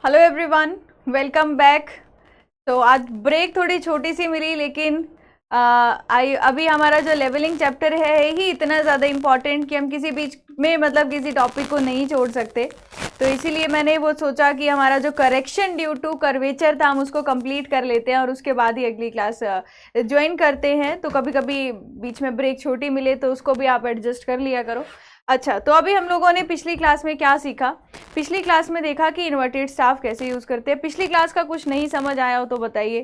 Hello everyone, welcome back. तो आज break थोड़ी छोटी सी मिली, लेकिन अभी हमारा जो लेवलिंग चैप्टर है ही इतना ज़्यादा इम्पॉर्टेंट कि हम किसी बीच में किसी टॉपिक को नहीं छोड़ सकते। तो इसीलिए मैंने वो सोचा कि हमारा जो करेक्शन ड्यू टू कर्वेचर था हम उसको कंप्लीट कर लेते हैं और उसके बाद ही अगली क्लास ज्वाइन करते हैं। तो कभी कभी बीच में ब्रेक छोटी मिले तो उसको भी आप एडजस्ट कर लिया करो। अच्छा, तो अभी हम लोगों ने पिछली क्लास में क्या सीखा? पिछली क्लास में देखा कि इन्वर्टेड स्टाफ कैसे यूज़ करते हैं। पिछली क्लास का कुछ नहीं समझ आया हो तो बताइए।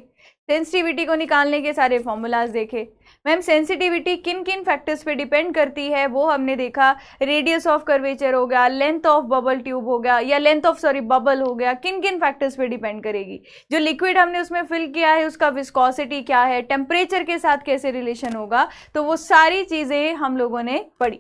सेंसिटिविटी को निकालने के सारे फॉर्मूलाज देखे। मैम, सेंसिटिविटी किन किन फैक्टर्स पे डिपेंड करती है वो हमने देखा। रेडियस ऑफ कर्वेचर हो गया, लेंथ ऑफ बबल ट्यूब हो गया, या लेंथ ऑफ बबल हो गया, किन किन फैक्टर्स पे डिपेंड करेगी। जो लिक्विड हमने उसमें फिल किया है उसका विस्कोसिटी क्या है, टेम्परेचर के साथ कैसे रिलेशन होगा, तो वो सारी चीज़ें हम लोगों ने पढ़ी।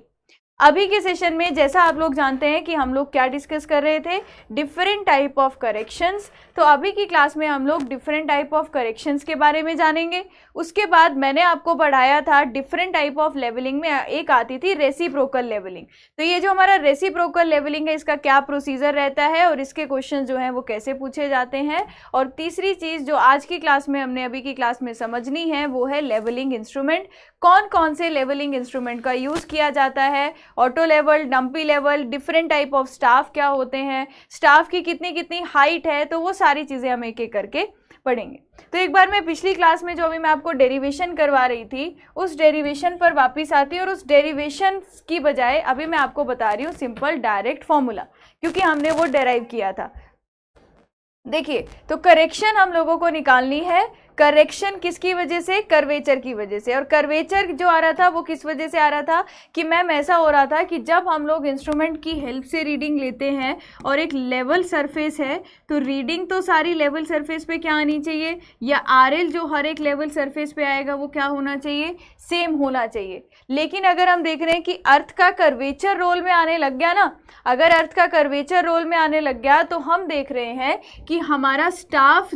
अभी के सेशन में जैसा आप लोग जानते हैं कि हम लोग क्या डिस्कस कर रहे थे, डिफरेंट टाइप ऑफ करेक्शंस। तो अभी की क्लास में हम लोग डिफरेंट टाइप ऑफ करेक्शंस के बारे में जानेंगे। उसके बाद मैंने आपको पढ़ाया था डिफरेंट टाइप ऑफ लेवलिंग में एक आती थी रेसिप्रोकल लेवलिंग। तो ये जो हमारा रेसिप्रोकल लेवलिंग है इसका क्या प्रोसीजर रहता है और इसके क्वेश्चन जो हैं वो कैसे पूछे जाते हैं। और तीसरी चीज़ जो आज की क्लास में हमने अभी की क्लास में समझनी है वो है लेवलिंग इंस्ट्रूमेंट। कौन कौन से लेवलिंग इंस्ट्रूमेंट का यूज़ किया जाता है, auto level, dumpy level, different type of staff क्या होते हैं, स्टाफ की कितनी कितनी हाइट है, तो वो सारी चीज़ें हम एक एक करके पढ़ेंगे। तो एक बार मैं पिछली क्लास में जो अभी मैं आपको डेरिवेशन करवा रही थी उस डेरिवेशन पर वापस आती हूँ और उस डेरिवेशन की बजाय अभी मैं आपको बता रही हूँ सिंपल डायरेक्ट फॉर्मूला, क्योंकि हमने वो डेराइव किया था। देखिए, तो करेक्शन हम लोगों को निकालनी है। करेक्शन किसकी वजह से? कर्वेचर की वजह से। और कर्वेचर जो आ रहा था वो किस वजह से आ रहा था कि मैम ऐसा हो रहा था कि जब हम लोग इंस्ट्रूमेंट की हेल्प से रीडिंग लेते हैं और एक लेवल सरफेस है तो रीडिंग तो सारी लेवल सरफेस पे क्या आनी चाहिए, या आरएल जो हर एक लेवल सरफेस पे आएगा वो क्या होना चाहिए, सेम होना चाहिए। लेकिन अगर हम देख रहे हैं कि अर्थ का कर्वेचर रोल में आने लग गया ना, अगर अर्थ का कर्वेचर रोल में आने लग गया तो हम देख रहे हैं कि हमारा स्टाफ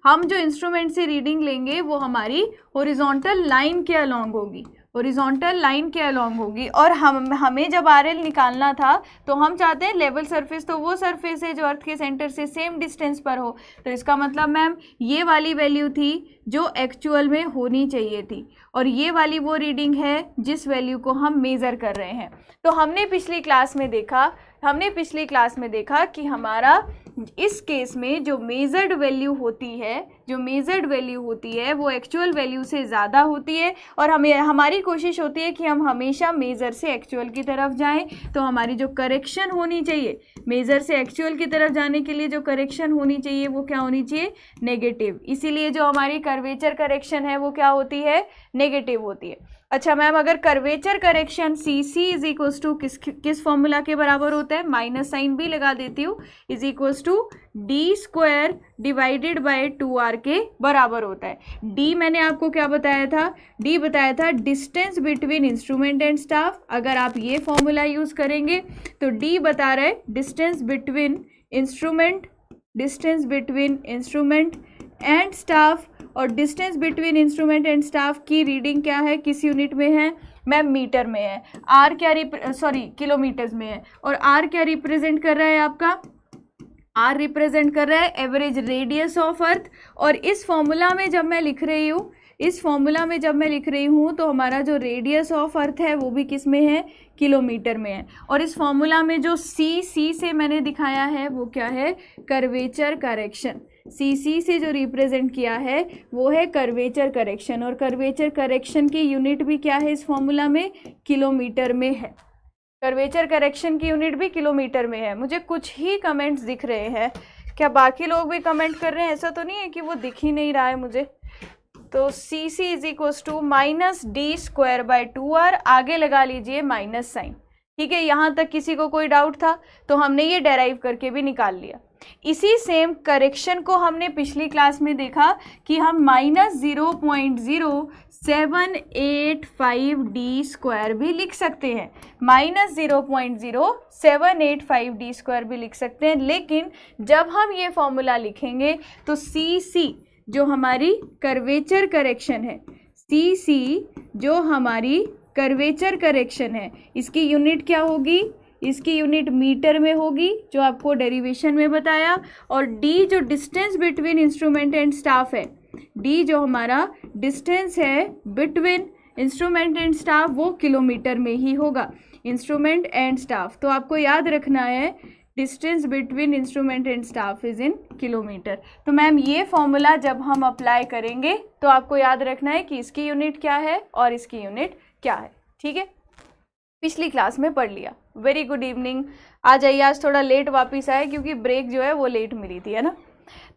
हम जो इंस्ट्रूमेंट से रीडिंग लेंगे वो हमारी हॉरिजॉन्टल लाइन के अलोंग होगी, हॉरिजॉन्टल लाइन के अलोंग होगी। और हमें जब आरएल निकालना था तो हम चाहते हैं लेवल सरफेस, तो वो सरफेस है जो अर्थ के सेंटर से सेम डिस्टेंस पर हो। तो इसका मतलब मैम ये वाली वैल्यू थी जो एक्चुअल में होनी चाहिए थी, और ये वाली वो रीडिंग है जिस वैल्यू को हम मेज़र कर रहे हैं। तो हमने पिछली क्लास में देखा कि हमारा इस केस में जो मेजर्ड वैल्यू होती है वो एक्चुअल वैल्यू से ज़्यादा होती है, और हमारी कोशिश होती है कि हम हमेशा मेज़र से एक्चुअल की तरफ जाएं। तो हमारी जो करेक्शन होनी चाहिए, मेज़र से एक्चुअल की तरफ जाने के लिए जो करेक्शन होनी चाहिए वो क्या होनी चाहिए, नेगेटिव। इसीलिए जो हमारी कर्वेचर करेक्शन है वो क्या होती है, नेगेटिव होती है। अच्छा मैम, अगर curvature correction C C is equals to किस फॉर्मूला के बराबर होता है, माइनस साइन भी लगा देती हूँ, is equals to D square divided by 2r के बराबर होता है। डी मैंने आपको क्या बताया था, डी बताया था distance between instrument and staff. अगर आप ये फॉर्मूला यूज़ करेंगे तो डी बता रहा है distance between instrument and staff, और distance between instrument and staff की रीडिंग क्या है, किस यूनिट में है मैम, मीटर में है। आर क्या किलोमीटर्स में है। और आर क्या रिप्रेजेंट कर रहा है आपका, आर रिप्रेजेंट कर रहा है एवरेज रेडियस ऑफ अर्थ। और इस फॉर्मूला में जब मैं लिख रही हूँ तो हमारा जो रेडियस ऑफ अर्थ है वो भी किस में है, किलोमीटर में है। और इस फॉर्मूला में जो सी से मैंने दिखाया है वो क्या है, कर्वेचर करेक्शन। सी से जो रिप्रेजेंट किया है वो है कर्वेचर करेक्शन, और कर्वेचर करेक्शन की यूनिट भी क्या है इस फॉर्मूला में, किलोमीटर में है। कर्वेचर करेक्शन की यूनिट भी किलोमीटर में है। मुझे कुछ ही कमेंट्स दिख रहे हैं, क्या बाकी लोग भी कमेंट कर रहे हैं? ऐसा तो नहीं है कि वो दिख ही नहीं रहा है मुझे। तो c is equals to minus d square by 2r, आगे लगा लीजिए माइनस साइन। ठीक है, यहाँ तक किसी को कोई डाउट था तो हमने ये डेराइव करके भी निकाल लिया। इसी सेम करेक्शन को हमने पिछली क्लास में देखा कि हम माइनस 0.0785 डी स्क्वायर भी लिख सकते हैं, माइनस 0.0785 डी स्क्वायर भी लिख सकते हैं। लेकिन जब हम ये फॉर्मूला लिखेंगे तो सी जो हमारी कर्वेचर करेक्शन है, सी जो हमारी कर्वेचर करेक्शन है, इसकी यूनिट क्या होगी, इसकी यूनिट मीटर में होगी जो आपको डेरिवेशन में बताया, और डी जो distance between instrument and staff है, डी जो हमारा डिस्टेंस है बिटवीन इंस्ट्रूमेंट एंड स्टाफ वो किलोमीटर में ही होगा, इंस्ट्रूमेंट एंड स्टाफ। तो आपको याद रखना है distance between instrument and staff is in kilometre. तो मैम ये फॉर्मूला जब हम अप्लाई करेंगे तो आपको याद रखना है कि इसकी यूनिट क्या है और इसकी यूनिट क्या है, ठीक है। पिछली क्लास में पढ़ लिया। Very good evening. आ जाइए, आज थोड़ा लेट वापस आए क्योंकि ब्रेक जो है वो लेट मिली थी, है ना।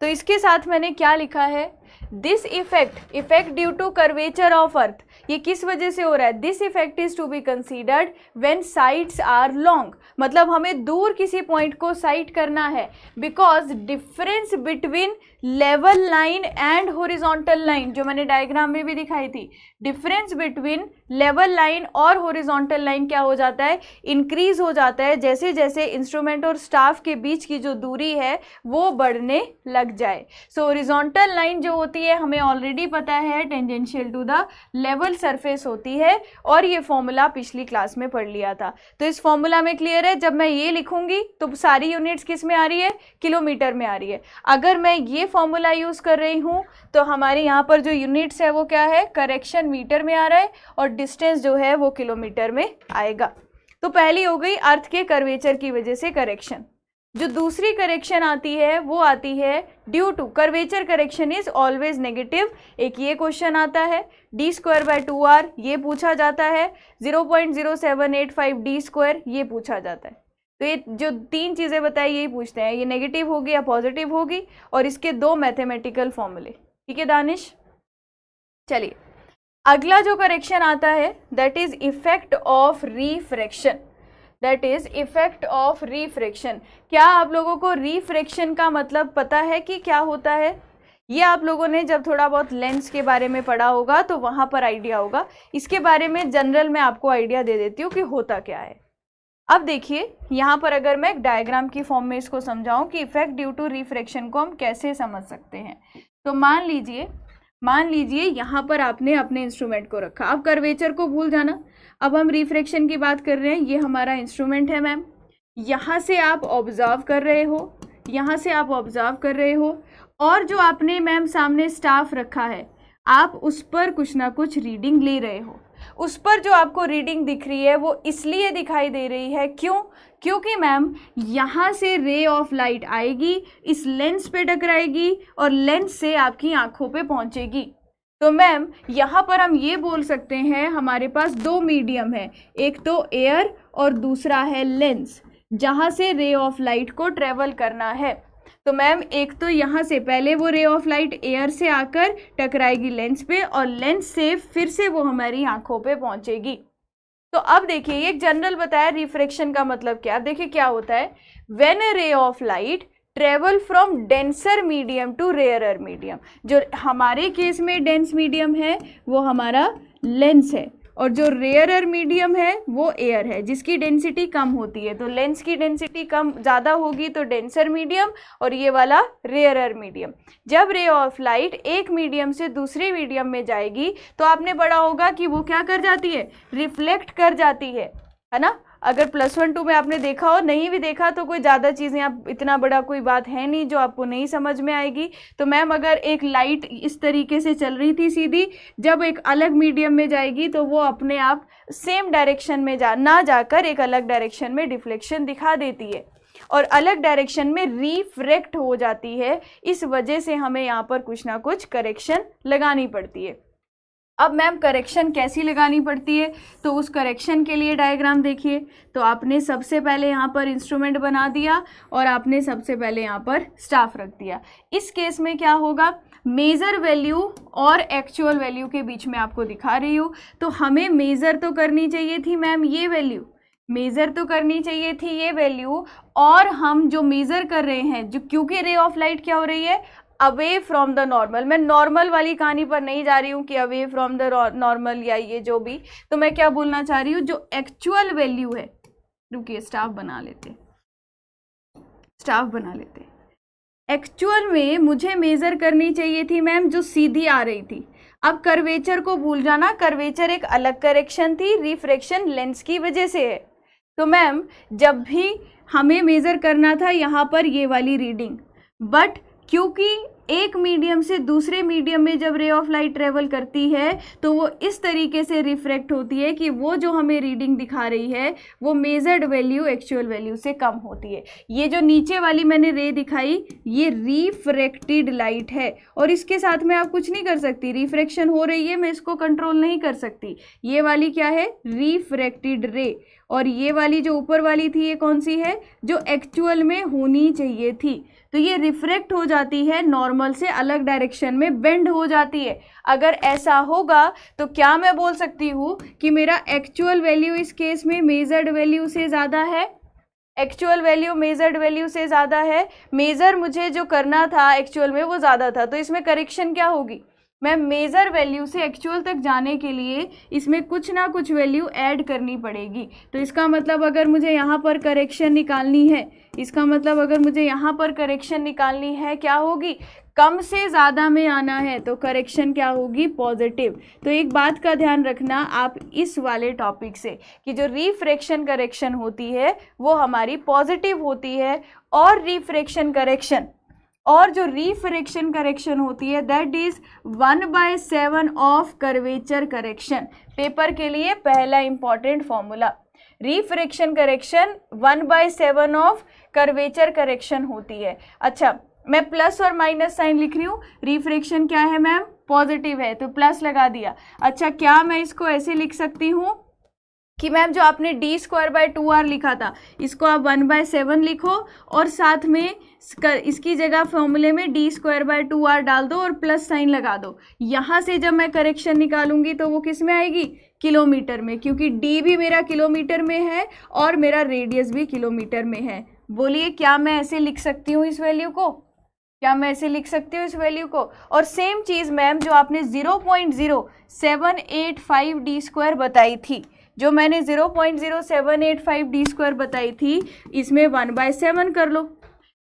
तो इसके साथ मैंने क्या लिखा है, this effect due to curvature of earth, ये किस वजह से हो रहा है, this effect is to be considered when sides are long, मतलब हमें दूर किसी पॉइंट को साइट करना है, because difference between level line and horizontal line, जो मैंने डायग्राम में भी दिखाई थी, डिफरेंस बिटवीन लेवल लाइन और हॉरिजॉन्टल लाइन क्या हो जाता है, इंक्रीज हो जाता है जैसे जैसे इंस्ट्रूमेंट और स्टाफ के बीच की जो दूरी है वो बढ़ने लग जाए। सो हॉरिजॉन्टल लाइन जो होती है हमें ऑलरेडी पता है tangential to the level surface होती है, और ये फॉर्मूला पिछली क्लास में पढ़ लिया था। तो इस फॉर्मूला में क्लियर है, जब मैं ये लिखूंगी तो सारी यूनिट्स किस में आ रही है, किलोमीटर में आ रही है। अगर मैं ये फॉर्मूला यूज कर रही हूँ तो हमारे यहाँ पर जो यूनिट्स है वो क्या है, करेक्शन मीटर में आ रहा है और डिस्टेंस जो है वो किलोमीटर में आएगा। तो पहली हो गई अर्थ के कर्वेचर की वजह से करेक्शन। जो दूसरी करेक्शन आती है वो आती है due to curvature correction is always negative. एक ये क्वेश्चन आता है d²/2r, ये पूछा जाता है 0.0785 d² ये पूछा जाता है। तो ये जो तीन चीज़ें बताई यही पूछते हैं, ये नेगेटिव होगी या पॉजिटिव होगी, और इसके दो मैथमेटिकल फॉर्मूले, ठीक है दानिश। चलिए अगला जो करेक्शन आता है that is effect of refraction, that is effect of refraction. क्या आप लोगों को रिफ्रैक्शन का मतलब पता है कि क्या होता है? ये आप लोगों ने जब थोड़ा बहुत लेंस के बारे में पढ़ा होगा तो वहाँ पर आइडिया होगा। इसके बारे में जनरल में आपको आइडिया दे देती हूँ कि होता क्या है। अब देखिए यहाँ पर अगर मैं एक डायग्राम की फॉर्म में इसको समझाऊं कि इफेक्ट ड्यू टू रिफ्रैक्शन को हम कैसे समझ सकते हैं, तो मान लीजिए यहाँ पर आपने अपने इंस्ट्रूमेंट को रखा। अब कर्वेचर को भूल जाना, अब हम रिफ्रैक्शन की बात कर रहे हैं। ये हमारा इंस्ट्रूमेंट है मैम, यहाँ से आप ऑब्जर्व कर रहे हो, यहाँ से आप ऑब्जर्व कर रहे हो, और जो आपने मैम सामने स्टाफ रखा है आप उस पर कुछ ना कुछ रीडिंग ले रहे हो। उस पर जो आपको रीडिंग दिख रही है वो इसलिए दिखाई दे रही है, क्यों? क्योंकि मैम यहाँ से रे ऑफ लाइट आएगी, इस लेंस पे टकराएगी और लेंस से आपकी आंखों पे पहुंचेगी। तो मैम यहाँ पर हम ये बोल सकते हैं हमारे पास दो मीडियम है, एक तो एयर और दूसरा है लेंस, जहाँ से रे ऑफ लाइट को ट्रेवल करना है। तो मैम एक तो यहाँ से पहले वो रे ऑफ लाइट एयर से आकर टकराएगी लेंस पे, और लेंस से फिर से वो हमारी आंखों पे पहुंचेगी। तो अब देखिए ये एक जनरल बताया रिफ्रैक्शन का मतलब क्या। अब देखिए क्या होता है, when a ray of light travel from denser medium to rarer medium, जो हमारे केस में डेंस मीडियम है वो हमारा लेंस है, और जो रेयरर मीडियम है वो एयर है जिसकी डेंसिटी कम होती है। तो लेंस की डेंसिटी कम ज़्यादा होगी तो डेंसर मीडियम, और ये वाला रेयरर मीडियम। जब रे ऑफ लाइट एक मीडियम से दूसरे मीडियम में जाएगी तो आपने पढ़ा होगा कि वो क्या कर जाती है, रिफ्लेक्ट कर जाती है ना। अगर +1 2 में आपने देखा हो, नहीं भी देखा तो कोई ज़्यादा चीज़ें, आप इतना बड़ा कोई बात है नहीं जो आपको नहीं समझ में आएगी। तो मैम अगर एक लाइट इस तरीके से चल रही थी सीधी, जब एक अलग मीडियम में जाएगी तो वो अपने आप सेम डायरेक्शन में ना जाकर एक अलग डायरेक्शन में डिफ्लेक्शन दिखा देती है और अलग डायरेक्शन में रिफ्रैक्ट हो जाती है। इस वजह से हमें यहाँ पर कुछ ना कुछ करेक्शन लगानी पड़ती है। अब मैम करेक्शन कैसी लगानी पड़ती है, तो उस करेक्शन के लिए डायग्राम देखिए। तो आपने सबसे पहले यहाँ पर इंस्ट्रूमेंट बना दिया और आपने सबसे पहले यहाँ पर स्टाफ रख दिया। इस केस में क्या होगा, मेज़र वैल्यू और एक्चुअल वैल्यू के बीच में आपको दिखा रही हूँ। तो हमें मेज़र तो करनी चाहिए थी मैम ये वैल्यू, मेज़र तो करनी चाहिए थी ये वैल्यू, और हम जो मेज़र कर रहे हैं, जो क्योंकि रे ऑफ लाइट क्या हो रही है, अवे फ्रॉम द नॉर्मल। मैं नॉर्मल वाली कहानी पर नहीं जा रही हूँ कि अवे फ्रॉम द नॉर्मल या ये जो भी, तो मैं क्या बोलना चाह रही हूँ, जो एक्चुअल वैल्यू है, रुकिए स्टाफ बना लेते। एक्चुअल में मुझे मेज़र करनी चाहिए थी मैम जो सीधी आ रही थी। अब कर्वेचर को भूल जाना, कर्वेचर एक अलग करेक्शन थी, रिफ्रैक्शन लेंस की वजह से है। तो मैम जब भी हमें मेज़र करना था यहाँ पर ये वाली रीडिंग, बट क्योंकि एक मीडियम से दूसरे मीडियम में जब रे ऑफ लाइट ट्रेवल करती है तो वो इस तरीके से रिफ्रैक्ट होती है कि वो जो हमें रीडिंग दिखा रही है वो मेजर्ड वैल्यू एक्चुअल वैल्यू से कम होती है। ये जो नीचे वाली मैंने रे दिखाई ये रिफ्रैक्टेड लाइट है और इसके साथ में आप कुछ नहीं कर सकती, रिफ्रैक्शन हो रही है मैं इसको कंट्रोल नहीं कर सकती। ये वाली क्या है, रिफ्रैक्टेड रे, और ये वाली जो ऊपर वाली थी ये कौन सी है, जो एक्चुअल में होनी चाहिए थी। तो ये रिफ्रैक्ट हो जाती है, नॉर्मल से अलग डायरेक्शन में बेंड हो जाती है। अगर ऐसा होगा तो क्या मैं बोल सकती हूँ कि मेरा एक्चुअल वैल्यू इस केस में मेजर्ड वैल्यू से ज़्यादा है, एक्चुअल वैल्यू मेजर्ड वैल्यू से ज़्यादा है। मेज़र मुझे जो करना था एक्चुअल में वो ज़्यादा था, तो इसमें करेक्शन क्या होगी, मैं मेज़र वैल्यू से एक्चुअल तक जाने के लिए इसमें कुछ ना कुछ वैल्यू ऐड करनी पड़ेगी। तो इसका मतलब अगर मुझे यहाँ पर करेक्शन निकालनी है, इसका मतलब अगर मुझे यहाँ पर करेक्शन निकालनी है क्या होगी, कम से ज़्यादा में आना है तो करेक्शन क्या होगी, पॉजिटिव। तो एक बात का ध्यान रखना आप इस वाले टॉपिक से कि जो रिफ्रैक्शन करेक्शन होती है वो हमारी पॉजिटिव होती है, और रिफ्रैक्शन करेक्शन और जो रिफ्रैक्शन करेक्शन होती है that is 1/7 of curvature correction. Paper के लिए पहला important formula, refraction correction 1/7 of curvature correction होती है। अच्छा मैं प्लस और माइनस साइन लिख रही हूँ, रिफ्रैक्शन क्या है मैम, पॉजिटिव है तो प्लस लगा दिया। अच्छा क्या मैं इसको ऐसे लिख सकती हूँ कि मैम जो आपने d²/2r लिखा था इसको आप 1/7 लिखो और साथ में इसकी जगह फॉर्मूले में d²/2r डाल दो और प्लस साइन लगा दो। यहाँ से जब मैं करेक्शन निकालूंगी तो वो किस में आएगी, किलोमीटर में, क्योंकि d भी मेरा किलोमीटर में है और मेरा रेडियस भी किलोमीटर में है। बोलिए क्या मैं ऐसे लिख सकती हूँ इस वैल्यू को, क्या मैं ऐसे लिख सकती हूँ इस वैल्यू को। और सेम चीज़ मैम जो आपने 0.0785 d² बताई थी, जो मैंने 0.0785 d² बताई थी इसमें 1/7 कर लो,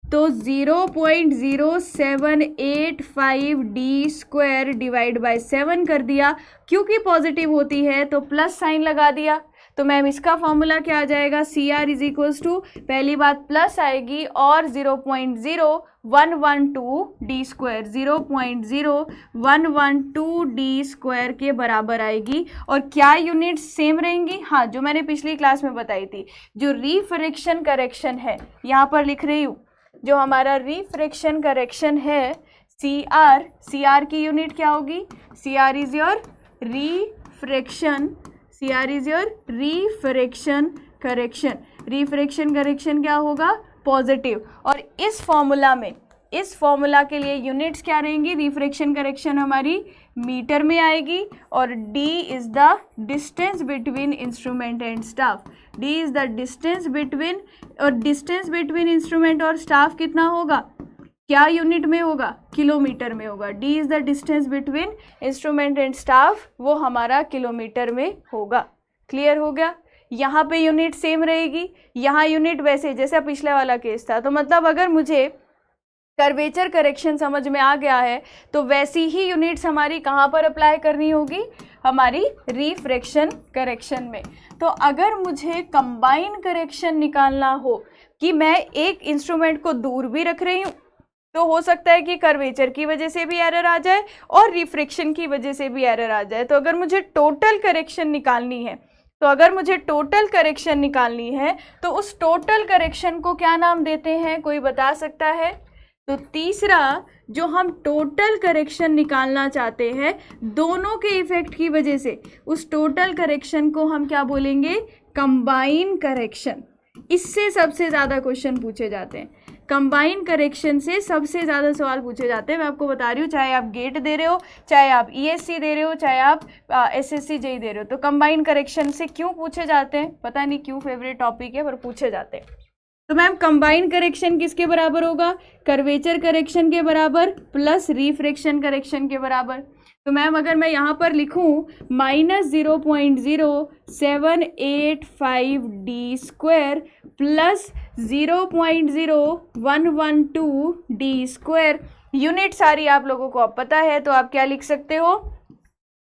तो 0.0785 d² डिवाइड बाय 7 कर दिया, क्योंकि पॉजिटिव होती है तो प्लस साइन लगा दिया। तो मैम इसका फॉर्मूला क्या आ जाएगा, CR इज इक्वल्स टू, पहली बात प्लस आएगी और 0.0112 d², 0.0112 d² के बराबर आएगी। और क्या यूनिट सेम रहेंगी, हाँ जो मैंने पिछली क्लास में बताई थी, जो रिफ्रैक्शन करेक्शन है यहाँ पर लिख रही हूँ, जो हमारा रिफ्रैक्शन करेक्शन है CR की यूनिट क्या होगी, CR is your refraction, CR is your refraction correction. Refraction correction क्या होगा, पॉजिटिव। और इस फॉर्मूला के लिए यूनिट्स क्या रहेंगी, रिफ्रैक्शन करेक्शन हमारी मीटर में आएगी और D is the distance between instrument and staff, D is the distance between, और डिस्टेंस बिटवीन इंस्ट्रूमेंट और स्टाफ कितना होगा, क्या यूनिट में होगा, किलोमीटर में होगा। D is the distance between instrument and staff, वो हमारा किलोमीटर में होगा। क्लियर हो गया, यहाँ पे यूनिट सेम रहेगी, यहाँ यूनिट वैसे जैसा पिछले वाला केस था। तो मतलब अगर मुझे कर्वेचर करेक्शन समझ में आ गया है तो वैसी ही यूनिट्स हमारी कहाँ पर अप्लाई करनी होगी, हमारी रिफ्रैक्शन करेक्शन में। तो अगर मुझे कंबाइन करेक्शन निकालना हो कि मैं एक इंस्ट्रूमेंट को दूर भी रख रही हूँ तो हो सकता है कि कर्वेचर की वजह से भी एरर आ जाए और रिफ्रैक्शन की वजह से भी एरर आ जाए। तो अगर मुझे टोटल करेक्शन निकालनी है तो उस टोटल करेक्शन को क्या नाम देते हैं, कोई बता सकता है। तो तीसरा जो हम टोटल करेक्शन निकालना चाहते हैं दोनों के इफेक्ट की वजह से, उस टोटल करेक्शन को हम क्या बोलेंगे, कंबाइन करेक्शन। इससे सबसे ज़्यादा क्वेश्चन पूछे जाते हैं, कंबाइन करेक्शन से सबसे ज़्यादा सवाल पूछे जाते हैं। मैं आपको बता रही हूँ, चाहे आप गेट दे रहे हो, चाहे आप ESC दे रहे हो, चाहे आप SSC JEE दे रहे हो, तो कंबाइन करेक्शन से क्यों पूछे जाते हैं, पता नहीं क्यों, फेवरेट टॉपिक है पर पूछे जाते हैं। तो मैम कंबाइन करेक्शन किसके बराबर होगा, कर्वेचर करेक्शन के बराबर प्लस रिफ्रैक्शन करेक्शन के बराबर। तो मैम अगर मैं यहाँ पर लिखूँ -0.0785 d² प्लस 0.0112 d², यूनिट सारी आप लोगों को अब पता है, तो आप क्या लिख सकते हो,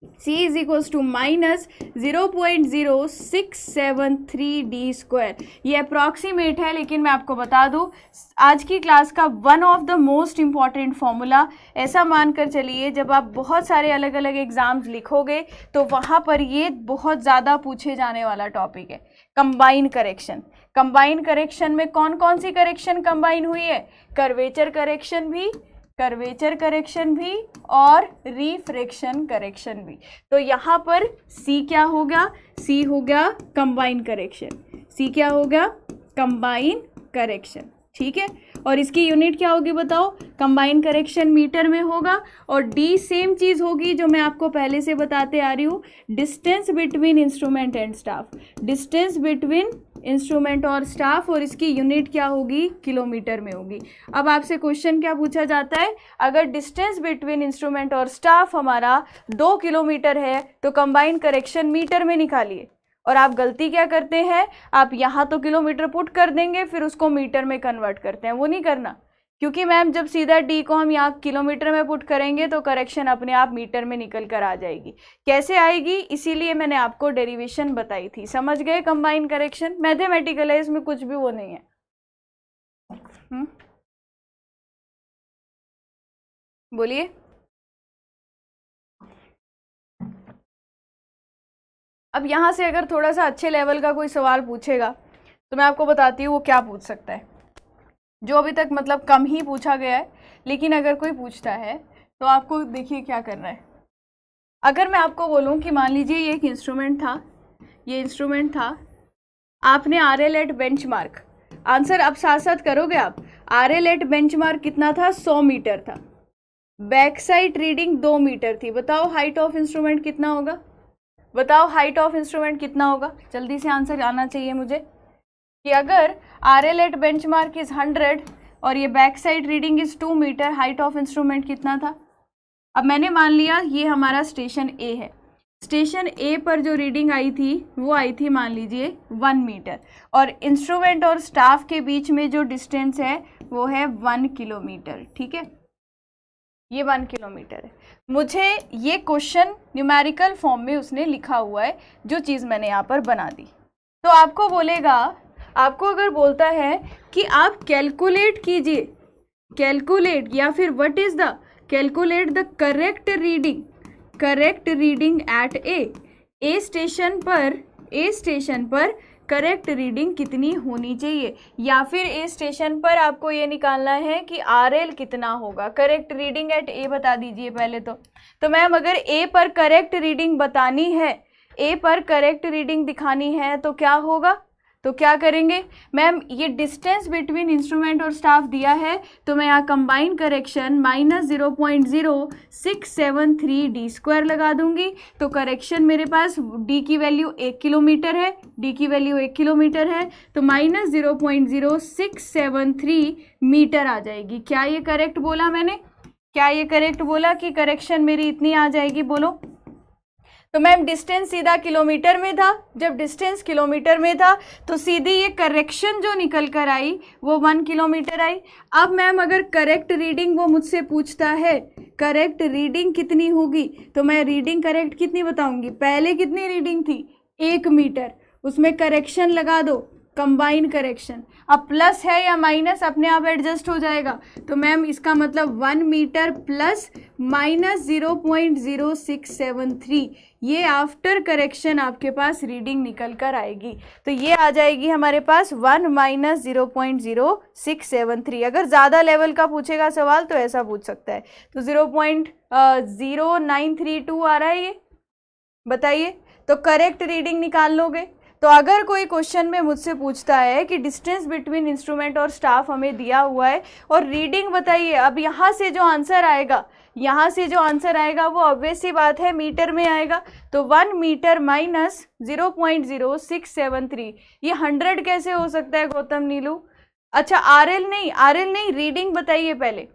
C is equals to minus 0.0673 D square. ये अप्रॉक्सीमेट है, लेकिन मैं आपको बता दूं आज की क्लास का one of the most important formula, ऐसा मानकर चलिए जब आप बहुत सारे अलग अलग एग्जाम्स लिखोगे तो वहाँ पर ये बहुत ज़्यादा पूछे जाने वाला टॉपिक है, कंबाइन करेक्शन। कंबाइन करेक्शन में कौन कौन सी करेक्शन कंबाइन हुई है? कर्वेचर करेक्शन भी और रिफ्रैक्शन करेक्शन भी। तो यहाँ पर C क्या होगा? C हो गया कंबाइन करेक्शन। C क्या होगा? कंबाइन करेक्शन, ठीक है। और इसकी यूनिट क्या होगी बताओ? कंबाइन करेक्शन मीटर में होगा। और D सेम चीज़ होगी जो मैं आपको पहले से बताते आ रही हूँ, distance between instrument and staff, distance between instrument और स्टाफ, और इसकी यूनिट क्या होगी? किलोमीटर में होगी। अब आपसे क्वेश्चन क्या पूछा जाता है? अगर डिस्टेंस बिटवीन इंस्ट्रूमेंट और स्टाफ हमारा 2 किलोमीटर है तो कंबाइन करेक्शन मीटर में निकालिए। और आप गलती क्या करते हैं? आप यहाँ तो किलोमीटर पुट कर देंगे, फिर उसको मीटर में कन्वर्ट करते हैं। वो नहीं करना, क्योंकि मैम जब सीधा D को हम यहाँ किलोमीटर में पुट करेंगे तो करेक्शन अपने आप मीटर में निकल कर आ जाएगी। कैसे आएगी? इसीलिए मैंने आपको डेरिवेशन बताई थी। समझ गए? कंबाइन करेक्शन मैथमेटिकल है, इसमें कुछ भी वो नहीं है। बोलिए। अब यहाँ से अगर थोड़ा सा अच्छे लेवल का कोई सवाल पूछेगा तो मैं आपको बताती हूँ वो क्या पूछ सकता है, जो अभी तक मतलब कम ही पूछा गया है। लेकिन अगर कोई पूछता है तो आपको देखिए क्या करना है। अगर मैं आपको बोलूँ कि मान लीजिए ये एक इंस्ट्रूमेंट था, ये इंस्ट्रूमेंट था, आपने RL एट बेंचमार्क, आंसर अब साथ साथ करोगे आप। RL एट बेंचमार्क कितना था? 100 मीटर था। बैक साइड रीडिंग 2 मीटर थी। बताओ हाइट ऑफ इंस्ट्रूमेंट कितना होगा? बताओ हाइट ऑफ इंस्ट्रूमेंट कितना होगा? जल्दी से आंसर आना चाहिए मुझे कि अगर RL एट बेंचमार्क इज 100 और ये back side reading is 2 metre, height of instrument कितना था? अब मैंने मान लिया ये हमारा स्टेशन A है। स्टेशन A पर जो रीडिंग आई थी वो आई थी मान लीजिए 1 मीटर, और इंस्ट्रूमेंट और स्टाफ के बीच में जो डिस्टेंस है वो है 1 किलोमीटर, ठीक है। ये 1 किलोमीटर है। मुझे ये क्वेश्चन न्यूमेरिकल फॉर्म में उसने लिखा हुआ है, जो चीज़ मैंने यहाँ पर बना दी। तो आपको बोलेगा, आपको अगर बोलता है कि आप कैलकुलेट कीजिए, कैलकुलेट या फिर what is the calculate the correct reading at A station पर करेक्ट रीडिंग कितनी होनी चाहिए, या फिर ए स्टेशन पर आपको ये निकालना है कि RL कितना होगा। करेक्ट रीडिंग एट ए बता दीजिए पहले तो मैम अगर ए पर करेक्ट रीडिंग बतानी है, ए पर करेक्ट रीडिंग दिखानी है तो क्या होगा? तो क्या करेंगे मैम? ये डिस्टेंस बिटवीन इंस्ट्रूमेंट और स्टाफ दिया है तो मैं यहाँ combine correction minus 0.0673 D square लगा दूंगी। तो करेक्शन मेरे पास D की वैल्यू 1 किलोमीटर है, D की वैल्यू 1 किलोमीटर है, तो माइनस 0.0673 मीटर आ जाएगी। क्या ये करेक्ट बोला मैंने? क्या ये करेक्ट बोला कि करेक्शन मेरी इतनी आ जाएगी? बोलो। तो मैम डिस्टेंस सीधा किलोमीटर में था, जब डिस्टेंस किलोमीटर में था तो सीधी ये करेक्शन जो निकल कर आई वो 1 किलोमीटर आई। अब मैम अगर करेक्ट रीडिंग वो मुझसे पूछता है, करेक्ट रीडिंग कितनी होगी, तो मैं रीडिंग करेक्ट कितनी बताऊंगी? पहले कितनी रीडिंग थी? 1 मीटर, उसमें करेक्शन लगा दो, कंबाइन करेक्शन। अब प्लस है या माइनस अपने आप एडजस्ट हो जाएगा। तो मैम इसका मतलब 1 मीटर प्लस माइनस 0.0673, ये आफ्टर करेक्शन आपके पास रीडिंग निकल कर आएगी। तो ये आ जाएगी हमारे पास 1 माइनस 0.0673। अगर ज़्यादा लेवल का पूछेगा सवाल तो ऐसा पूछ सकता है। तो 0.0932 आ रहा है ये, बताइए। तो करेक्ट रीडिंग निकाल लोगे। तो अगर कोई क्वेश्चन में मुझसे पूछता है कि डिस्टेंस बिटवीन इंस्ट्रूमेंट और स्टाफ हमें दिया हुआ है और रीडिंग बताइए, अब यहाँ से जो आंसर आएगा, यहाँ से जो आंसर आएगा वो ऑब्वियस सी बात है मीटर में आएगा। तो 1 मीटर माइनस 0.0673, ये 100 कैसे हो सकता है गौतम नीलू? अच्छा RL नहीं, रीडिंग बताइए पहले।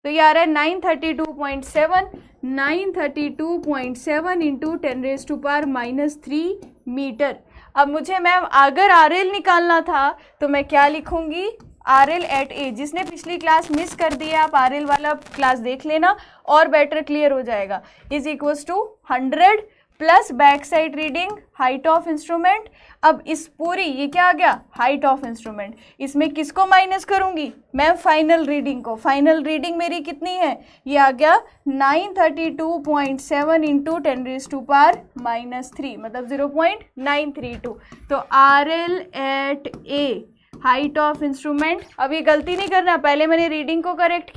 तो ये आ रहा है 932.7 इंटू 10⁻³ मीटर। अब मुझे मैम अगर RL निकालना था तो मैं क्या लिखूंगी? RL एट ए। जिसने पिछली क्लास मिस कर दी है आप RL वाला क्लास देख लेना और बेटर क्लियर हो जाएगा, is equals to 100 plus back side reading height of instrument. अब इस पूरी ये क्या आ गया, हाइट ऑफ इंस्ट्रूमेंट, इसमें किसको माइनस करूंगी मैं, फाइनल रीडिंग को। फाइनल रीडिंग मेरी कितनी है, ये आ गया 932.7 इंटू 10⁻³ मतलब 0.932। तो RL at A height of instrument, अब ये गलती नहीं करना, पहले मैंने रीडिंग को करेक्ट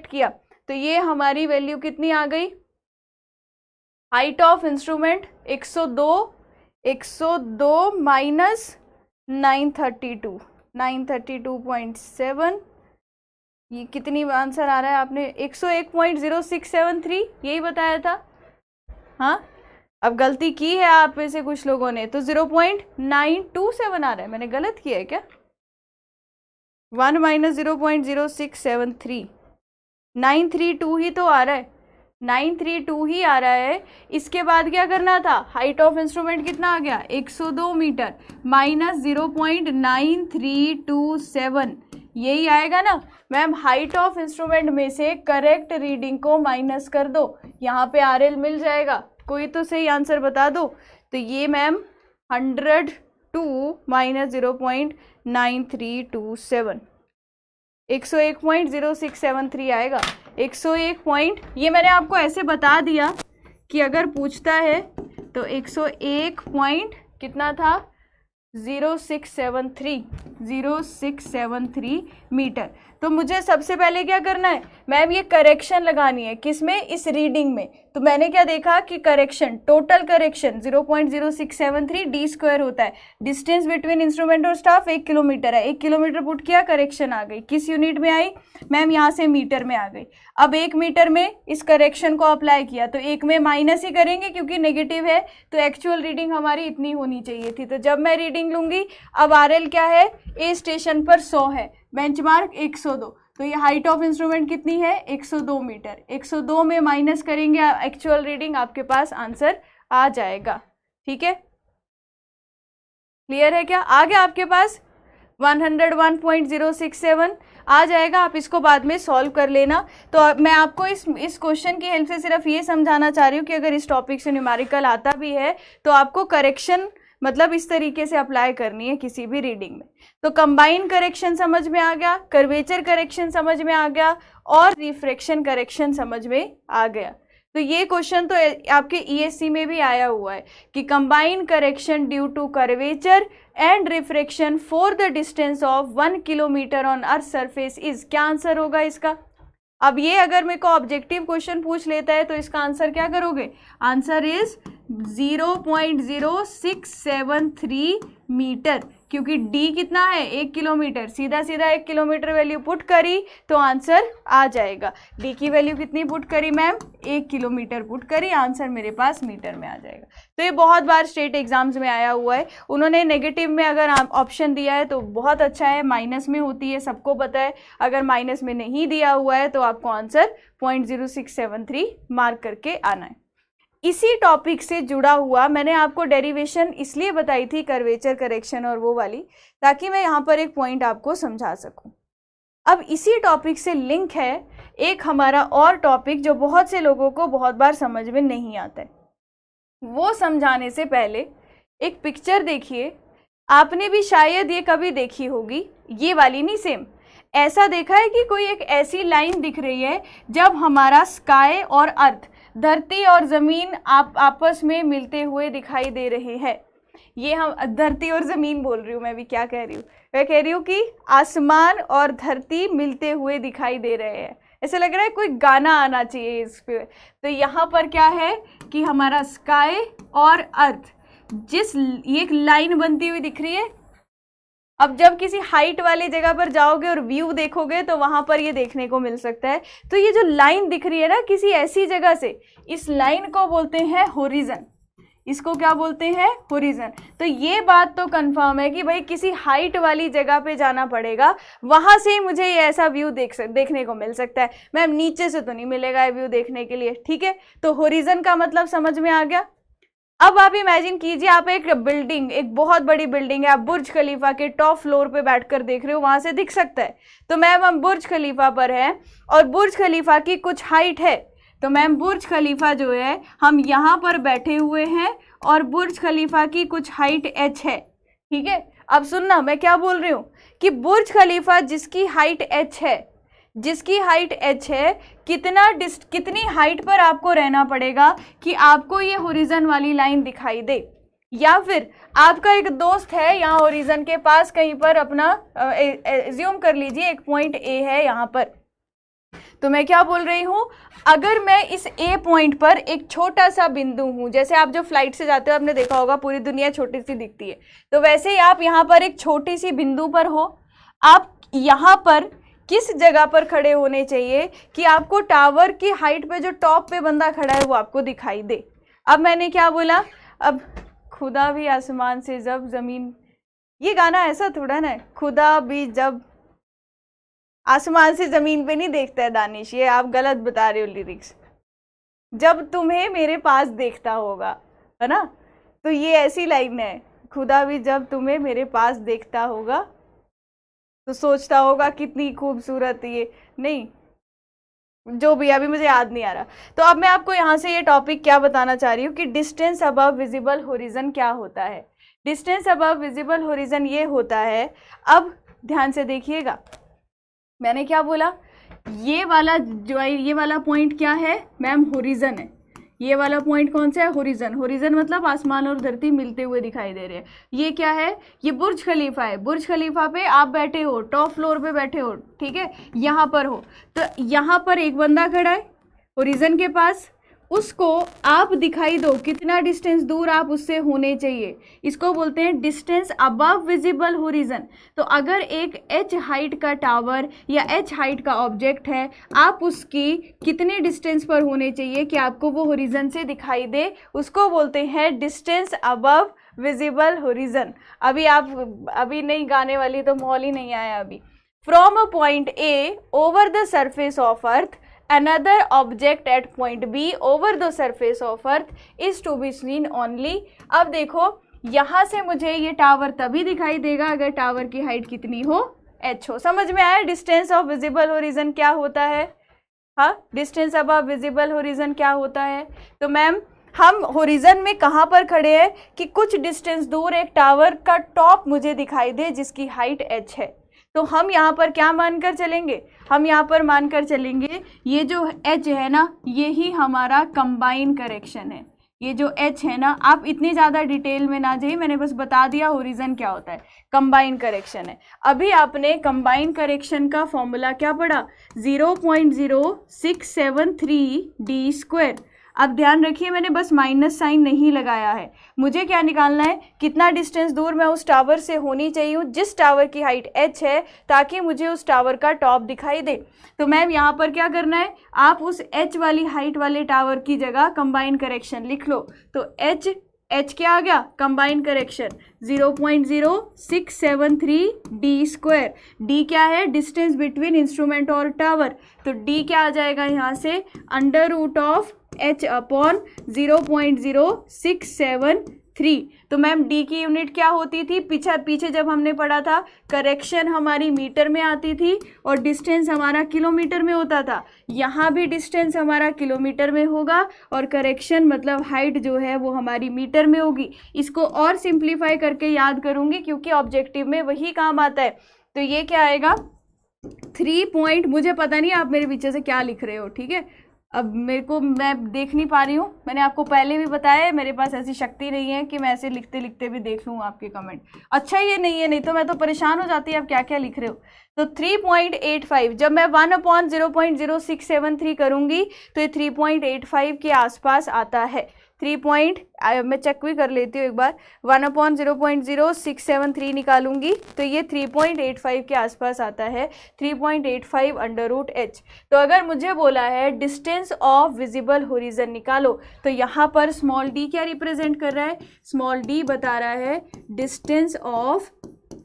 किया, तो ये हमारी वैल्यू कितनी आ गई, हाइट ऑफ इंस्ट्रूमेंट 102 माइनस 932.7, ये कितनी आंसर आ रहा है, आपने 101.0673 यही बताया था। हाँ, अब गलती की है आप में से कुछ लोगों ने, तो 0.927 आ रहा है, मैंने गलत किया है क्या, 1 माइनस 0.0673, 932 ही तो आ रहा है, 932 ही आ रहा है। इसके बाद क्या करना था, हाइट ऑफ इंस्ट्रूमेंट कितना आ गया 102 मीटर माइनस 0.9327, यही आएगा ना मैम। हाइट ऑफ इंस्ट्रूमेंट में से करेक्ट रीडिंग को माइनस कर दो, यहाँ पे RL मिल जाएगा, कोई तो सही आंसर बता दो। तो ये मैम 102 माइनस 0.9327 101.0673 आएगा। 101 ये मैंने आपको ऐसे बता दिया कि अगर पूछता है तो 101 कितना था 0673 मीटर। तो मुझे सबसे पहले क्या करना है मैम, ये करेक्शन लगानी है, किसमें, इस रीडिंग में। तो मैंने क्या देखा कि correction, total correction 0.0673 d square होता है, डिस्टेंस बिटवीन इंस्ट्रूमेंट और स्टाफ 1 किलोमीटर है, 1 किलोमीटर पुट किया, करेक्शन आ गई, किस यूनिट में आई मैम, यहाँ से मीटर में आ गई। अब 1 मीटर में इस करेक्शन को अप्लाई किया तो 1 में माइनस ही करेंगे क्योंकि नेगेटिव है, तो एक्चुअल रीडिंग हमारी इतनी होनी चाहिए थी। तो जब मैं रीडिंग लूंगी, अब RL क्या है, ए स्टेशन पर 100 है, बेंचमार्क 102, तो ये हाइट ऑफ इंस्ट्रूमेंट कितनी है 102 मीटर, 102 में माइनस करेंगे एक्चुअल रीडिंग, आपके पास आंसर आ जाएगा। ठीक है, क्लियर है क्या, आ गया आपके पास 101.067 आ जाएगा, आप इसको बाद में सॉल्व कर लेना। तो मैं आपको इस क्वेश्चन की हेल्प से सिर्फ ये समझाना चाह रही हूँ कि अगर इस टॉपिक से न्यूमेरिकल आता भी है तो आपको करेक्शन मतलब इस तरीके से अप्लाई करनी है किसी भी रीडिंग में। तो कंबाइन करेक्शन समझ में आ गया, कर्वेचर करेक्शन समझ में आ गया और रिफ्रैक्शन करेक्शन समझ में आ गया। तो ये क्वेश्चन तो आपके ESC में भी आया हुआ है कि combine correction due to curvature and refraction for the distance of 1 kilometre on earth surface is, क्या आंसर होगा इसका। अब ये अगर मेरे को ऑब्जेक्टिव क्वेश्चन पूछ लेता है तो इसका आंसर क्या करोगे, आंसर इज 0.0673 मीटर, क्योंकि D कितना है 1 किलोमीटर, सीधा सीधा 1 किलोमीटर वैल्यू पुट करी तो आंसर आ जाएगा। D की वैल्यू कितनी पुट करी मैम, 1 किलोमीटर पुट करी, आंसर मेरे पास मीटर में आ जाएगा। तो ये बहुत बार स्टेट एग्जाम्स में आया हुआ है, उन्होंने नेगेटिव में अगर ऑप्शन दिया है तो बहुत अच्छा है, माइनस में होती है सबको पता है, अगर माइनस में नहीं दिया हुआ है तो आपको आंसर 0.0673 मार्क करके आना है। इसी टॉपिक से जुड़ा हुआ मैंने आपको डेरिवेशन इसलिए बताई थी कर्वेचर करेक्शन और वो वाली, ताकि मैं यहाँ पर एक पॉइंट आपको समझा सकूं। अब इसी टॉपिक से लिंक है एक हमारा और टॉपिक जो बहुत से लोगों को बहुत बार समझ में नहीं आता है। वो समझाने से पहले एक पिक्चर देखिए, आपने भी शायद ये कभी देखी होगी, ये वाली नहीं सेम ऐसा देखा है कि कोई एक ऐसी लाइन दिख रही है जब हमारा स्काई और अर्थ, धरती और ज़मीन आपस में मिलते हुए दिखाई दे रहे हैं। ये हम धरती और ज़मीन बोल रही हूँ, मैं भी क्या कह रही हूँ, मैं कह रही हूँ कि आसमान और धरती मिलते हुए दिखाई दे रहे हैं। ऐसा लग रहा है कोई गाना आना चाहिए इस पे। तो यहाँ पर क्या है कि हमारा स्काई और अर्थ, जिस ये एक लाइन बनती हुई दिख रही है। अब जब किसी हाइट वाली जगह पर जाओगे और व्यू देखोगे तो वहां पर ये देखने को मिल सकता है। तो ये जो लाइन दिख रही है ना किसी ऐसी जगह से, इस लाइन को बोलते हैं होरिजन। इसको क्या बोलते हैं, होरिजन। तो ये बात तो कंफर्म है कि भाई किसी हाइट वाली जगह पे जाना पड़ेगा, वहां से ही मुझे ये ऐसा व्यू देखने को मिल सकता है। मैम नीचे से तो नहीं मिलेगा ये व्यू देखने के लिए, ठीक है। तो होरिजन का मतलब समझ में आ गया। अब आप इमेजिन कीजिए, आप एक बिल्डिंग, एक बहुत बड़ी बिल्डिंग है, आप बुर्ज खलीफा के टॉप फ्लोर पे बैठकर देख रहे हो, वहां से दिख सकता है। तो मैम हम बुर्ज खलीफा पर हैं और बुर्ज खलीफा की कुछ हाइट है, तो मैम बुर्ज खलीफा जो है हम यहाँ पर बैठे हुए हैं और बुर्ज खलीफा की कुछ हाइट h है, ठीक है। अब सुनना मैं क्या बोल रही हूँ कि बुर्ज खलीफा जिसकी हाइट h है, जिसकी हाइट h है, कितनी हाइट पर आपको रहना पड़ेगा कि आपको ये होरिजन वाली लाइन दिखाई दे। या फिर आपका एक दोस्त है यहाँ होरिजन के पास कहीं पर, अपना एज्यूम कर लीजिए एक पॉइंट A है यहाँ पर, तो मैं क्या बोल रही हूँ, अगर मैं इस A पॉइंट पर एक छोटा सा बिंदु हूँ, जैसे आप जो फ्लाइट से जाते हो आपने देखा होगा पूरी दुनिया छोटी सी दिखती है, तो वैसे ही आप यहाँ पर एक छोटी सी बिंदु पर हो। आप यहाँ पर किस जगह पर खड़े होने चाहिए कि आपको टावर की हाइट पे जो टॉप पे बंदा खड़ा है वो आपको दिखाई दे। अब मैंने क्या बोला, अब खुदा भी आसमान से जब जमीन, ये गाना ऐसा थोड़ा ना है, खुदा भी जब आसमान से जमीन पे नहीं देखता है दानिश, ये आप गलत बता रहे हो लिरिक्स। जब तुम्हें मेरे पास देखता होगा, है ना, तो ये ऐसी लाइन है, खुदा भी जब तुम्हें मेरे पास देखता होगा तो सोचता होगा कितनी खूबसूरत ये, नहीं जो भी, अभी मुझे याद नहीं आ रहा। तो अब मैं आपको यहाँ से ये टॉपिक क्या बताना चाह रही हूँ कि डिस्टेंस अबव विजिबल होरिजन क्या होता है। डिस्टेंस अबव विजिबल होरिजन ये होता है, अब ध्यान से देखिएगा मैंने क्या बोला, ये वाला जो है, ये वाला पॉइंट क्या है मैम, होरिजन है। ये वाला पॉइंट कौन सा है, होरिजन। होरिजन मतलब आसमान और धरती मिलते हुए दिखाई दे रहे हैं। ये क्या है, ये बुर्ज खलीफा है। बुर्ज खलीफा पे आप बैठे हो, टॉप फ्लोर पे बैठे हो, ठीक है, यहाँ पर हो, तो यहाँ पर एक बंदा खड़ा है होरिजन के पास, उसको आप दिखाई दो, कितना डिस्टेंस दूर आप उससे होने चाहिए, इसको बोलते हैं डिस्टेंस अबव विजिबल होरिजन। तो अगर एक h हाइट का टावर या h हाइट का ऑब्जेक्ट है, आप उसकी कितने डिस्टेंस पर होने चाहिए कि आपको वो होरिजन से दिखाई दे, उसको बोलते हैं डिस्टेंस अबव विजिबल होरिजन। अभी नहीं गाने वाली, तो माहौल ही नहीं आया अभी। From a point A over the surface of earth, another object at point B over the surface of earth is to be seen only। अब देखो यहाँ से मुझे ये टावर तभी दिखाई देगा अगर टावर की हाइट कितनी हो, h हो। समझ में आया डिस्टेंस ऑफ विजिबल होरिजन क्या होता है। हाँ, डिस्टेंस अबव विजिबल होरिजन क्या होता है। तो मैम हम होरिजन में कहाँ पर खड़े हैं कि कुछ डिस्टेंस दूर एक टावर का टॉप मुझे दिखाई दे जिसकी हाइट h है। तो हम यहाँ पर क्या मानकर चलेंगे, हम यहाँ पर मानकर चलेंगे ये जो h है ना, ये ही हमारा कंबाइन करेक्शन है। ये जो h है ना, आप इतनी ज़्यादा डिटेल में ना जाइए, मैंने बस बता दिया होरिजन क्या होता है, कंबाइन करेक्शन है। अभी आपने कंबाइन करेक्शन का फॉर्मूला क्या पढ़ा, 0.0673 d स्क्वायर। अब ध्यान रखिए मैंने बस माइनस साइन नहीं लगाया है, मुझे क्या निकालना है, कितना डिस्टेंस दूर मैं उस टावर से होनी चाहिए जिस टावर की हाइट h है, ताकि मुझे उस टावर का टॉप दिखाई दे। तो मैम यहाँ पर क्या करना है, आप उस h वाली हाइट वाले टावर की जगह कंबाइन करेक्शन लिख लो। तो h क्या आ गया, combine correction 0.0673 d square. d क्या है, डिस्टेंस बिटवीन इंस्ट्रूमेंट और टावर, तो d क्या आ जाएगा यहाँ से, under root of h upon 0.0673। तो मैम d की यूनिट क्या होती थी, पीछे जब हमने पढ़ा था, करेक्शन हमारी मीटर में आती थी और डिस्टेंस हमारा किलोमीटर में होता था। यहाँ भी डिस्टेंस हमारा किलोमीटर में होगा और करेक्शन मतलब हाइट जो है वो हमारी मीटर में होगी। इसको और सिंप्लीफाई करके याद करूँगी क्योंकि ऑब्जेक्टिव में वही काम आता है। तो ये क्या आएगा, 3 पॉइंट, मुझे पता नहीं आप मेरे पीछे से क्या लिख रहे हो, ठीक है, अब मैं देख नहीं पा रही हूँ, मैंने आपको पहले भी बताया मेरे पास ऐसी शक्ति नहीं है कि मैं ऐसे लिखते लिखते भी देख लूँ आपके कमेंट। अच्छा ये नहीं है, नहीं तो मैं तो परेशान हो जाती है आप क्या क्या लिख रहे हो। तो 3.85 जब मैं 1/0.0673 करूँगी तो ये 3.85 के आसपास आता है। मैं चेक भी कर लेती हूँ एक बार, 1/0.0673 निकालूंगी तो ये 3.85 के आसपास आता है, 3.85 अंडर रूट h। तो अगर मुझे बोला है डिस्टेंस ऑफ विजिबल होरिजन निकालो, तो यहाँ पर स्मॉल d क्या रिप्रेजेंट कर रहा है, स्मॉल d बता रहा है distance of,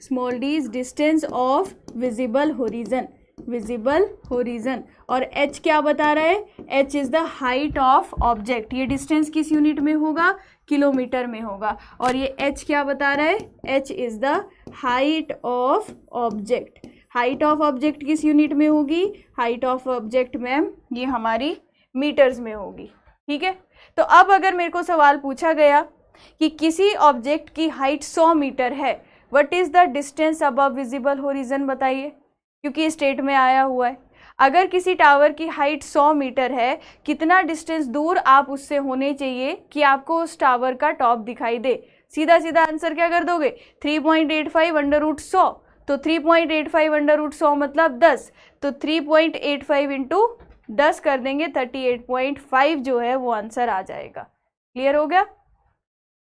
small d is distance of visible horizon. Visible horizon. और h क्या बता रहा है, h is the height of object. ये डिस्टेंस किस यूनिट में होगा, किलोमीटर में होगा। और ये h क्या बता रहा है, h is the height of object. Height of object किस यूनिट में होगी, हाइट ऑफ ऑब्जेक्ट मैम ये हमारी मीटर्स में होगी। ठीक है, तो अब अगर मेरे को सवाल पूछा गया कि किसी ऑब्जेक्ट की हाइट 100 मीटर है, what is the distance above visible horizon, बताइए, क्योंकि स्टेट में आया हुआ है। अगर किसी टावर की हाइट 100 मीटर है, कितना डिस्टेंस दूर आप उससे होने चाहिए कि आपको उस टावर का टॉप दिखाई दे। सीधा सीधा आंसर क्या कर दोगे, 3.85 अंडर रूट 100। तो 3.85 अंडर रूट 100 मतलब 10, तो 3.85 इंटू 10 कर देंगे, 38.5 जो है वो आंसर आ जाएगा। क्लियर हो गया,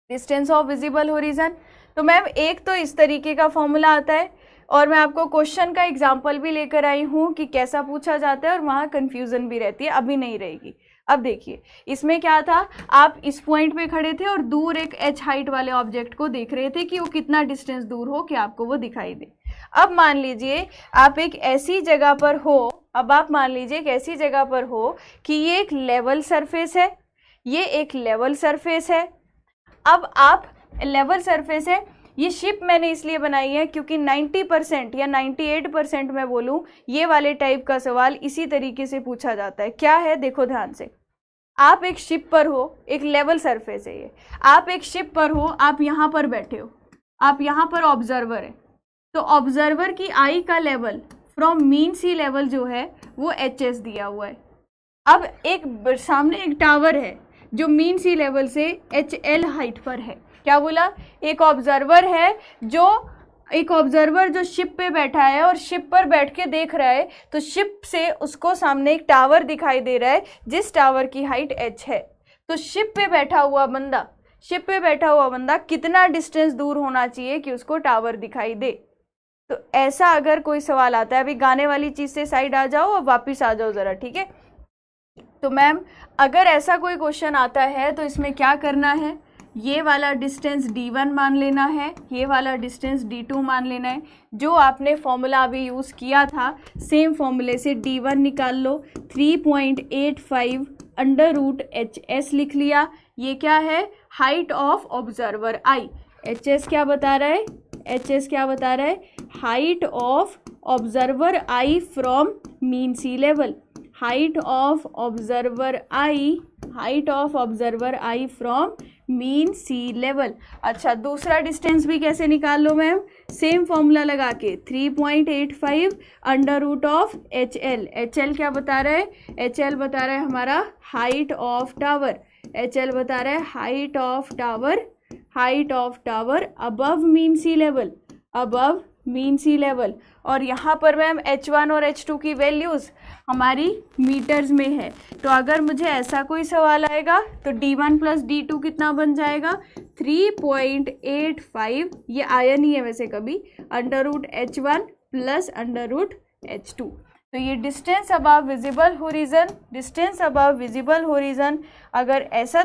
डिस्टेंस ऑफ विजिबल होरिजन। तो मैम एक तो इस तरीके का फॉर्मूला आता है, और मैं आपको क्वेश्चन का एग्जाम्पल भी लेकर आई हूँ कि कैसा पूछा जाता है, और वहाँ कन्फ्यूज़न भी रहती है, अभी नहीं रहेगी। अब देखिए इसमें क्या था, आप इस पॉइंट पे खड़े थे और दूर एक h हाइट वाले ऑब्जेक्ट को देख रहे थे कि वो कितना डिस्टेंस दूर हो कि आपको वो दिखाई दे। अब मान लीजिए आप एक ऐसी जगह पर हो, अब आप मान लीजिए एक ऐसी जगह पर हो कि ये एक लेवल सरफेस है, ये एक लेवल सरफेस है। अब आप लेवल सरफेस है, ये शिप मैंने इसलिए बनाई है क्योंकि 90% या 98% मैं बोलूँ ये वाले टाइप का सवाल इसी तरीके से पूछा जाता है। क्या है, देखो ध्यान से, आप एक शिप पर हो, एक लेवल सरफेस है ये, आप एक शिप पर हो, आप यहाँ पर बैठे हो, आप यहाँ पर ऑब्जर्वर है, तो ऑब्जर्वर की आई का level from mean sea level जो है वो HS दिया हुआ है। अब एक सामने एक टावर है जो मीन सी लेवल से HL हाइट पर है। क्या बोला, एक ऑब्जर्वर है, एक ऑब्जर्वर जो शिप पे बैठा है और शिप पर बैठ के देख रहा है, तो शिप से उसको सामने एक टावर दिखाई दे रहा है जिस टावर की हाइट h है। तो शिप पे बैठा हुआ बंदा कितना डिस्टेंस दूर होना चाहिए कि उसको टावर दिखाई दे। तो ऐसा अगर कोई सवाल आता है, अभी गाने वाली चीज़ से साइड आ जाओ और वापस आ जाओ ज़रा, ठीक है। तो मैम अगर ऐसा कोई क्वेश्चन आता है तो इसमें क्या करना है, ये वाला डिस्टेंस D1 मान लेना है, ये वाला डिस्टेंस D2 मान लेना है। जो आपने फॉर्मूला अभी यूज़ किया था सेम फॉर्मूले से D1 निकाल लो, 3.85 अंडर रूट HS लिख लिया। ये क्या है, height of observer I. HS क्या बता रहा है, HS क्या बता रहा है, height of observer eye from mean sea level. Height of observer eye from mean sea level. अच्छा, दूसरा डिस्टेंस भी कैसे निकाल लो मैम, सेम फॉर्मूला लगा के, 3.85 under root of HL। HL क्या बता रहा है, HL बता रहा है हमारा हाइट ऑफ टावर। HL बता रहा है height of tower above mean sea level. और यहाँ पर मैम H1 और H2 की वैल्यूज़ हमारी मीटर्स में है। तो अगर मुझे ऐसा कोई सवाल आएगा तो D1 प्लस D2 कितना बन जाएगा, 3.85, ये आया नहीं है वैसे कभी, under root H1 plus under root H2। तो ये डिस्टेंस अबव विजिबल होरिजन, अगर ऐसा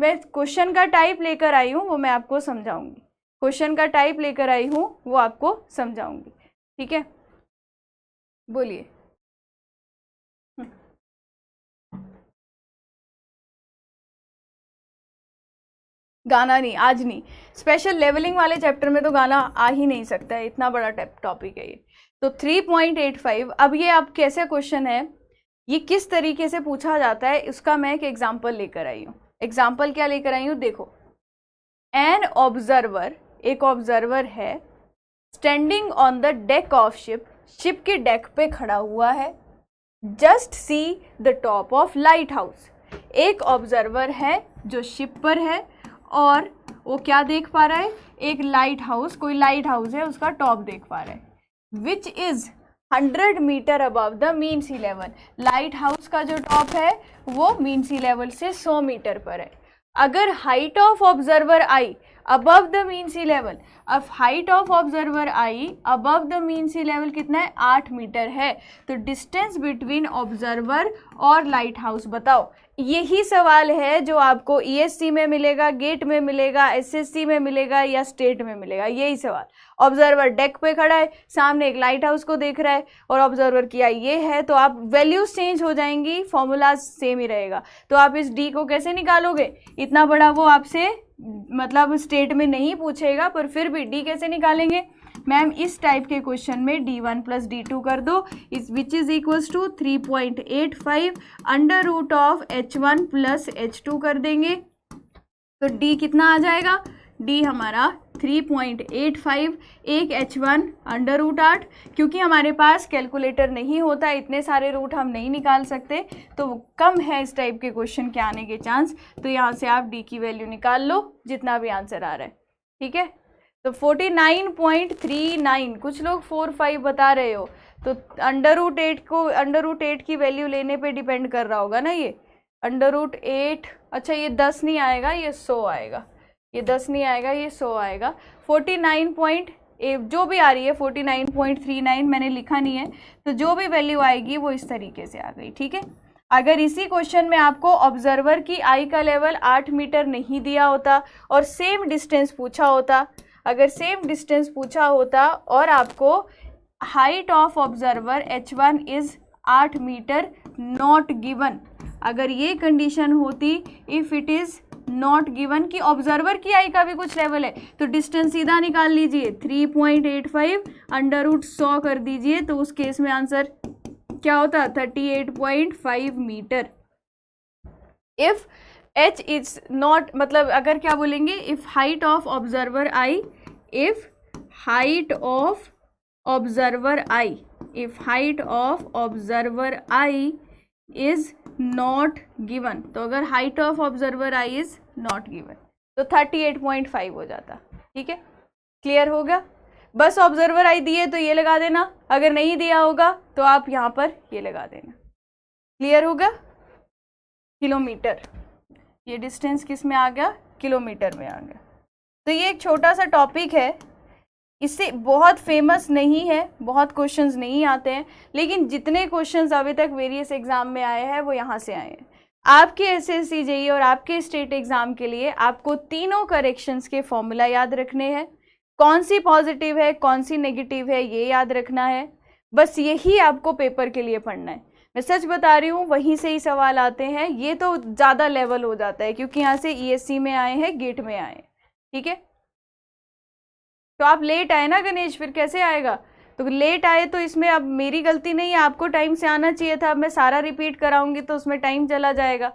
मैं क्वेश्चन का टाइप लेकर आई हूँ वो मैं आपको समझाऊंगी, ठीक है। बोलिए। गाना नहीं, आज नहीं, स्पेशल लेवलिंग वाले चैप्टर में तो गाना आ ही नहीं सकता है, इतना बड़ा टॉपिक है ये। तो 3.85, अब ये आप कैसे क्वेश्चन है, ये किस तरीके से पूछा जाता है, उसका मैं एक एग्जाम्पल लेकर आई हूँ। एग्जाम्पल क्या लेकर आई हूँ, देखो, एन ऑब्जर्वर, एक ऑब्जर्वर है, standing on the deck of ship के डेक पे खड़ा हुआ है, just see the top of light house. एक ऑब्जर्वर है जो शिप पर है और वो क्या देख पा रहा है, एक लाइट हाउस, कोई लाइट हाउस है, उसका टॉप देख पा रहा है, which is 100 metre above the mean sea level. Lighthouse का जो टॉप है वो मीन सी लेवल से 100 मीटर पर है। अगर height of observer eye, above the mean sea level. अब height of observer eye above the mean sea level कितना है, 8 मीटर है। तो डिस्टेंस बिटवीन ऑब्जर्वर और लाइट हाउस बताओ। यही सवाल है जो आपको ईएससी में मिलेगा, गेट में मिलेगा, एसएससी में मिलेगा या स्टेट में मिलेगा, यही सवाल। ऑब्जर्वर डेक पे खड़ा है, सामने एक लाइट हाउस को देख रहा है और ऑब्जर्वर की आई ये है, तो आप वैल्यूज चेंज हो जाएंगी, फॉर्मूला सेम ही रहेगा। तो आप इस डी को कैसे निकालोगे, इतना बड़ा वो आपसे मतलब स्टेट में नहीं पूछेगा, पर फिर भी डी कैसे निकालेंगे मैम, इस टाइप के क्वेश्चन में d1 प्लस d2 कर दो, इस which is equals to 3.85 under root of h1 plus h2 कर देंगे। तो d कितना आ जाएगा, d हमारा 3.85, एक h1 अंडर रूट 8। क्योंकि हमारे पास कैलकुलेटर नहीं होता, इतने सारे रूट हम नहीं निकाल सकते, तो कम है इस टाइप के क्वेश्चन के आने के चांस। तो यहाँ से आप d की वैल्यू निकाल लो जितना भी आंसर आ रहा है, ठीक है। तो 49.39, कुछ लोग 45 बता रहे हो, तो अंडर रूट 8 को अंडर रूट 8 की वैल्यू लेने पे डिपेंड कर रहा होगा ना। ये अंडर रूट 8, अच्छा ये 10 नहीं आएगा, ये 100 आएगा, ये 10 नहीं आएगा, ये 100 आएगा। 49. जो भी आ रही है 49.39 मैंने लिखा नहीं है, तो जो भी वैल्यू आएगी वो इस तरीके से आ गई, ठीक है। अगर इसी क्वेश्चन में आपको ऑब्जर्वर की आई का लेवल 8 मीटर नहीं दिया होता और सेम डिस्टेंस पूछा होता, अगर सेम डिस्टेंस पूछा होता और आपको height of observer h1 is 8 metre not given, अगर ये कंडीशन होती, if it is not given कि ऑब्जर्वर की आई का भी कुछ लेवल है, तो डिस्टेंस सीधा निकाल लीजिए, 3.85 अंडर रूट 100 कर दीजिए, तो उस केस में आंसर क्या होता, 38.5 metre. If h is not, मतलब अगर क्या बोलेंगे, if height of observer eye, if height of observer eye, if height of observer eye is not given, तो अगर height of observer eye is not given तो 38.5 हो जाता, ठीक है। क्लियर होगा, बस ऑब्जर्वर आई दिए तो ये लगा देना, अगर नहीं दिया होगा तो आप यहाँ पर ये लगा देना। क्लियर होगा, किलोमीटर, ये डिस्टेंस किस में आ गया, किलोमीटर में आ गया। तो ये एक छोटा सा टॉपिक है, इससे बहुत फेमस नहीं है, बहुत क्वेश्चंस नहीं आते हैं, लेकिन जितने क्वेश्चंस अभी तक वेरियस एग्जाम में आए हैं वो यहाँ से आए हैं। आपके एसएससी जेईई और आपके स्टेट एग्जाम के लिए आपको तीनों करेक्शंस के फॉर्मूला याद रखने हैं, कौन सी पॉजिटिव है कौन सी नेगेटिव है ये याद रखना है, बस यही आपको पेपर के लिए पढ़ना है। मैं सच बता रही हूँ, वहीं से ही सवाल आते हैं, ये तो ज़्यादा लेवल हो जाता है क्योंकि यहाँ से ईएससी में आए हैं, गेट में आए हैं, ठीक है। तो आप लेट आए ना गणेश, फिर कैसे आएगा, तो लेट आए तो इसमें अब मेरी गलती नहीं है, आपको टाइम से आना चाहिए था। अब मैं सारा रिपीट कराऊंगी तो उसमें टाइम चला जाएगा,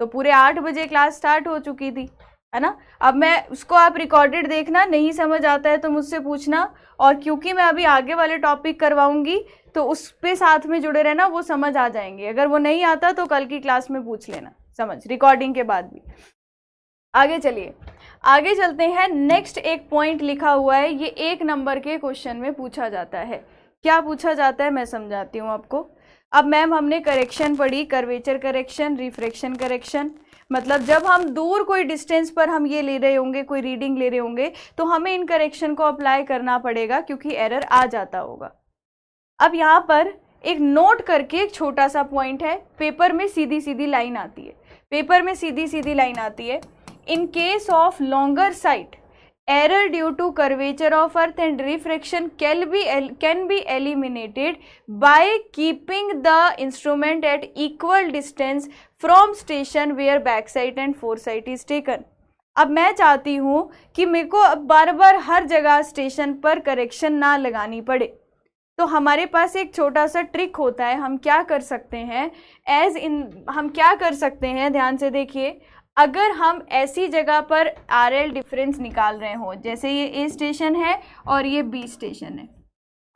तो पूरे 8 बजे क्लास स्टार्ट हो चुकी थी, है ना। अब मैं उसको आप रिकॉर्डेड देखना, नहीं समझ आता है तो मुझसे पूछना, और क्योंकि मैं अभी आगे वाले टॉपिक करवाऊंगी तो उस पे साथ में जुड़े रहना, वो समझ आ जाएंगे। अगर वो नहीं आता तो कल की क्लास में पूछ लेना समझ, रिकॉर्डिंग के बाद भी। आगे चलिए, आगे चलते हैं। नेक्स्ट एक पॉइंट लिखा हुआ है, ये 1 नंबर के क्वेश्चन में पूछा जाता है। क्या पूछा जाता है मैं समझाती हूँ आपको। अब मैम हमने करेक्शन पढ़ी, कर्वेचर करेक्शन, रिफ्रैक्शन करेक्शन, मतलब जब हम दूर कोई डिस्टेंस पर हम ये ले रहे होंगे, कोई रीडिंग ले रहे होंगे, तो हमें इन करेक्शन को अप्लाई करना पड़ेगा क्योंकि एरर आ जाता होगा। अब यहाँ पर एक नोट करके एक छोटा सा पॉइंट है, पेपर में सीधी सीधी लाइन आती है, पेपर में सीधी सीधी लाइन आती है। In case of longer sight, error due to curvature of earth and refraction can be eliminated by keeping the instrument at equal distance from station where backside and foresight is taken. अब मैं चाहती हूँ कि मेरे को अब बार बार हर जगह station पर करेक्शन ना लगानी पड़े, तो हमारे पास एक छोटा सा ट्रिक होता है। हम क्या कर सकते हैं, हम क्या कर सकते हैं, ध्यान से देखिए। अगर हम ऐसी जगह पर आरएल डिफरेंस निकाल रहे हो, जैसे ये ए स्टेशन है और ये बी स्टेशन है,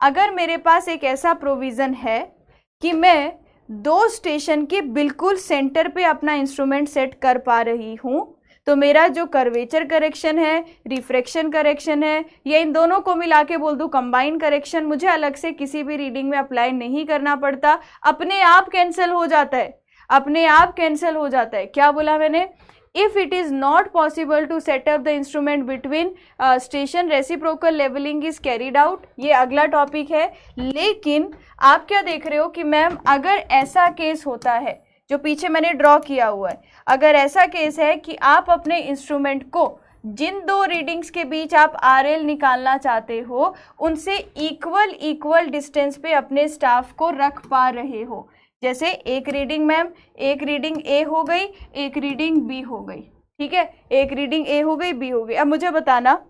अगर मेरे पास एक ऐसा प्रोविज़न है कि मैं 2 स्टेशन के बिल्कुल सेंटर पे अपना इंस्ट्रूमेंट सेट कर पा रही हूँ, तो मेरा जो कर्वेचर करेक्शन है, रिफ्रैक्शन करेक्शन है, या इन दोनों को मिला के बोल दूँ कंबाइन करेक्शन, मुझे अलग से किसी भी रीडिंग में अप्लाई नहीं करना पड़ता, अपने आप कैंसिल हो जाता है, अपने आप कैंसिल हो जाता है। क्या बोला मैंने, if it is not possible to set up the instrument between station, reciprocal leveling is carried out। ये अगला टॉपिक है। लेकिन आप क्या देख रहे हो कि मैम अगर ऐसा केस होता है जो पीछे मैंने ड्रॉ किया हुआ है, अगर ऐसा केस है कि आप अपने इंस्ट्रूमेंट को जिन दो रीडिंग्स के बीच आप RL निकालना चाहते हो उनसे इक्वल डिस्टेंस पे अपने स्टाफ को रख पा रहे हो, जैसे एक रीडिंग मैम, एक रीडिंग ए हो गई, एक रीडिंग बी हो गई, ठीक है, एक रीडिंग ए हो गई, बी हो गई। अब मुझे बताना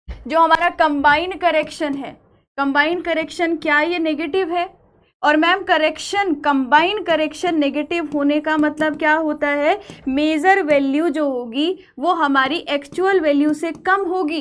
जो हमारा कंबाइंड करेक्शन है, कंबाइंड करेक्शन क्या ये नेगेटिव है? और ma'am correction, combined correction negative होने का मतलब क्या होता है? मेजर वैल्यू जो होगी वो हमारी एक्चुअल वैल्यू से कम होगी,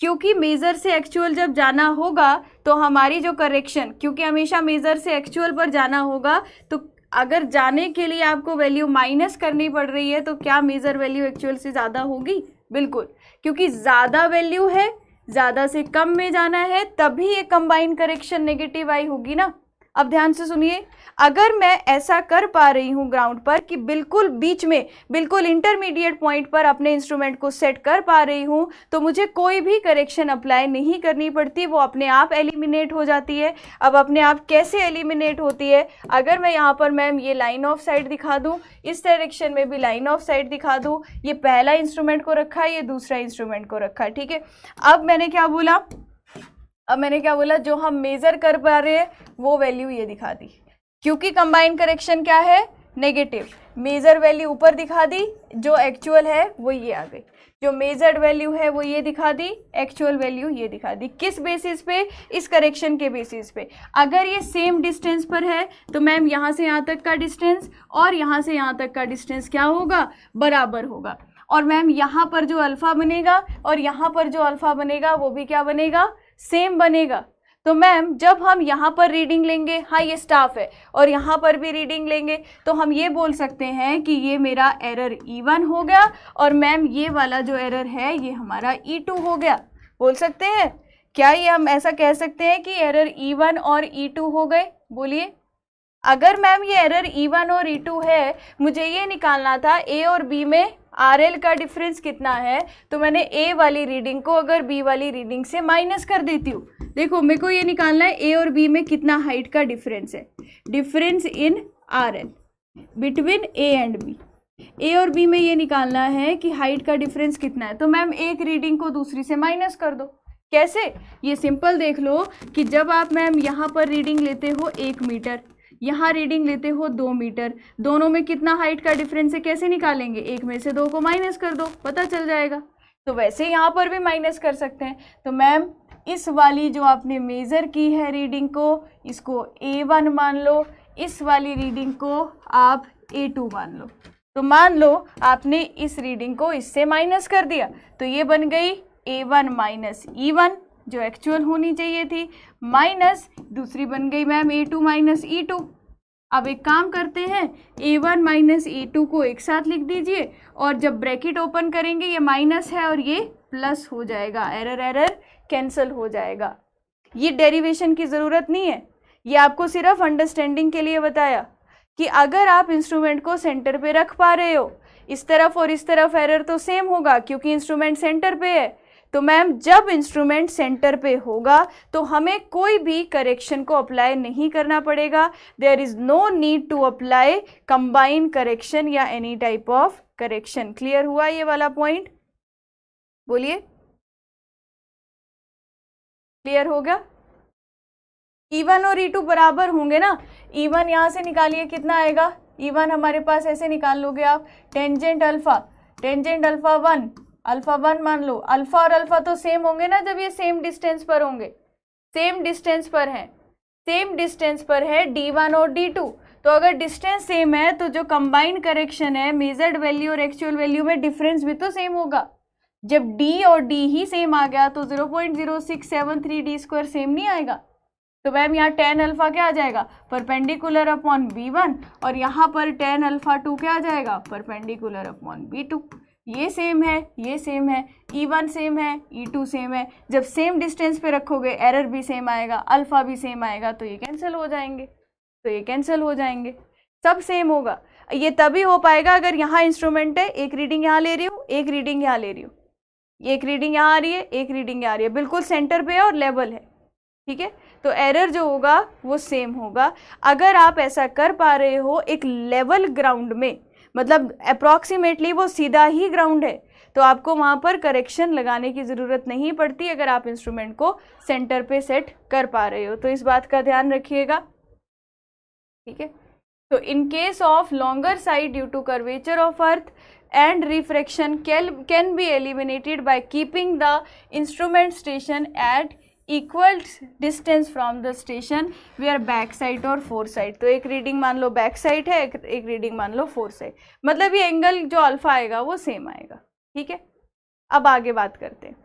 क्योंकि मेजर से एक्चुअल जब जाना होगा तो हमारी जो करेक्शन, क्योंकि हमेशा मेजर से एक्चुअल पर जाना होगा, तो अगर जाने के लिए आपको वैल्यू माइनस करनी पड़ रही है तो क्या मेजर वैल्यू एक्चुअल से ज़्यादा होगी? बिल्कुल, क्योंकि ज़्यादा वैल्यू है, ज़्यादा से कम में जाना है, तभी ये कंबाइंड करेक्शन नेगेटिव आई होगी ना। अब ध्यान से सुनिए, अगर मैं ऐसा कर पा रही हूँ ग्राउंड पर कि बिल्कुल बीच में, बिल्कुल इंटरमीडिएट पॉइंट पर अपने इंस्ट्रूमेंट को सेट कर पा रही हूँ, तो मुझे कोई भी करेक्शन अप्लाई नहीं करनी पड़ती, वो अपने आप एलिमिनेट हो जाती है। अब अपने आप कैसे एलिमिनेट होती है? अगर मैं यहाँ पर मैम ये लाइन ऑफ साइट दिखा दूँ, इस डायरेक्शन में भी लाइन ऑफ साइट दिखा दूँ, ये पहला इंस्ट्रूमेंट को रखा है, ये दूसरा इंस्ट्रूमेंट को रखा है, ठीक है। अब मैंने क्या बोला, जो हम मेजर कर पा रहे हैं वो वैल्यू ये दिखा दी, क्योंकि कंबाइंड करेक्शन क्या है? नेगेटिव। मेजर वैल्यू ऊपर दिखा दी, जो एक्चुअल है वो ये आ गई, जो मेजर्ड वैल्यू है वो ये दिखा दी, एक्चुअल वैल्यू ये दिखा दी। किस बेसिस पे? इस करेक्शन के बेसिस पे। अगर ये सेम डिस्टेंस पर है तो मैम यहाँ से यहाँ तक का डिस्टेंस और यहाँ से यहाँ तक का डिस्टेंस क्या होगा? बराबर होगा। और मैम यहाँ पर जो अल्फा बनेगा और यहाँ पर जो अल्फा बनेगा वो भी क्या बनेगा? सेम बनेगा। तो मैम जब हम यहाँ पर रीडिंग लेंगे, हाँ ये स्टाफ है, और यहाँ पर भी रीडिंग लेंगे, तो हम ये बोल सकते हैं कि ये मेरा एरर E1 हो गया, और मैम ये वाला जो एरर है ये हमारा E2 हो गया। बोल सकते हैं क्या ये हम ऐसा कह सकते हैं कि एरर E1 और E2 हो गए? बोलिए। अगर मैम ये एरर E1 और E2 है, मुझे ये निकालना था A और B में RL का डिफरेंस कितना है, तो मैंने A वाली रीडिंग को अगर B वाली रीडिंग से माइनस कर देती हूँ। देखो मेरे को ये निकालना है A और B में कितना हाइट का डिफरेंस है, difference in RL between A and B। A और B में ये निकालना है कि हाइट का डिफरेंस कितना है, तो मैम एक रीडिंग को दूसरी से माइनस कर दो। कैसे? ये सिंपल देख लो कि जब आप मैम यहाँ पर रीडिंग लेते हो 1 मीटर, यहाँ रीडिंग लेते हो 2 मीटर, दोनों में कितना हाइट का डिफरेंस है, कैसे निकालेंगे? 1 में से 2 को माइनस कर दो, पता चल जाएगा। तो वैसे यहाँ पर भी माइनस कर सकते हैं। तो मैम इस वाली जो आपने मेज़र की है रीडिंग को, इसको A1 मान लो, इस वाली रीडिंग को आप A2 मान लो। तो मान लो आपने इस रीडिंग को इससे माइनस कर दिया, तो ये बन गई A1 माइनस E1 जो एक्चुअल होनी चाहिए थी, माइनस दूसरी बन गई मैम A2 माइनस E2। अब एक काम करते हैं, A1 माइनस E2 को एक साथ लिख दीजिए, और जब ब्रैकेट ओपन करेंगे ये माइनस है और ये प्लस हो जाएगा, एरर कैंसिल हो जाएगा। ये डेरिवेशन की ज़रूरत नहीं है, ये आपको सिर्फ अंडरस्टैंडिंग के लिए बताया कि अगर आप इंस्ट्रूमेंट को सेंटर पे रख पा रहे हो, इस तरफ और इस तरफ एरर तो सेम होगा क्योंकि इंस्ट्रूमेंट सेंटर पे है। तो मैम जब इंस्ट्रूमेंट सेंटर पे होगा तो हमें कोई भी करेक्शन को अप्लाई नहीं करना पड़ेगा। There is no need to apply combined correction या any type of correction. Clear हुआ ये वाला पॉइंट? बोलिए, क्लियर हो गया? E1 और E2 बराबर होंगे ना। E1 यहाँ से निकालिए, कितना आएगा? E1 हमारे पास ऐसे निकाल लोगे आप, टेंजेंट अल्फा 1, अल्फा 1 मान लो। अल्फा और अल्फा तो सेम होंगे ना जब ये सेम डिस्टेंस पर होंगे, सेम डिस्टेंस पर है, सेम डिस्टेंस पर है D1 और D2। तो अगर डिस्टेंस सेम है तो जो कंबाइंड करेक्शन है, मेजर्ड वैल्यू और एक्चुअल वैल्यू में डिफरेंस भी तो सेम होगा। जब D और D ही सेम आ गया तो 0.0673D² सेम नहीं आएगा। तो मैम यहाँ tan अल्फा क्या आ जाएगा? परपेंडिकुलर अपॉन B1, और यहाँ पर tan अल्फा 2 क्या आ जाएगा? Perpendicular upon B2। ये सेम है, ये सेम है, E1 सेम है, E2 सेम है। जब सेम डिस्टेंस पे रखोगे एरर भी सेम आएगा, अल्फा भी सेम आएगा, तो ये कैंसिल हो जाएंगे, सब सेम होगा। ये तभी हो पाएगा अगर यहाँ इंस्ट्रूमेंट है, एक रीडिंग यहाँ ले रही हूँ, एक रीडिंग यहाँ ले रही हूँ, एक रीडिंग यहाँ आ रही है, एक रीडिंग यहाँ आ रही है, बिल्कुल सेंटर पे है और लेवल है, ठीक है। तो एरर जो होगा वो सेम होगा। अगर आप ऐसा कर पा रहे हो एक लेवल ग्राउंड में, मतलब अप्रॉक्सीमेटली वो सीधा ही ग्राउंड है, तो आपको वहाँ पर करेक्शन लगाने की ज़रूरत नहीं पड़ती अगर आप इंस्ट्रूमेंट को सेंटर पे सेट कर पा रहे हो। तो इस बात का ध्यान रखिएगा, ठीक है। तो in case of longer side due to curvature of earth and refraction can be eliminated by keeping the instrument station at equal distance from the station where back side और फोर साइड। तो एक reading मान low back side है, एक reading मान लो four side, मतलब ये angle जो अल्फा आएगा वो सेम आएगा, ठीक है। अब आगे बात करते हैं,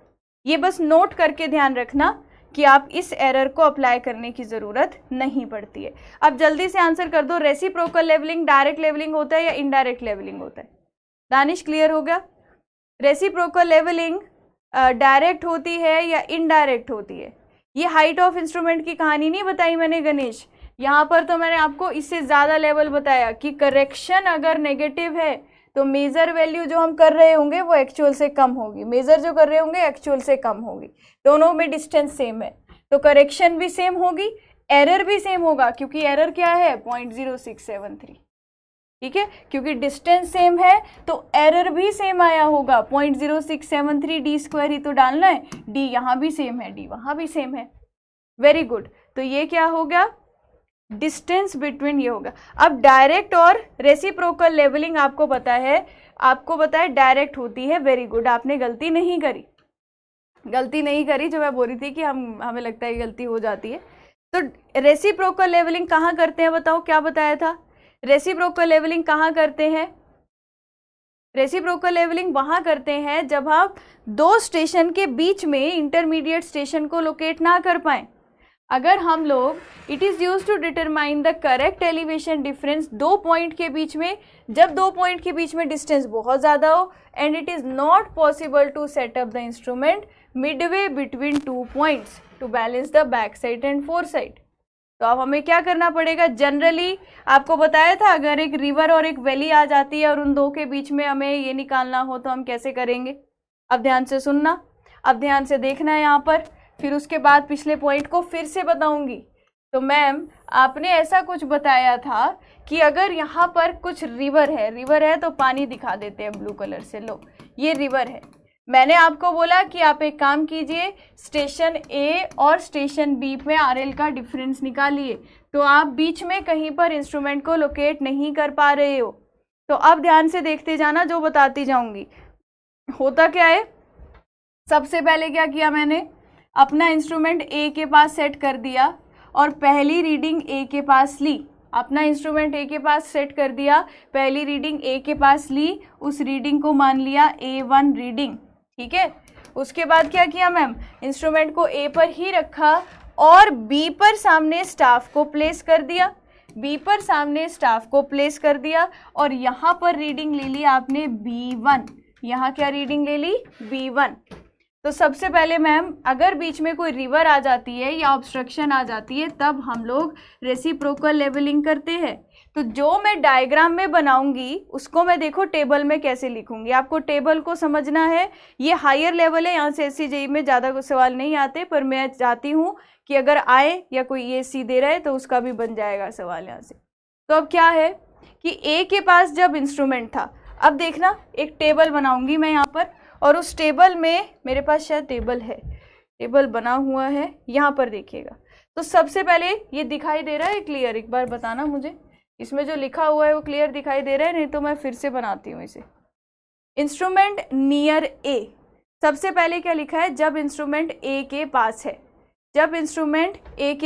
ये बस नोट करके ध्यान रखना कि आप इस एरर को अप्लाई करने की ज़रूरत नहीं पड़ती है। अब जल्दी से आंसर कर दो, रेसिप्रोकल लेवलिंग डायरेक्ट लेवलिंग होता है या इनडायरेक्ट लेवलिंग होता है? दानिश क्लियर हो गया? रेसिप्रोकल लेवलिंग डायरेक्ट होती है या इनडायरेक्ट होती है? ये हाइट ऑफ इंस्ट्रूमेंट की कहानी नहीं बताई मैंने गणेश, यहाँ पर तो मैंने आपको इससे ज़्यादा लेवल बताया कि करेक्शन अगर नेगेटिव है तो मेजर वैल्यू जो हम कर रहे होंगे वो एक्चुअल से कम होगी, मेजर जो कर रहे होंगे एक्चुअल से कम होगी, दोनों में डिस्टेंस सेम है, तो करेक्शन भी सेम होगी, एरर भी सेम होगा, क्योंकि एरर क्या है 0.0673, ठीक है। क्योंकि डिस्टेंस सेम है तो एरर भी सेम आया होगा, 0.0673 डी स्क्वायर ही तो डालना है, डी यहाँ भी सेम है, डी वहाँ भी सेम है, वेरी गुड। तो ये क्या हो गया, डिस्टेंस बिटवीन ये होगा। अब डायरेक्ट और रेसिप्रोकल लेवलिंग आपको पता है डायरेक्ट होती है, वेरी गुड, आपने गलती नहीं करी जो मैं बोल रही थी कि हमें लगता है गलती हो जाती है। तो रेसिप्रोकल लेवलिंग कहाँ करते हैं बताओ, क्या बताया था? रेसिप्रोकल लेवलिंग कहाँ करते हैं? रेसिप्रोकल लेवलिंग वहाँ करते हैं जब आप दो स्टेशन के बीच में इंटरमीडिएट स्टेशन को लोकेट ना कर पाएं। अगर हम लोग it is use to determine the correct elevation difference दो पॉइंट के बीच में, जब दो पॉइंट के बीच में डिस्टेंस बहुत ज़्यादा हो and it is not possible to set up the instrument midway between two points to balance the back side and fore side. तो अब हमें क्या करना पड़ेगा? जनरली आपको बताया था अगर एक रिवर और एक वैली आ जाती है और उन दो के बीच में हमें ये निकालना हो तो हम कैसे करेंगे? अब ध्यान से सुनना, अब ध्यान से देखना है यहाँ पर, फिर उसके बाद पिछले पॉइंट को फिर से बताऊंगी। तो मैम आपने ऐसा कुछ बताया था कि अगर यहाँ पर कुछ रिवर है तो पानी दिखा देते हैं ब्लू कलर से, लो ये रिवर है। मैंने आपको बोला कि आप एक काम कीजिए, स्टेशन ए और स्टेशन बी में आरएल का डिफरेंस निकालिए। तो आप बीच में कहीं पर इंस्ट्रूमेंट को लोकेट नहीं कर पा रहे हो, तो अब ध्यान से देखते जाना जो बताती जाऊंगी। होता क्या है, सबसे पहले क्या किया मैंने, अपना इंस्ट्रूमेंट ए के पास सेट कर दिया और पहली रीडिंग ए के पास ली। अपना इंस्ट्रूमेंट ए के पास सेट कर दिया, पहली रीडिंग ए के पास ली, उस रीडिंग को मान लिया A1 रीडिंग, ठीक है। उसके बाद क्या किया मैम, इंस्ट्रूमेंट को ए पर ही रखा और बी पर सामने स्टाफ को प्लेस कर दिया, और यहाँ पर रीडिंग ले ली आपने B1। यहाँ क्या रीडिंग ले ली? B1। तो सबसे पहले मैम अगर बीच में कोई रिवर आ जाती है या ऑब्स्ट्रक्शन आ जाती है तब हम लोग रेसिप्रोकल लेवलिंग करते हैं। तो जो मैं डायग्राम में बनाऊंगी उसको मैं देखो टेबल में कैसे लिखूंगी, आपको टेबल को समझना है। ये हायर लेवल है, यहाँ से SCJE में ज़्यादा कुछ सवाल नहीं आते, पर मैं चाहती हूँ कि अगर आए या कोई ये सी दे रहा है तो उसका भी बन जाएगा सवाल यहाँ से। तो अब क्या है कि ए के पास जब इंस्ट्रूमेंट था, अब देखना एक टेबल बनाऊंगी मैं यहाँ पर, और उस टेबल में मेरे पास शायद टेबल बना हुआ है, यहाँ पर देखिएगा। तो सबसे पहले ये दिखाई दे रहा है क्लियर? एक बार बताना मुझे, इसमें जो लिखा हुआ है वो क्लियर दिखाई दे रहा है? नहीं तो मैं फिर से बनाती हूँ इसे। इंस्ट्रूमेंट नियर ए, सबसे पहले क्या लिखा है? जब इंस्ट्रूमेंट ए के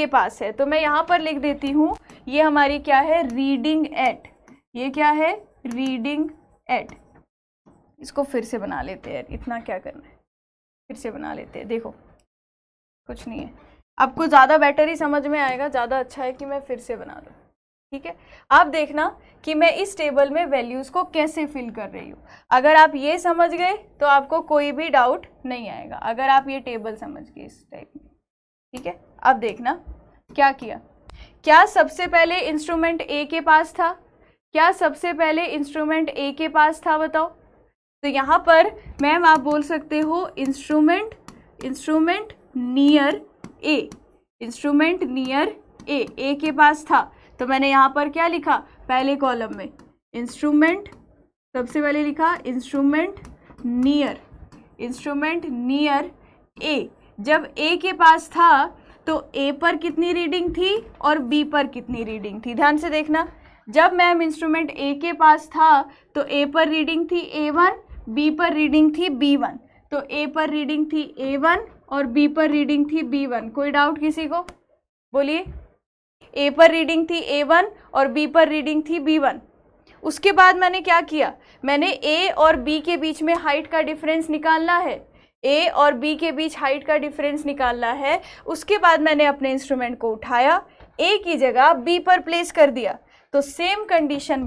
पास है, तो मैं यहाँ पर लिख देती हूँ, ये हमारी क्या है? Reading at. ये क्या है? Reading at. इसको फिर से बना लेते हैं, इतना क्या करना है, फिर से बना लेते हैं। देखो कुछ नहीं है, आपको ज़्यादा बेटर ही समझ में आएगा, ज़्यादा अच्छा है कि मैं फिर से बना दूँ, ठीक है। आप देखना कि मैं इस टेबल में वैल्यूज़ को कैसे फिल कर रही हूँ। अगर आप ये समझ गए तो आपको कोई भी डाउट नहीं आएगा, अगर आप ये टेबल समझ गए इस टाइप में, ठीक है। अब देखना क्या किया, क्या सबसे पहले इंस्ट्रूमेंट ए के पास था? क्या सबसे पहले इंस्ट्रूमेंट ए के पास था, बताओ। तो यहाँ पर मैम आप बोल सकते हो इंस्ट्रूमेंट नियर ए, इंस्ट्रूमेंट नियर ए के पास था। तो मैंने यहाँ पर क्या लिखा, पहले कॉलम में इंस्ट्रूमेंट, सबसे पहले लिखा इंस्ट्रूमेंट नियर ए। जब ए के पास था तो ए पर कितनी रीडिंग थी और बी पर कितनी रीडिंग थी, ध्यान से देखना। जब मैम इंस्ट्रूमेंट ए के पास था तो ए पर रीडिंग थी A1, बी पर रीडिंग थी B1। तो ए पर रीडिंग थी A1 और बी पर रीडिंग थी B1। कोई डाउट किसी को, बोलिए। ए पर रीडिंग थी A1 और बी पर रीडिंग थी B1। उसके बाद मैंने क्या किया, मैंने ए और बी के बीच में हाइट का डिफरेंस निकालना है, ए और बी के बीच हाइट का डिफरेंस निकालना है। उसके बाद मैंने अपने इंस्ट्रूमेंट को उठाया, ए की जगह बी पर प्लेस कर दिया। तो सेम कंडीशन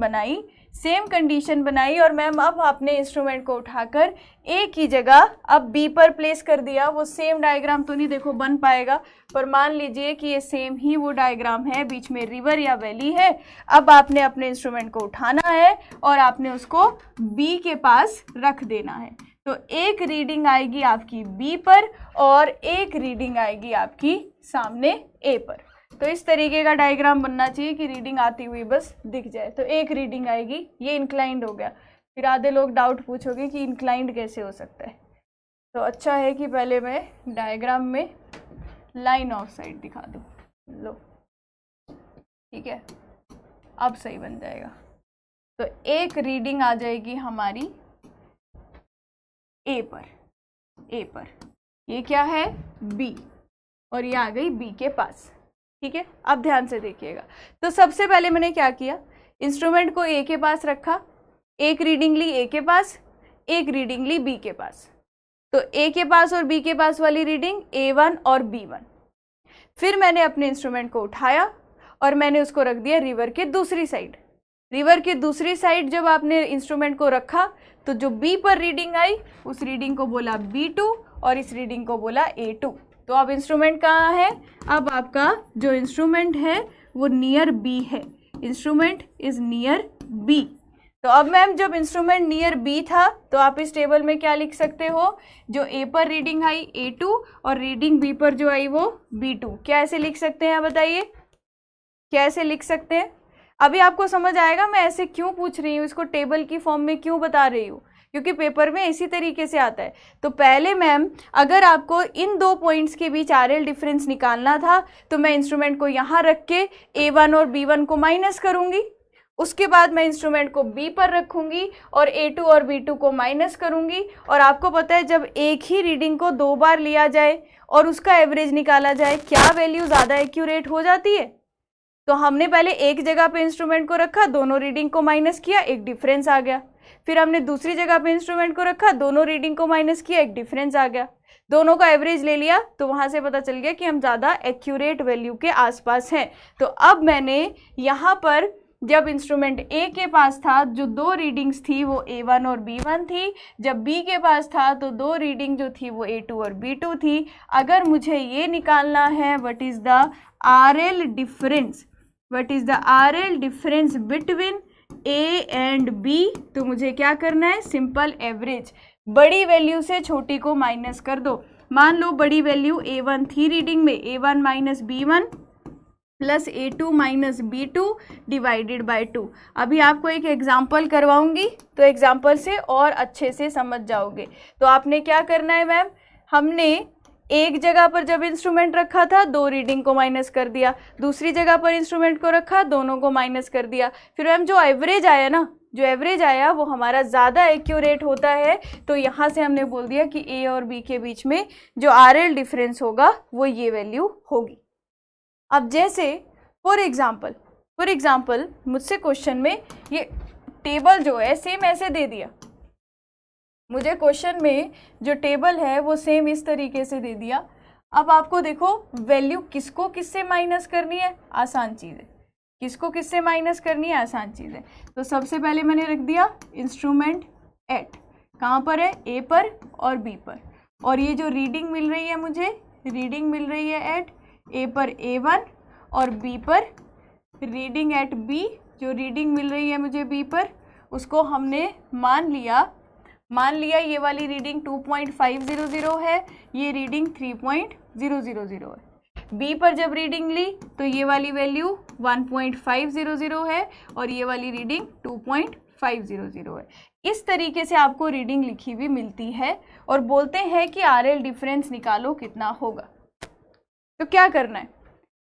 बनाई और मैम अब अपने इंस्ट्रूमेंट को उठाकर ए की जगह अब बी पर प्लेस कर दिया। वो सेम डायग्राम तो नहीं देखो बन पाएगा, पर मान लीजिए कि ये सेम ही वो डायग्राम है, बीच में रिवर या वैली है। अब आपने अपने इंस्ट्रूमेंट को उठाना है और आपने उसको बी के पास रख देना है। तो एक रीडिंग आएगी आपकी बी पर और एक रीडिंग आएगी आपकी सामने ए पर। तो इस तरीके का डायग्राम बनना चाहिए कि रीडिंग आती हुई बस दिख जाए। तो एक रीडिंग आएगी, ये इंक्लाइंड हो गया। फिर आधे लोग डाउट पूछोगे कि इंक्लाइंड कैसे हो सकता है। तो अच्छा है कि पहले मैं डायग्राम में लाइन ऑफ साइट दिखा दूँ, लो ठीक है, अब सही बन जाएगा। तो एक रीडिंग आ जाएगी हमारी ए पर, ये क्या है बी, और ये आ गई बी के पास, ठीक है। अब ध्यान से देखिएगा। तो सबसे पहले मैंने क्या किया, इंस्ट्रूमेंट को ए के पास रखा, एक रीडिंग ली ए के पास, एक रीडिंग ली बी के पास। तो ए के पास और बी के पास वाली रीडिंग A1 और B1। फिर मैंने अपने इंस्ट्रूमेंट को उठाया और मैंने उसको रख दिया रिवर के दूसरी साइड। रिवर की दूसरी साइड जब आपने इंस्ट्रूमेंट को रखा तो जो बी पर रीडिंग आई उस रीडिंग को बोला B2 और इस रीडिंग को बोला A2। तो अब इंस्ट्रूमेंट कहाँ है, अब आपका जो इंस्ट्रूमेंट है वो नियर बी है, इंस्ट्रूमेंट इज नियर बी। तो अब मैम जब इंस्ट्रूमेंट नियर बी था तो आप इस टेबल में क्या लिख सकते हो, जो ए पर रीडिंग आई A2 और रीडिंग बी पर जो आई वो B2। क्या ऐसे लिख सकते हैं, बताइए क्या ऐसे लिख सकते हैं। अभी आपको समझ आएगा मैं ऐसे क्यों पूछ रही हूँ, इसको टेबल की फॉर्म में क्यों बता रही हूँ, क्योंकि पेपर में इसी तरीके से आता है। तो पहले मैम अगर आपको इन दो पॉइंट्स के बीच RL डिफरेंस निकालना था तो मैं इंस्ट्रूमेंट को यहाँ रख के A1 और B1 को माइनस करूँगी, उसके बाद मैं इंस्ट्रूमेंट को B पर रखूँगी और A2 और B2 को माइनस करूँगी। और आपको पता है जब एक ही रीडिंग को दो बार लिया जाए और उसका एवरेज निकाला जाए, क्या वैल्यू ज़्यादा एक्यूरेट हो जाती है। तो हमने पहले एक जगह पे इंस्ट्रूमेंट को रखा, दोनों रीडिंग को माइनस किया, एक डिफरेंस आ गया। फिर हमने दूसरी जगह पे इंस्ट्रूमेंट को रखा, दोनों रीडिंग को माइनस किया, एक डिफरेंस आ गया। दोनों का एवरेज ले लिया तो वहां से पता चल गया कि हम ज़्यादा एक्यूरेट वैल्यू के आसपास हैं। तो अब मैंने यहाँ पर जब इंस्ट्रूमेंट ए के पास था जो दो रीडिंग्स थी वो A1 और B1 थी, जब बी के पास था तो दो रीडिंग जो थी वो A2 और B2 थी। अगर मुझे ये निकालना है what is the RL difference, what is the RL difference between A and B, तो मुझे क्या करना है, सिंपल एवरेज, बड़ी वैल्यू से छोटी को माइनस कर दो। मान लो बड़ी वैल्यू A1 थी रीडिंग में, A1 minus B1 plus A2 minus B2 divided by 2। अभी आपको एक एग्जाम्पल करवाऊंगी तो एग्जाम्पल से और अच्छे से समझ जाओगे। तो आपने क्या करना है मैम, हमने एक जगह पर जब इंस्ट्रूमेंट रखा था दो रीडिंग को माइनस कर दिया, दूसरी जगह पर इंस्ट्रूमेंट को रखा दोनों को माइनस कर दिया। फिर मैम जो एवरेज आया ना, जो एवरेज आया वो हमारा ज़्यादा एक्यूरेट होता है। तो यहाँ से हमने बोल दिया कि ए और बी के बीच में जो RL डिफरेंस होगा वो ये वैल्यू होगी। अब जैसे फॉर एग्जाम्पल मुझसे क्वेश्चन में ये टेबल जो है सेम ऐसे दे दिया, मुझे क्वेश्चन में जो टेबल है वो सेम इस तरीके से दे दिया। अब आपको देखो वैल्यू किसको किससे माइनस करनी है, आसान चीज़ है, किसको किससे माइनस करनी है, आसान चीज़ है। तो सबसे पहले मैंने रख दिया इंस्ट्रूमेंट एट, कहाँ पर है, ए पर और बी पर, और ये जो रीडिंग मिल रही है मुझे, रीडिंग मिल रही है एट ए पर A1 और बी पर रीडिंग एट B जो रीडिंग मिल रही है मुझे बी पर, उसको हमने मान लिया ये वाली रीडिंग 2.500 है, ये रीडिंग 3.000 है। बी पर जब रीडिंग ली तो ये वाली वैल्यू 1.500 है और ये वाली रीडिंग 2.500 है। इस तरीके से आपको रीडिंग लिखी हुई मिलती है और बोलते हैं कि आरएल डिफरेंस निकालो कितना होगा। तो क्या करना है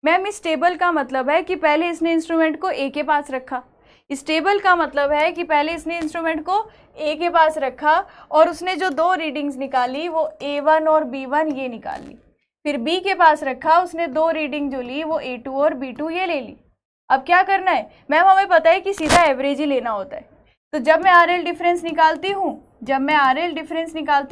मैम, इस टेबल का मतलब है कि पहले इसने इंस्ट्रूमेंट को ए के पास रखा। इस टेबल का मतलब है कि पहले इसने इंस्ट्रूमेंट को ए के पास रखा और उसने जो दो रीडिंग्स निकाली वो A1 और B1 ये निकाल ली। फिर बी के पास रखा, उसने दो रीडिंग जो ली वो A2 और B2 ये ले ली। अब क्या करना है मैम, हमें पता है कि सीधा एवरेज ही लेना होता है। तो जब मैं आरएल डिफरेंस निकालती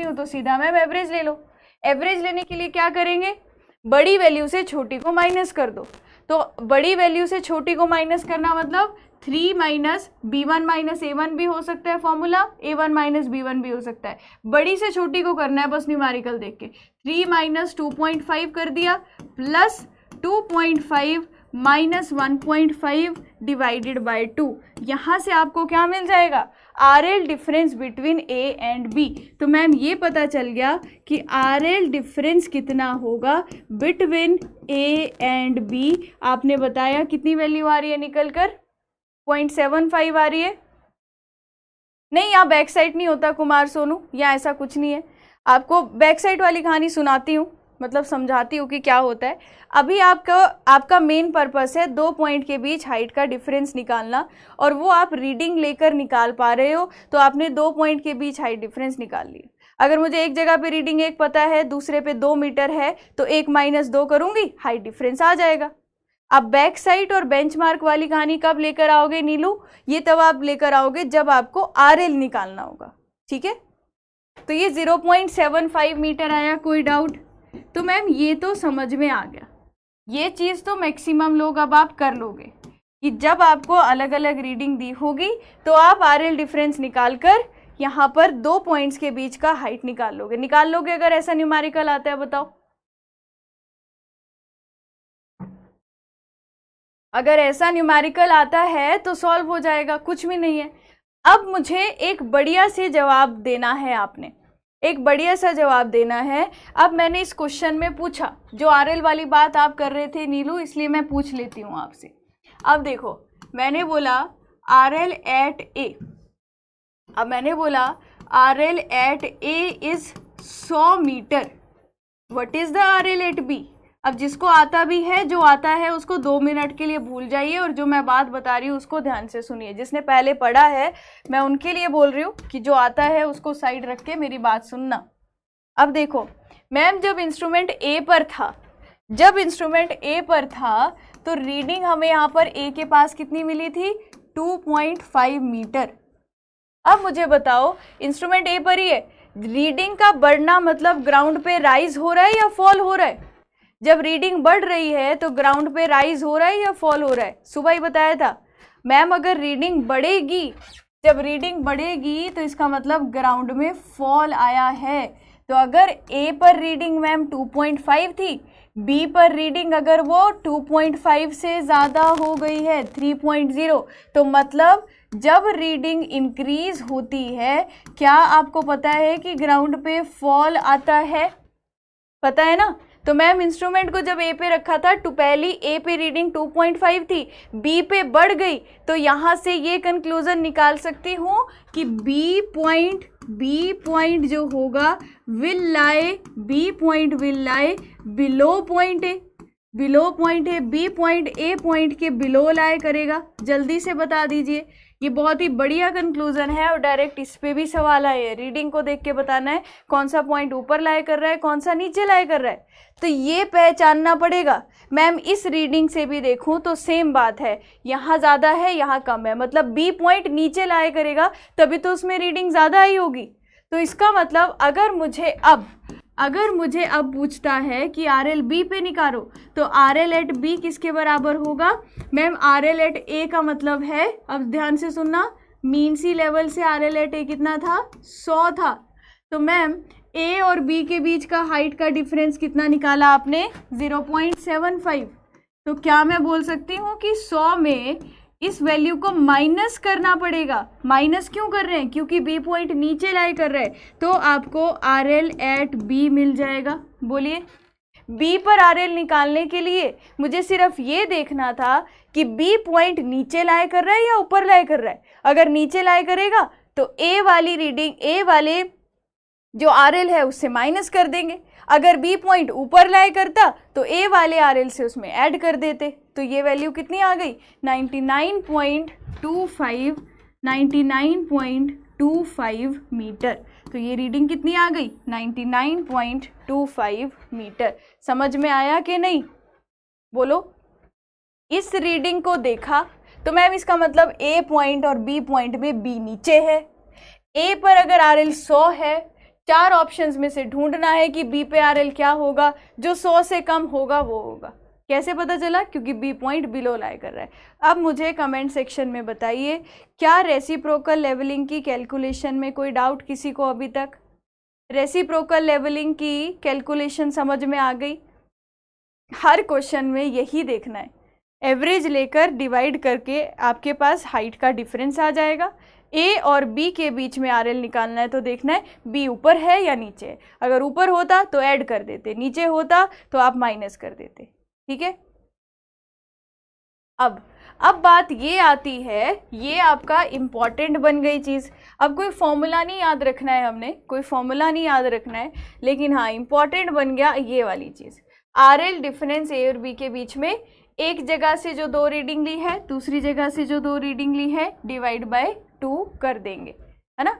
हूँ तो सीधा मैम एवरेज ले लो। एवरेज लेने के लिए क्या करेंगे, बड़ी वैल्यू से छोटी को माइनस कर दो। तो बड़ी वैल्यू से छोटी को माइनस करना मतलब 3 माइनस B1 माइनस A1 भी हो सकता है फॉर्मूला, A1 माइनस B1 भी हो सकता है। बड़ी से छोटी को करना है बस न्यूमेरिकल देख के। 3 माइनस 2.5 कर दिया प्लस 2.5 माइनस 1.5 डिवाइडेड बाय 2। यहाँ से आपको क्या मिल जाएगा, RL difference between A and B. तो मैम ये पता चल गया कि आरएल डिफरेंस कितना होगा बिटवीन ए एंड बी। आपने बताया कितनी वैल्यू आ रही है निकल कर, 0.75 आ रही है। नहीं, यहाँ बैक साइड नहीं होता कुमार सोनू, या ऐसा कुछ नहीं है। आपको बैक साइड वाली कहानी सुनाती हूँ, मतलब समझाती हूँ कि क्या होता है। अभी आपका मेन पर्पस है दो पॉइंट के बीच हाइट का डिफरेंस निकालना, और वो आप रीडिंग लेकर निकाल पा रहे हो। तो आपने 2 पॉइंट के बीच हाइट डिफरेंस निकाल लिया। अगर मुझे एक जगह पे रीडिंग 1 पता है, दूसरे पे 2 मीटर है, तो 1 माइनस 2 करूँगी, हाइट डिफरेंस आ जाएगा। आप बैक साइड और बेंचमार्क वाली कहानी कब लेकर आओगे नीलू, ये तब आप लेकर आओगे जब आपको आरएल निकालना होगा। ठीक है, तो ये 0.75 मीटर आया, कोई डाउट? तो मैम ये तो समझ में आ गया। ये चीज़ तो मैक्सिमम लोग अब आप कर लोगे कि जब आपको अलग अलग रीडिंग दी होगी तो आप आरएल डिफरेंस निकाल कर यहाँ पर 2 पॉइंट्स के बीच का हाइट निकाल लोगे अगर ऐसा न्यूमेरिकल आता है। बताओ, अगर ऐसा न्यूमेरिकल आता है तो सॉल्व हो जाएगा, कुछ भी नहीं है। अब मुझे एक बढ़िया से जवाब देना है, आपने एक बढ़िया सा जवाब देना है। अब मैंने इस क्वेश्चन में पूछा, जो आरएल वाली बात आप कर रहे थे नीलू, इसलिए मैं पूछ लेती हूँ आपसे। अब देखो, मैंने बोला आरएल एट ए, अब मैंने बोला RL at A is 100 metre. What is the RL at B? अब जिसको आता भी है, जो आता है उसको 2 मिनट के लिए भूल जाइए, और जो मैं बात बता रही हूँ उसको ध्यान से सुनिए। जिसने पहले पढ़ा है मैं उनके लिए बोल रही हूँ कि जो आता है उसको साइड रख के मेरी बात सुनना। अब देखो मैम, जब इंस्ट्रूमेंट ए पर था तो रीडिंग हमें यहाँ पर ए के पास कितनी मिली थी, 2.5 मीटर। अब मुझे बताओ, इंस्ट्रूमेंट ए पर ही है, रीडिंग का बढ़ना मतलब ग्राउंड पे राइज हो रहा है या फॉल हो रहा है? जब रीडिंग बढ़ रही है तो ग्राउंड पे राइज हो रहा है या फॉल हो रहा है? सुबह ही बताया था मैम, अगर रीडिंग बढ़ेगी, जब रीडिंग बढ़ेगी तो इसका मतलब ग्राउंड में फॉल आया है। तो अगर ए पर रीडिंग मैम 2.5 थी, बी पर रीडिंग अगर वो 2.5 से ज़्यादा हो गई है 3.0, तो मतलब जब रीडिंग इंक्रीज होती है, क्या आपको पता है कि ग्राउंड पे फॉल आता है? पता है ना? तो मैम इंस्ट्रूमेंट को जब ए पे रखा था तो पहली ए पे रीडिंग 2.5 थी, बी पे बढ़ गई, तो यहाँ से ये कंक्लूजन निकाल सकती हूँ कि बी पॉइंट जो होगा B point will lie below point A. B point A point के बिलो लाई करेगा। जल्दी से बता दीजिए, ये बहुत ही बढ़िया कंक्लूजन है और डायरेक्ट इस पे भी सवाल आए हैं। रीडिंग को देख के बताना है कौन सा पॉइंट ऊपर लाई कर रहा है, कौन सा नीचे लाई कर रहा है, तो ये पहचानना पड़ेगा। मैम इस रीडिंग से भी देखूं तो सेम बात है, यहाँ ज़्यादा है यहाँ कम है, मतलब बी पॉइंट नीचे लाई करेगा तभी तो उसमें रीडिंग ज़्यादा ही होगी। तो इसका मतलब अगर मुझे अब पूछता है कि आरएल बी पे निकालो, तो आरएल एट बी किसके बराबर होगा? मैम आरएल एट ए का मतलब है, अब ध्यान से सुनना, मीन सी लेवल से आरएल एट ए कितना था, 100 था। तो मैम ए और बी के बीच का हाइट का डिफरेंस कितना निकाला आपने, 0.75। तो क्या मैं बोल सकती हूँ कि 100 में इस वैल्यू को माइनस करना पड़ेगा। माइनस क्यों कर रहे हैं? क्योंकि बी पॉइंट नीचे लाई कर रहे हैं, तो आपको आर एल एट बी मिल जाएगा। बोलिए, बी पर आर एल निकालने के लिए मुझे सिर्फ ये देखना था कि बी पॉइंट नीचे लाई कर रहा है या ऊपर लाई कर रहा है। अगर नीचे लाई करेगा तो ए वाली रीडिंग, ए वाले जो आर एल है उससे माइनस कर देंगे। अगर बी पॉइंट ऊपर लाई करता तो ए वाले आर एल से उसमें ऐड कर देते। तो ये वैल्यू कितनी आ गई? 99.25, 99.25 मीटर। तो ये रीडिंग कितनी आ गई? 99.25 मीटर। समझ में आया कि नहीं? बोलो। इस रीडिंग को देखा तो मैम इसका मतलब ए पॉइंट और बी पॉइंट में बी नीचे है। ए पर अगर आर एल 100 है, 4 ऑप्शंस में से ढूंढना है कि बी पे आर एल क्या होगा। जो 100 से कम होगा वो होगा। कैसे पता चला? क्योंकि बी पॉइंट बिलो लाई कर रहा है। अब मुझे कमेंट सेक्शन में बताइए, क्या रेसिप्रोकल लेवलिंग की कैलकुलेशन में कोई डाउट किसी को अभी तक? रेसिप्रोकल लेवलिंग की कैलकुलेशन समझ में आ गई? हर क्वेश्चन में यही देखना है, एवरेज लेकर डिवाइड करके आपके पास हाइट का डिफरेंस आ जाएगा। ए और बी के बीच में आर एल निकालना है तो देखना है बी ऊपर है या नीचे है। अगर ऊपर होता तो ऐड कर देते, नीचे होता तो आप माइनस कर देते। ठीक है। अब बात ये आती है, ये आपका इम्पॉर्टेंट बन गई चीज़। अब कोई फॉर्मूला नहीं याद रखना है, हमने कोई फॉर्मूला नहीं याद रखना है, लेकिन हाँ इम्पॉर्टेंट बन गया ये वाली चीज़। आर एल डिफरेंस ए और बी के बीच में, एक जगह से जो 2 रीडिंग ली है, दूसरी जगह से जो 2 रीडिंग ली है, डिवाइड बाय 2 कर देंगे, है ना।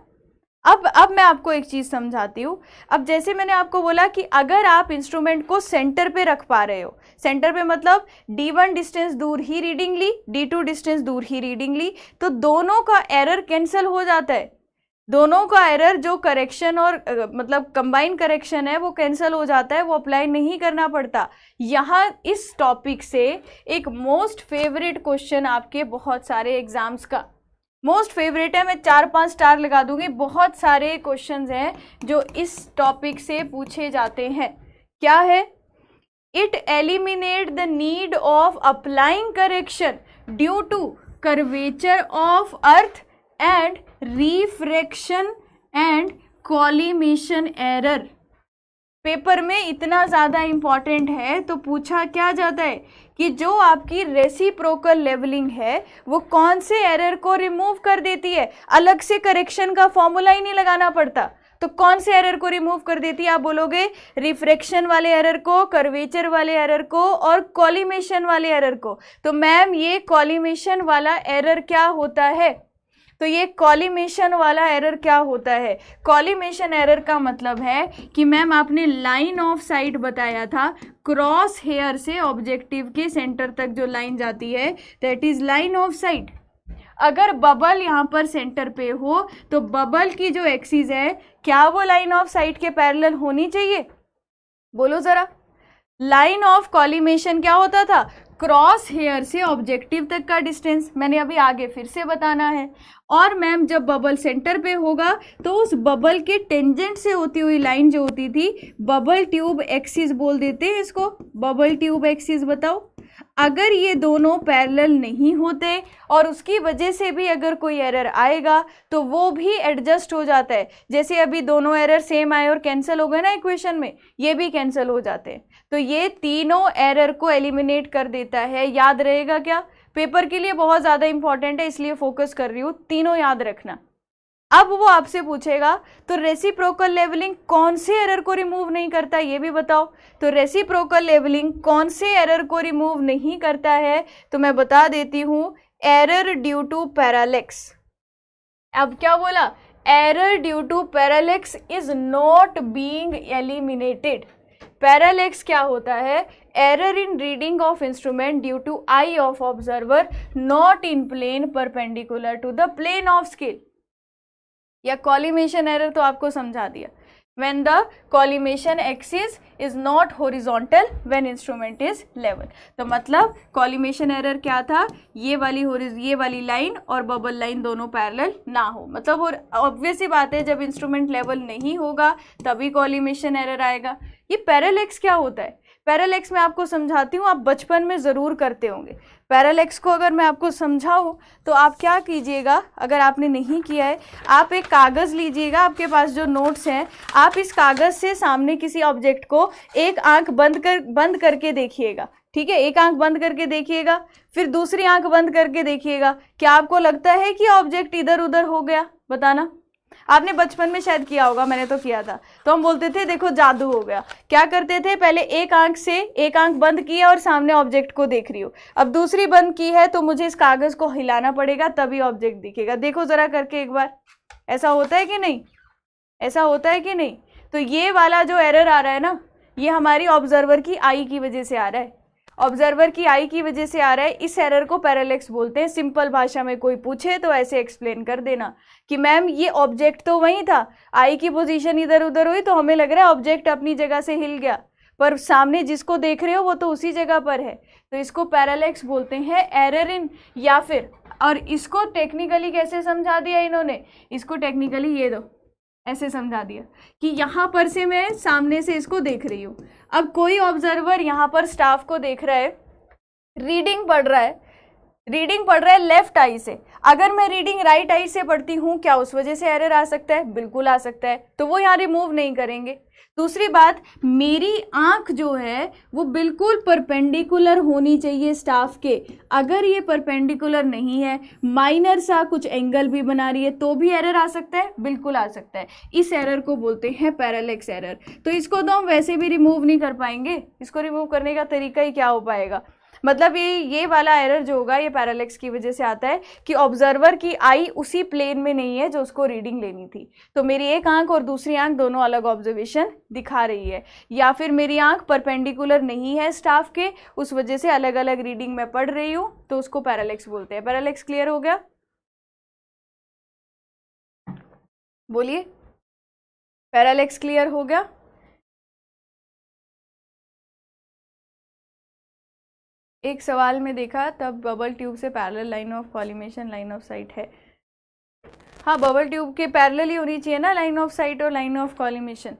अब मैं आपको एक चीज़ समझाती हूँ। अब जैसे मैंने आपको बोला कि अगर आप इंस्ट्रूमेंट को सेंटर पे रख पा रहे हो, सेंटर पे मतलब D1 डिस्टेंस दूर ही रीडिंग ली, D2 डिस्टेंस दूर ही रीडिंग ली, तो दोनों का एरर कैंसिल हो जाता है। दोनों का एरर जो करेक्शन और मतलब कंबाइन करेक्शन है वो कैंसिल हो जाता है, वो अप्लाई नहीं करना पड़ता। यहाँ इस टॉपिक से एक मोस्ट फेवरेट क्वेश्चन आपके बहुत सारे एग्जाम्स का मोस्ट फेवरेट है, मैं 4-5 स्टार लगा दूंगी। बहुत सारे क्वेश्चंस हैं जो इस टॉपिक से पूछे जाते हैं। क्या है? It eliminate the need of applying correction due to curvature of earth and refraction and collimation error. Paper में इतना ज़्यादा इम्पॉर्टेंट है तो पूछा क्या जाता है कि जो आपकी रेसिप्रोकल लेवलिंग है वो कौन से एरर को रिमूव कर देती है। अलग से करेक्शन का फॉर्मूला ही नहीं लगाना पड़ता, तो कौन से एरर को रिमूव कर देती है? आप बोलोगे रिफ्रैक्शन वाले एरर को, कर्वेचर वाले एरर को और कॉलिमेशन वाले एरर को। तो मैम ये कॉलिमेशन वाला एरर क्या होता है? तो ये कॉलिमेशन वाला एरर क्या होता है? कॉलिमेशन एरर का मतलब है कि मैम आपने लाइन ऑफ साइट बताया था, क्रॉस हेयर से ऑब्जेक्टिव के सेंटर तक जो लाइन जाती है that is line of site. अगर बबल यहाँ पर सेंटर पे हो तो बबल की जो एक्सिस है क्या वो लाइन ऑफ साइट के पैरेलल होनी चाहिए? बोलो जरा। लाइन ऑफ कॉलिमेशन क्या होता था? क्रॉस हेयर से ऑब्जेक्टिव तक का डिस्टेंस। मैंने अभी आगे फिर से बताना है। और मैम जब बबल सेंटर पे होगा तो उस बबल के टेंजेंट से होती हुई लाइन जो होती थी बबल ट्यूब एक्सिस बोल देते हैं इसको। बबल ट्यूब एक्सिस बताओ। अगर ये दोनों पैरेलल नहीं होते और उसकी वजह से भी अगर कोई एरर आएगा तो वो भी एडजस्ट हो जाता है। जैसे अभी दोनों एरर सेम आए और कैंसिल हो गए ना इक्वेशन में, ये भी कैंसिल हो जाते हैं। तो ये तीनों एरर को एलिमिनेट कर देता है। याद रहेगा क्या? पेपर के लिए बहुत ज़्यादा इंपॉर्टेंट है, इसलिए फोकस कर रही हूँ, तीनों याद रखना। अब वो आपसे पूछेगा तो रेसिप्रोकल लेवलिंग कौन से एरर को रिमूव नहीं करता ये भी बताओ। तो रेसिप्रोकल लेवलिंग कौन से एरर को रिमूव नहीं करता है? तो मैं बता देती हूँ, एरर ड्यू टू पैरालेक्स। अब क्या बोला? Error due to parallax is not being eliminated. Parallax क्या होता है? Error in reading of instrument due to eye of observer not in plane perpendicular to the plane of scale. या collimation error तो आपको समझा दिया। when the collimation axis is not horizontal when instrument is level। तो मतलब collimation error क्या था? ये वाली लाइन और बबल लाइन दोनों पैरेलल ना हो। मतलब और ऑब्वियस सी बात है जब इंस्ट्रूमेंट लेवल नहीं होगा तभी collimation error आएगा। ये पैरालेक्स क्या होता है? पैरालेक्स मैं आपको समझाती हूँ, आप बचपन में ज़रूर करते होंगे। पैरालेक्स को अगर मैं आपको समझाऊँ तो आप क्या कीजिएगा, अगर आपने नहीं किया है, आप एक कागज़ लीजिएगा, आपके पास जो नोट्स हैं, आप इस कागज़ से सामने किसी ऑब्जेक्ट को एक आंख बंद करके देखिएगा, ठीक है। एक आंख बंद करके देखिएगा, फिर दूसरी आंख बंद करके देखिएगा। क्या आपको लगता है कि ऑब्जेक्ट इधर उधर हो गया? बताना। आपने बचपन में शायद किया होगा, मैंने तो किया था। तो हम बोलते थे देखो जादू हो गया। क्या करते थे, पहले एक आंख बंद की है और सामने ऑब्जेक्ट को देख रही हो, अब दूसरी बंद की है तो मुझे इस कागज को हिलाना पड़ेगा तभी ऑब्जेक्ट दिखेगा। देखो जरा करके एक बार, ऐसा होता है कि नहीं? ऐसा होता है कि नहीं? तो ये वाला जो एरर आ रहा है ना, ये हमारी ऑब्जर्वर की आई की वजह से आ रहा है। ऑब्जर्वर की आई की वजह से आ रहा है। इस एरर को पैरालेक्स बोलते हैं। सिंपल भाषा में कोई पूछे तो ऐसे एक्सप्लेन कर देना कि मैम ये ऑब्जेक्ट तो वही था, आई की पोजीशन इधर उधर हुई तो हमें लग रहा है ऑब्जेक्ट अपनी जगह से हिल गया, पर सामने जिसको देख रहे हो वो तो उसी जगह पर है। तो इसको पैरालेक्स बोलते हैं, एरर इन, या फिर, और इसको टेक्निकली कैसे समझा दिया इन्होंने, इसको टेक्निकली ये दो ऐसे समझा दिया कि यहाँ पर से मैं सामने से इसको देख रही हूँ। अब कोई ऑब्जर्वर यहाँ पर स्टाफ को देख रहा है, रीडिंग पढ़ रहा है लेफ्ट आई से। अगर मैं रीडिंग राइट आई से पढ़ती हूँ, क्या उस वजह से एरर आ सकता है? बिल्कुल आ सकता है, तो वो यहाँ रिमूव नहीं करेंगे। दूसरी बात, मेरी आंख जो है वो बिल्कुल परपेंडिकुलर होनी चाहिए स्टाफ के। अगर ये परपेंडिकुलर नहीं है, माइनर सा कुछ एंगल भी बना रही है, तो भी एरर आ सकता है, बिल्कुल आ सकता है। इस एरर को बोलते हैं पैरालेक्स एरर। तो इसको तो हम वैसे भी रिमूव नहीं कर पाएंगे, इसको रिमूव करने का तरीका ही क्या हो पाएगा? मतलब ये वाला एरर जो होगा ये पैरालेक्स की वजह से आता है कि ऑब्जर्वर की आई उसी प्लेन में नहीं है जो उसको रीडिंग लेनी थी। तो मेरी एक आंख और दूसरी आंख दोनों अलग ऑब्जर्वेशन दिखा रही है, या फिर मेरी आंख परपेंडिकुलर नहीं है स्टाफ के, उस वजह से अलग अलग रीडिंग में पढ़ रही हूँ, तो उसको पैरालेक्स बोलते हैं। पैरालेक्स क्लियर हो गया? बोलिए, पैरालेक्स क्लियर हो गया? एक सवाल में देखा तब बबल ट्यूब से parallel line of collimation line of site है। हाँ, बबल ट्यूब के पैरेलल ही होनी चाहिए ना लाइन ऑफ साइट और लाइन ऑफ कॉलिमेशन।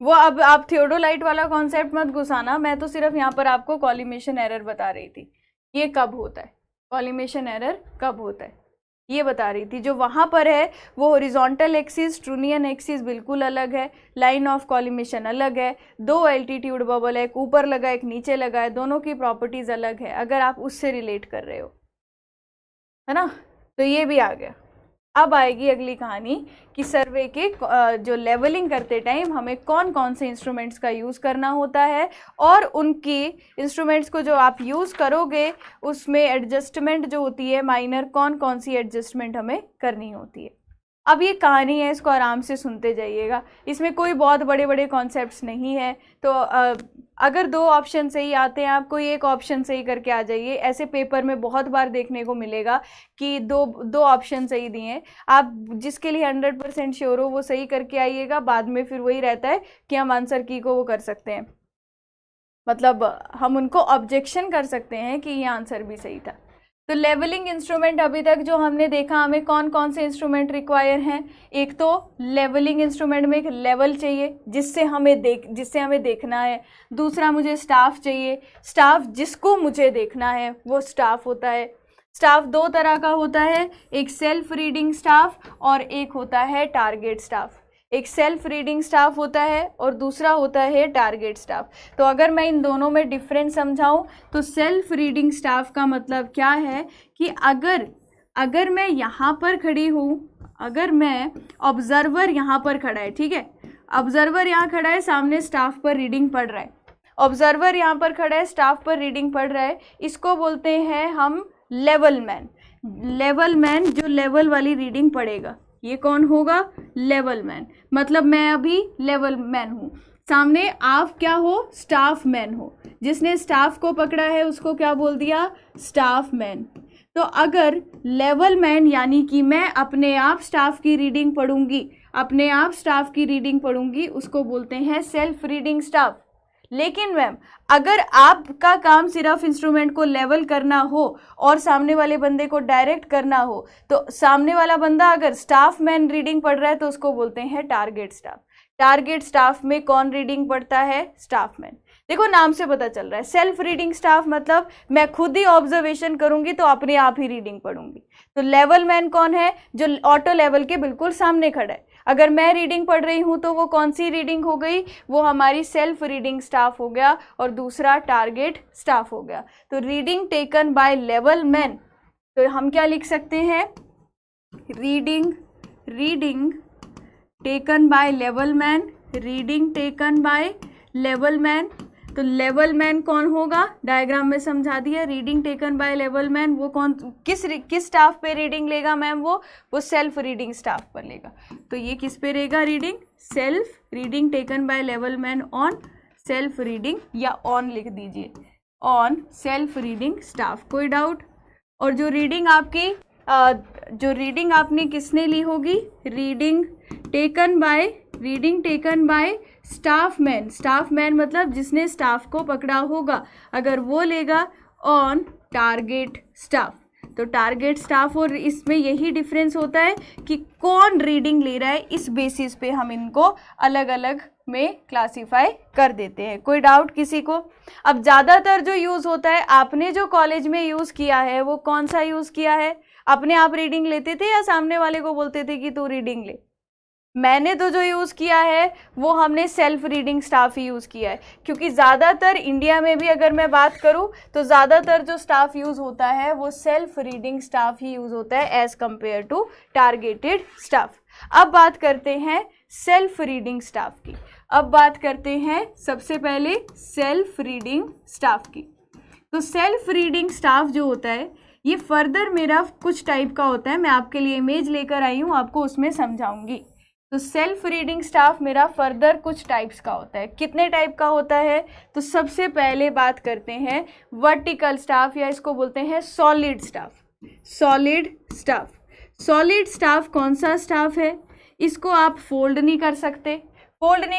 वो अब आप थियोडोलाइट वाला कॉन्सेप्ट मत घुसाना, मैं तो सिर्फ यहाँ पर आपको कॉलिमेशन एरर बता रही थी। ये कब होता है, कॉलिमेशन एरर कब होता है ये बता रही थी। जो वहाँ पर है वो हॉरिजॉन्टल एक्सिस, ट्रूनियन एक्सिस बिल्कुल अलग है, लाइन ऑफ कॉलिमेशन अलग है, दो एल्टीट्यूड बबल है, एक ऊपर लगा एक नीचे लगा है, दोनों की प्रॉपर्टीज अलग है, अगर आप उससे रिलेट कर रहे हो, है ना। तो ये भी आ गया। अब आएगी अगली कहानी कि सर्वे के जो लेवलिंग करते टाइम हमें कौन कौन से इंस्ट्रूमेंट्स का यूज़ करना होता है, और उनकी इंस्ट्रूमेंट्स को जो आप यूज़ करोगे उसमें एडजस्टमेंट जो होती है माइनर, कौन कौन सी एडजस्टमेंट हमें करनी होती है। अब ये कहानी है, इसको आराम से सुनते जाइएगा, इसमें कोई बहुत बड़े बड़े कॉन्सेप्ट्स नहीं है। तो अगर दो ऑप्शन सही आते हैं, आप कोई एक ऑप्शन सही करके आ जाइए। ऐसे पेपर में बहुत बार देखने को मिलेगा कि दो ऑप्शन सही दिए हैं, आप जिसके लिए 100% श्योर हो वो सही करके आइएगा। बाद में फिर वही रहता है कि हम आंसर की को वो कर सकते हैं, मतलब हम उनको ऑब्जेक्शन कर सकते हैं कि ये आंसर भी सही था। तो लेवलिंग इंस्ट्रूमेंट अभी तक जो हमने देखा, हमें कौन कौन से इंस्ट्रूमेंट रिक्वायर हैं। एक तो लेवलिंग इंस्ट्रूमेंट में एक लेवल चाहिए जिससे हमें देखना है। दूसरा मुझे स्टाफ चाहिए, स्टाफ जिसको मुझे देखना है वो स्टाफ होता है। स्टाफ दो तरह का होता है, एक सेल्फ रीडिंग स्टाफ और एक होता है टारगेट स्टाफ। एक सेल्फ रीडिंग स्टाफ होता है और दूसरा होता है टारगेट स्टाफ। तो अगर मैं इन दोनों में डिफरेंस समझाऊं तो सेल्फ रीडिंग स्टाफ का मतलब क्या है कि अगर मैं यहाँ पर खड़ी हूँ, अगर मैं ऑब्जर्वर यहाँ पर खड़ा है, ठीक है, ऑब्जर्वर यहाँ खड़ा है, सामने स्टाफ पर रीडिंग पढ़ रहा है, ऑब्जर्वर यहाँ पर खड़ा है, स्टाफ पर रीडिंग पढ़ रहा है, इसको बोलते हैं हम लेवल मैन। लेवल मैन जो लेवल वाली रीडिंग पढ़ेगा, ये कौन होगा? Level man. मतलब मैं अभी लेवल मैन हूँ, सामने आप क्या हो? स्टाफ मैन हो। जिसने स्टाफ को पकड़ा है उसको क्या बोल दिया? Staff man. तो अगर लेवल मैन यानी कि मैं अपने आप स्टाफ की रीडिंग पढ़ूंगी, उसको बोलते हैं सेल्फ रीडिंग स्टाफ। लेकिन मैम अगर आपका काम सिर्फ इंस्ट्रूमेंट को लेवल करना हो और सामने वाले बंदे को डायरेक्ट करना हो, तो सामने वाला बंदा अगर स्टाफ मैन रीडिंग पढ़ रहा है तो उसको बोलते हैं टारगेट स्टाफ। टारगेट स्टाफ में कौन रीडिंग पढ़ता है? Staff man. देखो नाम से पता चल रहा है सेल्फ रीडिंग स्टाफ, मतलब मैं खुद ही ऑब्जर्वेशन करूंगी तो अपने आप ही रीडिंग पढ़ूंगी। तो लेवल मैन कौन है? जो ऑटो लेवल के बिल्कुल सामने खड़ा है। अगर मैं रीडिंग पढ़ रही हूं तो वो कौन सी रीडिंग हो गई? वो हमारी सेल्फ रीडिंग स्टाफ हो गया, और दूसरा टारगेट स्टाफ हो गया। तो reading taken by level man, तो हम क्या लिख सकते हैं? Reading taken by level man, reading taken by level man. तो लेवल मैन कौन होगा? डायग्राम में समझा दिया। Reading taken by level man, वो कौन, किस स्टाफ पे रीडिंग लेगा मैम? वो सेल्फ रीडिंग स्टाफ पर लेगा। तो ये किस पे रहेगा reading? Self reading taken by level man on self reading, या ऑन लिख दीजिए, ऑन सेल्फ रीडिंग स्टाफ। कोई डाउट? और जो रीडिंग आपने किसने ली होगी? Reading taken by staff man मतलब जिसने स्टाफ को पकड़ा होगा, अगर वो लेगा ऑन टारगेट स्टाफ। तो टारगेट स्टाफ और इसमें यही डिफरेंस होता है कि कौन रीडिंग ले रहा है, इस बेसिस पे हम इनको अलग अलग में क्लासिफाई कर देते हैं। कोई डाउट किसी को? अब ज़्यादातर जो यूज़ होता है, आपने जो कॉलेज में यूज़ किया है वो कौन सा यूज़ किया है? अपने आप रीडिंग लेते थे या सामने वाले को बोलते थे कि तू रीडिंग ले? मैंने तो जो यूज़ किया है वो हमने सेल्फ रीडिंग स्टाफ ही यूज़ किया है, क्योंकि ज़्यादातर इंडिया में भी अगर मैं बात करूँ तो ज़्यादातर जो स्टाफ यूज़ होता है वो सेल्फ रीडिंग स्टाफ ही यूज़ होता है as compare to targeted staff. अब बात करते हैं सेल्फ रीडिंग स्टाफ की। अब बात करते हैं सबसे पहले सेल्फ रीडिंग स्टाफ की। तो सेल्फ रीडिंग स्टाफ जो होता है ये फर्दर मेरा कुछ टाइप का होता है। मैं आपके लिए इमेज लेकर आई हूँ, आपको उसमें समझाऊंगी। तो सेल्फ रीडिंग स्टाफ मेरा फर्दर कुछ टाइप्स का होता है। कितने टाइप का होता है? तो सबसे पहले बात करते हैं वर्टिकल स्टाफ, या इसको बोलते हैं सॉलिड स्टाफ। सॉलिड स्टाफ कौन सा स्टाफ है? इसको आप फोल्ड नहीं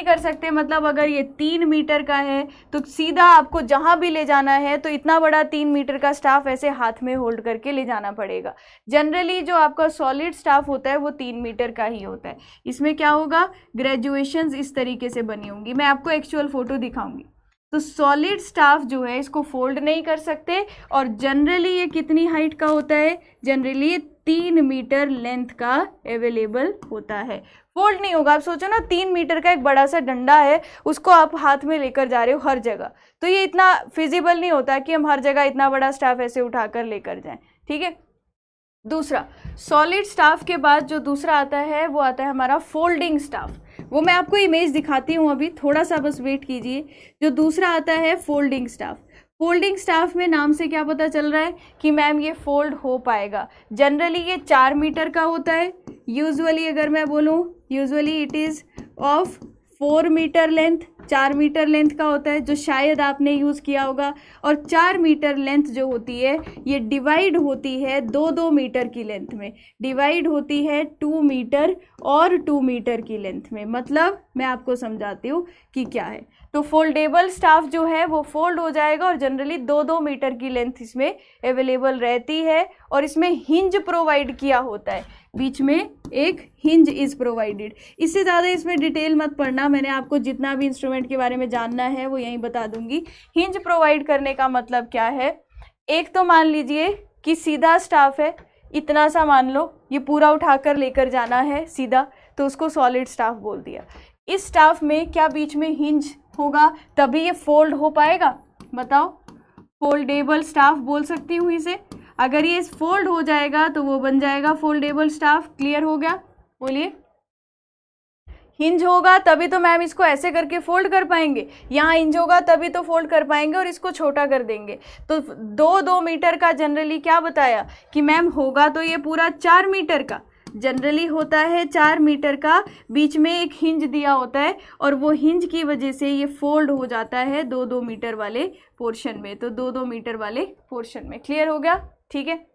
कर सकते, मतलब अगर ये 3 मीटर का है तो सीधा आपको जहां भी ले जाना है तो इतना बड़ा 3 मीटर का स्टाफ ऐसे हाथ में होल्ड करके ले जाना पड़ेगा। जनरली जो आपका सॉलिड स्टाफ होता है वो 3 मीटर का ही होता है। इसमें क्या होगा? ग्रेजुएशंस इस तरीके से बनी होंगी, मैं आपको एक्चुअल फोटो दिखाऊंगी। तो सॉलिड स्टाफ जो है इसको फोल्ड नहीं कर सकते, और जनरली ये कितनी हाइट का होता है? जनरली 3 मीटर लेंथ का अवेलेबल होता है। फोल्ड नहीं होगा। आप सोचो ना, 3 मीटर का एक बड़ा सा डंडा है, उसको आप हाथ में लेकर जा रहे हो हर जगह, तो ये इतना फिजिबल नहीं होता कि हम हर जगह इतना बड़ा स्टाफ ऐसे उठाकर लेकर जाएं। ठीक है। दूसरा, सॉलिड स्टाफ के बाद जो दूसरा आता है वो आता है हमारा फोल्डिंग स्टाफ। वो मैं आपको इमेज दिखाती हूँ, अभी थोड़ा सा बस वेट कीजिए। जो दूसरा आता है फोल्डिंग स्टाफ। फोल्डिंग स्टाफ में नाम से क्या पता चल रहा है कि मैम ये फोल्ड हो पाएगा। जनरली ये 4 मीटर का होता है। यूजुअली अगर मैं बोलूँ, usually it is of 4 metre length, 4 metre length का होता है, जो शायद आपने यूज़ किया होगा। और 4 मीटर लेंथ जो होती है ये डिवाइड होती है 2-2 मीटर की लेंथ में, डिवाइड होती है 2 मीटर और 2 मीटर की लेंथ में। मतलब मैं आपको समझाती हूँ कि क्या है। तो फोल्डेबल स्टाफ जो है वो फोल्ड हो जाएगा, और जनरली 2-2 मीटर की लेंथ इसमें अवेलेबल रहती है, और इसमें हिंज प्रोवाइड किया होता है, बीच में एक हिंज इज प्रोवाइडेड। इससे ज़्यादा इसमें डिटेल मत पढ़ना, मैंने आपको जितना भी इंस्ट्रूमेंट के बारे में जानना है वो यहीं बता दूंगी। हिंज प्रोवाइड करने का मतलब क्या है? एक तो मान लीजिए कि सीधा स्टाफ है, इतना सा मान लो, ये पूरा उठाकर लेकर जाना है सीधा, तो उसको सॉलिड स्टाफ बोल दिया। इस स्टाफ में क्या बीच में हिंज होगा तभी ये फोल्ड हो पाएगा? बताओ। फोल्डेबल स्टाफ बोल सकती हूँ इसे। अगर ये फोल्ड हो जाएगा तो वो बन जाएगा फोल्डेबल स्टाफ। क्लियर हो गया? बोलिए। हिंज होगा तभी तो मैम इसको ऐसे करके फोल्ड कर पाएंगे, यहाँ हिंज होगा तभी तो फोल्ड कर पाएंगे, और इसको छोटा कर देंगे। तो 2-2 मीटर का जनरली क्या बताया कि मैम होगा तो ये पूरा 4 मीटर का, जनरली होता है 4 मीटर का, बीच में एक हिंज दिया होता है, और वो हिंज की वजह से ये फोल्ड हो जाता है 2-2 मीटर वाले पोर्शन में। तो 2-2 मीटर वाले पोर्शन में। क्लियर हो गया? ठीक है।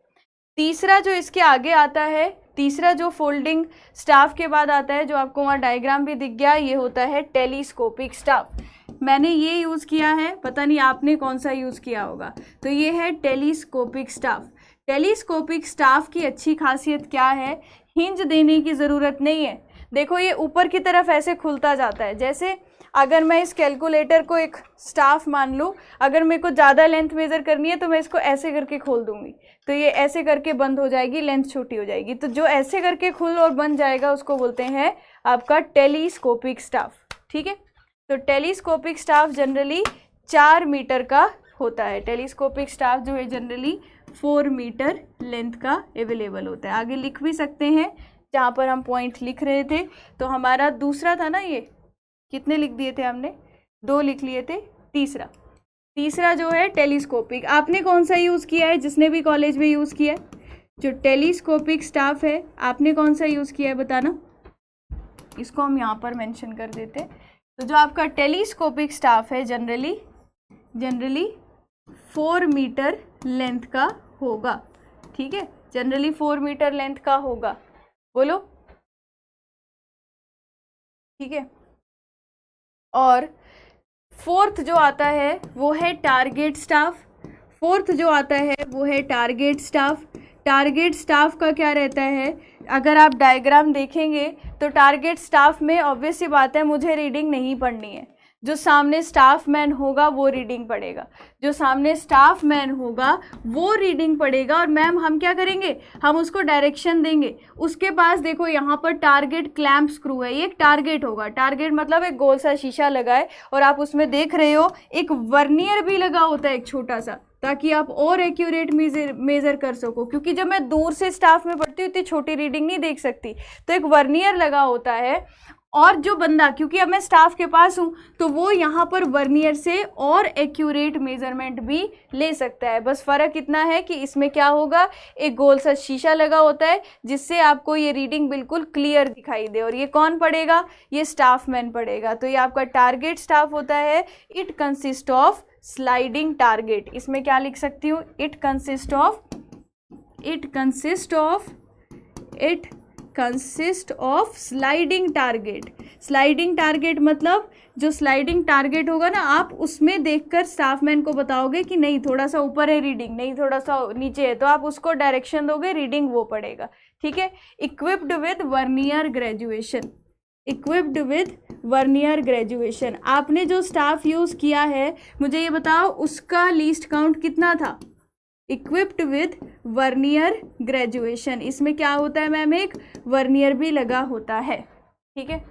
तीसरा जो इसके आगे आता है, तीसरा जो फोल्डिंग स्टाफ के बाद आता है, जो आपको वहाँ डायग्राम भी दिख गया, ये होता है टेलीस्कोपिक स्टाफ। मैंने ये यूज़ किया है, पता नहीं आपने कौन सा यूज़ किया होगा। तो ये है टेलीस्कोपिक स्टाफ। टेलीस्कोपिक स्टाफ की अच्छी खासियत क्या है? हिंज देने की ज़रूरत नहीं है। देखो ये ऊपर की तरफ ऐसे खुलता जाता है। जैसे अगर मैं इस कैलकुलेटर को एक स्टाफ मान लूँ, अगर मेरे को ज़्यादा लेंथ मेज़र करनी है तो मैं इसको ऐसे करके खोल दूंगी, तो ये ऐसे करके बंद हो जाएगी, लेंथ छोटी हो जाएगी। तो जो ऐसे करके खुल और बंद जाएगा उसको बोलते हैं आपका टेलीस्कोपिक स्टाफ। ठीक है, तो टेलीस्कोपिक स्टाफ जनरली 4 मीटर का होता है। टेलीस्कोपिक स्टाफ जो है जनरली 4 मीटर लेंथ का अवेलेबल होता है। आगे लिख भी सकते हैं जहाँ पर हम पॉइंट लिख रहे थे। तो हमारा दूसरा था ना, ये कितने लिख दिए थे हमने, 2 लिख लिए थे। तीसरा जो है टेलीस्कोपिक, आपने कौन सा यूज़ किया है, जिसने भी कॉलेज में यूज़ किया है जो टेलीस्कोपिक स्टाफ है, आपने कौन सा यूज़ किया है बताना। इसको हम यहाँ पर मेंशन कर देते हैं। तो जो आपका टेलीस्कोपिक स्टाफ है जनरली 4 मीटर लेंथ का होगा। ठीक है, जनरली 4 मीटर लेंथ का होगा, बोलो। ठीक है, और फोर्थ जो आता है वो है टारगेट स्टाफ। टारगेट स्टाफ का क्या रहता है, अगर आप डायग्राम देखेंगे तो टारगेट स्टाफ में ऑब्वियस सी बात है मुझे रीडिंग नहीं पढ़नी है, जो सामने स्टाफ मैन होगा वो रीडिंग पढ़ेगा, और मैम हम क्या करेंगे, हम उसको डायरेक्शन देंगे। उसके पास देखो यहाँ पर टारगेट क्लैंप स्क्रू है, ये एक टारगेट होगा। टारगेट मतलब एक गोल सा शीशा लगा है और आप उसमें देख रहे हो एक वर्नियर भी लगा होता है एक छोटा सा, ताकि आप और एक्यूरेट मेज़र कर सको। क्योंकि जब मैं दूर से स्टाफ में पढ़ती हूँ इतनी छोटी रीडिंग नहीं देख सकती, तो एक वर्नियर लगा होता है। और जो बंदा, क्योंकि अब मैं स्टाफ के पास हूँ तो वो यहाँ पर वर्नियर से और एक्यूरेट मेजरमेंट भी ले सकता है। बस फ़र्क इतना है कि इसमें क्या होगा, एक गोल सा शीशा लगा होता है जिससे आपको ये रीडिंग बिल्कुल क्लियर दिखाई दे। और ये कौन पढ़ेगा, ये स्टाफ मैन पढ़ेगा। तो ये आपका टारगेट स्टाफ होता है। It consist of sliding target. इसमें क्या लिख सकती हूँ, it consist of sliding target. Sliding target मतलब जो स्लाइडिंग टारगेट होगा ना, आप उसमें देखकर स्टाफ मैन को बताओगे कि नहीं थोड़ा सा ऊपर है रीडिंग, नहीं थोड़ा सा नीचे है, तो आप उसको डायरेक्शन दोगे, रीडिंग वो पड़ेगा। ठीक है, इक्विप्ड विद वर्नियर ग्रेजुएशन। आपने जो स्टाफ यूज़ किया है मुझे ये बताओ उसका लीस्ट काउंट कितना था। इक्विप्ड विद वर्नियर ग्रेजुएशन, इसमें क्या होता है मैम, एक वर्नियर भी लगा होता है। ठीक है,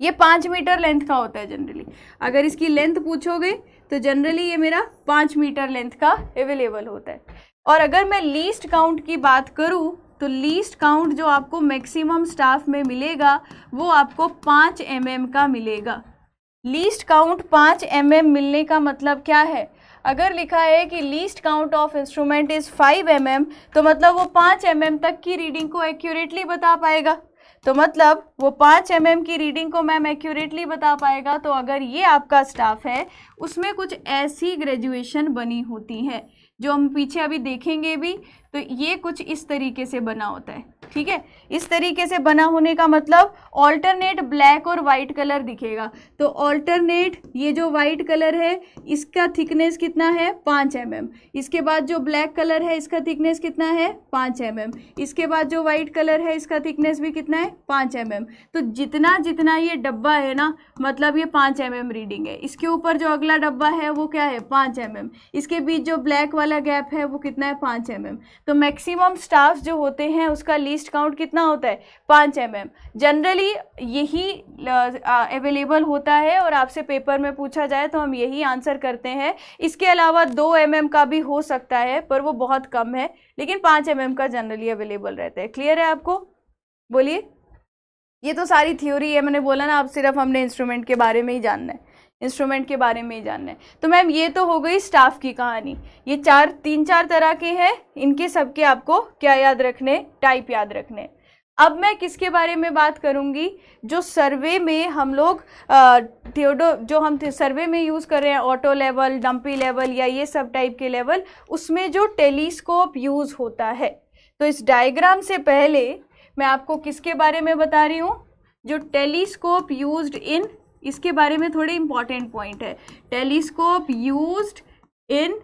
ये 5 मीटर लेंथ का होता है जनरली। अगर इसकी लेंथ पूछोगे तो जनरली ये मेरा 5 मीटर लेंथ का अवेलेबल होता है। और अगर मैं लीस्ट काउंट की बात करूँ तो लीस्ट काउंट जो आपको मैक्सिमम स्टाफ में मिलेगा वो आपको 5 mm का मिलेगा। लीस्ट काउंट 5 mm मिलने का मतलब क्या है, अगर लिखा है कि least count of instrument is 5 mm, तो मतलब वो 5 mm तक की रीडिंग को एक्यूरेटली बता पाएगा। तो मतलब वो 5 mm की रीडिंग को मैम एक्यूरेटली बता पाएगा। तो अगर ये आपका स्टाफ है उसमें कुछ ऐसी ग्रेजुएशन बनी होती है जो हम पीछे अभी देखेंगे भी, तो ये कुछ इस तरीके से बना होता है। ठीक है, इस तरीके से बना होने का मतलब ऑल्टरनेट ब्लैक और वाइट कलर दिखेगा। तो ऑल्टरनेट ये जो वाइट कलर है इसका थिकनेस कितना है, 5 mm। इसके बाद जो ब्लैक कलर है इसका थिकनेस कितना है, 5 mm। इसके बाद जो वाइट कलर है इसका थिकनेस भी कितना है, 5 mm। तो जितना जितना ये डब्बा है ना, मतलब ये 5 mm रीडिंग है। इसके ऊपर जो अगला डब्बा है वो क्या है, 5 mm। इसके बीच जो ब्लैक वाला गैप है वो कितना है, 5 mm। तो मैक्सिमम स्टाफ जो होते हैं उसका लीस्ट काउंट कितना होता है, 5 mm। जनरली यही अवेलेबल होता है और आपसे पेपर में पूछा जाए तो हम यही आंसर करते हैं। इसके अलावा 2 mm का भी हो सकता है पर वो बहुत कम है, लेकिन 5 mm का जनरली अवेलेबल रहता है। क्लियर है आपको, बोलिए। ये तो सारी थ्योरी है, मैंने बोला ना, अब सिर्फ हमने इंस्ट्रूमेंट के बारे में ही जानना है, तो मैम ये तो हो गई स्टाफ की कहानी। ये 3-4 तरह के हैं, इनके सबके आपको क्या याद रखने, टाइप याद रखने। अब मैं किसके बारे में बात करूंगी, जो सर्वे में हम लोग जो हम सर्वे में यूज़ कर रहे हैं, ऑटो लेवल, डंपी लेवल या ये सब टाइप के लेवल, उसमें जो टेलीस्कोप यूज़ होता है। तो इस डायग्राम से पहले मैं आपको किसके बारे में बता रही हूँ, जो टेलीस्कोप यूज्ड इन, इसके बारे में थोड़े इंपॉर्टेंट पॉइंट है। Telescope used in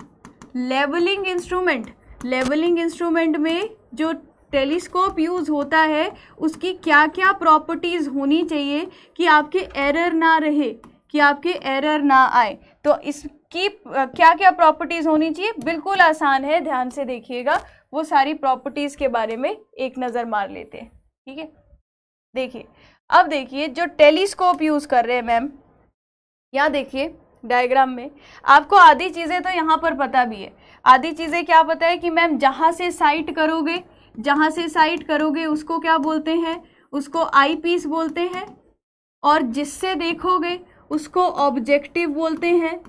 levelling instrument. Levelling instrument में जो टेलीस्कोप यूज़ होता है उसकी क्या क्या प्रॉपर्टीज़ होनी चाहिए कि आपके एरर ना रहे, कि आपके एरर ना आए। तो इसकी क्या क्या प्रॉपर्टीज़ होनी चाहिए, बिल्कुल आसान है, ध्यान से देखिएगा। वो सारी प्रॉपर्टीज़ के बारे में एक नज़र मार लेते हैं, ठीक है। देखिए, अब देखिए जो टेलीस्कोप यूज़ कर रहे हैं मैम, यहाँ देखिए डायग्राम में आपको आधी चीज़ें तो यहाँ पर पता भी है। आधी चीज़ें क्या पता है कि मैम जहाँ से साइट करोगे, जहाँ से साइट करोगे उसको क्या बोलते हैं, उसको आई पीस बोलते हैं, और जिससे देखोगे उसको ऑब्जेक्टिव बोलते हैं,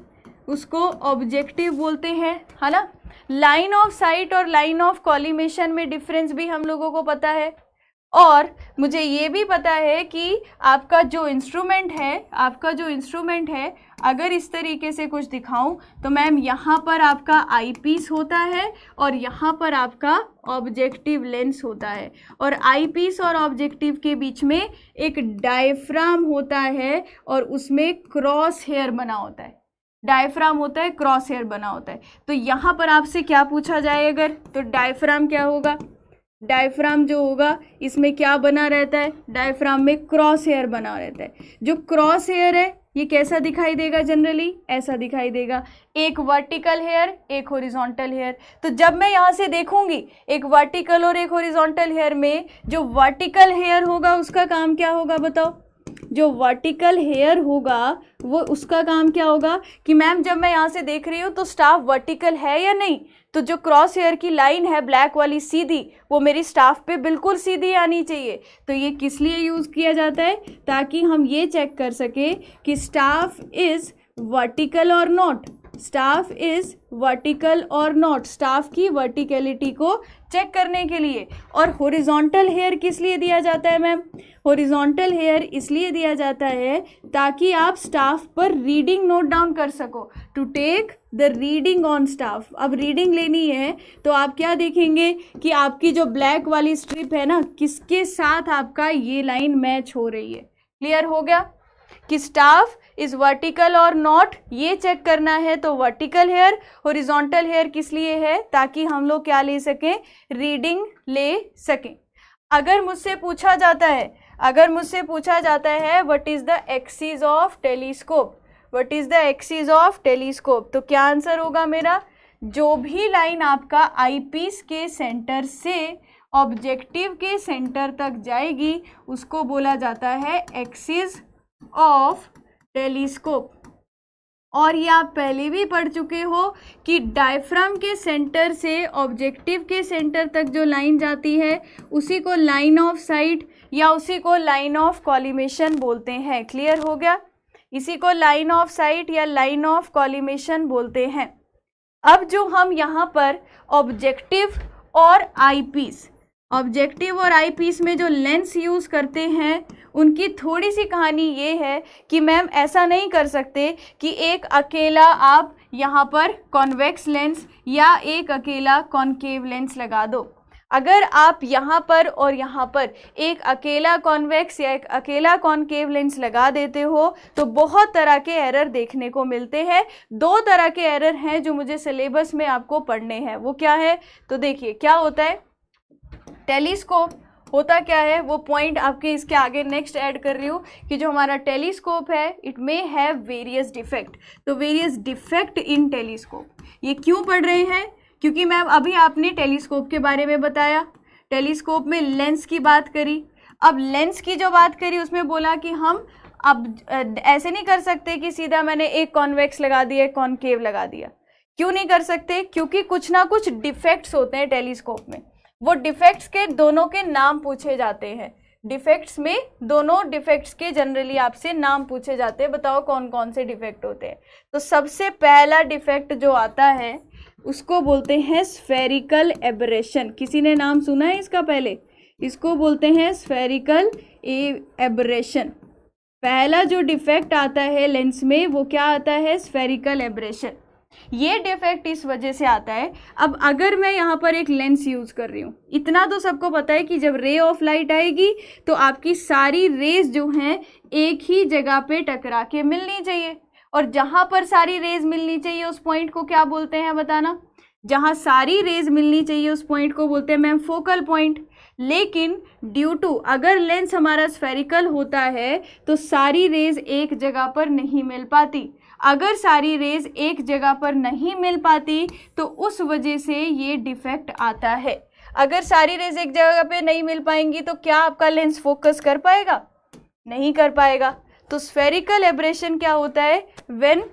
उसको ऑब्जेक्टिव बोलते हैं, है ना। लाइन ऑफ साइट और लाइन ऑफ कॉलिमेशन में डिफरेंस भी हम लोगों को पता है। और मुझे ये भी पता है कि आपका जो इंस्ट्रूमेंट है, अगर इस तरीके से कुछ दिखाऊं तो मैम यहाँ पर आपका आई पीस होता है और यहाँ पर आपका ऑब्जेक्टिव लेंस होता है, और आई पीस और ऑब्जेक्टिव के बीच में एक डायफ्राम होता है और उसमें क्रॉस हेयर बना होता है, डायफ्राम होता है, क्रॉस हेयर बना होता है। तो यहाँ पर आपसे क्या पूछा जाए अगर, तो डायफ्राम क्या होगा, डायफ्राम जो होगा इसमें क्या बना रहता है, डायफ्राम में क्रॉस हेयर बना रहता है। जो क्रॉस हेयर है ये कैसा दिखाई देगा, जनरली ऐसा दिखाई देगा, एक वर्टिकल हेयर एक हॉरिजॉन्टल हेयर। तो जब मैं यहाँ से देखूंगी एक वर्टिकल और एक हॉरिजॉन्टल हेयर में, जो वर्टिकल हेयर होगा उसका काम क्या होगा बताओ, जो वर्टिकल हेयर होगा वो उसका काम क्या होगा कि मैम जब मैं यहाँ से देख रही हूँ तो स्टाफ वर्टिकल है या नहीं, तो जो क्रॉस हेयर की लाइन है ब्लैक वाली सीधी, वो मेरी स्टाफ पे बिल्कुल सीधी आनी चाहिए। तो ये किस लिए यूज़ किया जाता है, ताकि हम ये चेक कर सके कि स्टाफ इज़ वर्टिकल और नॉट, स्टाफ इज़ वर्टिकल और नॉट, स्टाफ की वर्टिकलिटी को चेक करने के लिए। और हॉरिजॉन्टल हेयर किस लिए दिया जाता है मैम, हॉरिजॉन्टल हेयर इसलिए दिया जाता है ताकि आप स्टाफ पर रीडिंग नोट डाउन कर सको, to take the reading on staff. अब रीडिंग लेनी है तो आप क्या देखेंगे कि आपकी जो ब्लैक वाली स्ट्रिप है ना, किसके साथ आपका ये लाइन मैच हो रही है। क्लियर हो गया कि स्टाफ इज वर्टिकल और नॉट, ये चेक करना है तो वर्टिकल हेयर। हॉरिजॉन्टल हेयर किस लिए है, ताकि हम लोग क्या ले सकें, रीडिंग ले सकें। अगर मुझसे पूछा जाता है what is the axis of telescope, what is the axis of telescope, तो क्या आंसर होगा मेरा, जो भी लाइन आपका आई पीस के सेंटर से ऑब्जेक्टिव के सेंटर तक जाएगी उसको बोला जाता है एक्सिस ऑफ टेलीस्कोप। और ये आप पहले भी पढ़ चुके हो कि डायफ्राम के सेंटर से ऑब्जेक्टिव के सेंटर तक जो लाइन जाती है उसी को लाइन ऑफ साइट या उसी को लाइन ऑफ कॉलिमेशन बोलते हैं। क्लियर हो गया, इसी को लाइन ऑफ साइट या लाइन ऑफ कॉलिमेशन बोलते हैं। अब जो हम यहाँ पर ऑब्जेक्टिव और आई पीस, ऑब्जेक्टिव और आई पीस में जो लेंस यूज़ करते हैं उनकी थोड़ी सी कहानी ये है कि मैम ऐसा नहीं कर सकते कि एक अकेला आप यहाँ पर कॉन्वेक्स लेंस या एक अकेला कॉनकेव लेंस लगा दो। अगर आप यहाँ पर और यहाँ पर एक अकेला कॉन्वेक्स या एक अकेला कॉनकेव लेंस लगा देते हो तो बहुत तरह के एरर देखने को मिलते हैं। दो तरह के एरर हैं जो मुझे सिलेबस में आपको पढ़ने हैं। वो क्या है, तो देखिए क्या होता है, टेलीस्कोप होता क्या है, वो पॉइंट आपके इसके आगे नेक्स्ट ऐड कर रही हूँ कि जो हमारा टेलीस्कोप है it may have various defect. तो वेरियस डिफेक्ट इन टेलीस्कोप, ये क्यों पढ़ रहे हैं, क्योंकि मैम अभी आपने टेलीस्कोप के बारे में बताया, टेलीस्कोप में लेंस की बात करी। अब लेंस की जो बात करी उसमें बोला कि हम अब ऐसे नहीं कर सकते कि सीधा मैंने एक कॉन्वेक्स लगा दिया एक कॉनकेव लगा दिया। क्यों नहीं कर सकते, क्योंकि कुछ ना कुछ डिफेक्ट्स होते हैं टेलीस्कोप में। वो डिफेक्ट्स के दोनों के नाम पूछे जाते हैं, डिफेक्ट्स में दोनों डिफेक्ट्स के जनरली आपसे नाम पूछे जाते हैं, बताओ कौन कौन से डिफेक्ट होते हैं। तो सबसे पहला डिफेक्ट जो आता है उसको बोलते हैं स्फेरिकल एबरेशन। किसी ने नाम सुना है इसका पहले, इसको बोलते हैं स्फेरिकल एबरेशन। पहला जो डिफेक्ट आता है लेंस में वो क्या आता है, स्फेरिकल एबरेशन। ये डिफेक्ट इस वजह से आता है, अब अगर मैं यहाँ पर एक लेंस यूज़ कर रही हूँ, इतना तो सबको पता है कि जब रे ऑफ लाइट आएगी तो आपकी सारी रेज जो हैं एक ही जगह पे टकरा के मिलनी चाहिए, और जहाँ पर सारी रेज मिलनी चाहिए उस पॉइंट को क्या बोलते हैं बताना, जहाँ सारी रेज मिलनी चाहिए उस पॉइंट को बोलते हैं मैम फोकल पॉइंट। लेकिन ड्यू टू अगर लेंस हमारा स्फेरिकल होता है तो सारी रेज एक जगह पर नहीं मिल पाती। अगर सारी रेज एक जगह पर नहीं मिल पाती तो उस वजह से ये डिफेक्ट आता है। अगर सारी रेज एक जगह पे नहीं मिल पाएंगी तो क्या आपका लेंस फोकस कर पाएगा? नहीं कर पाएगा। तो स्फेरिकल एब्रेशन क्या होता है? When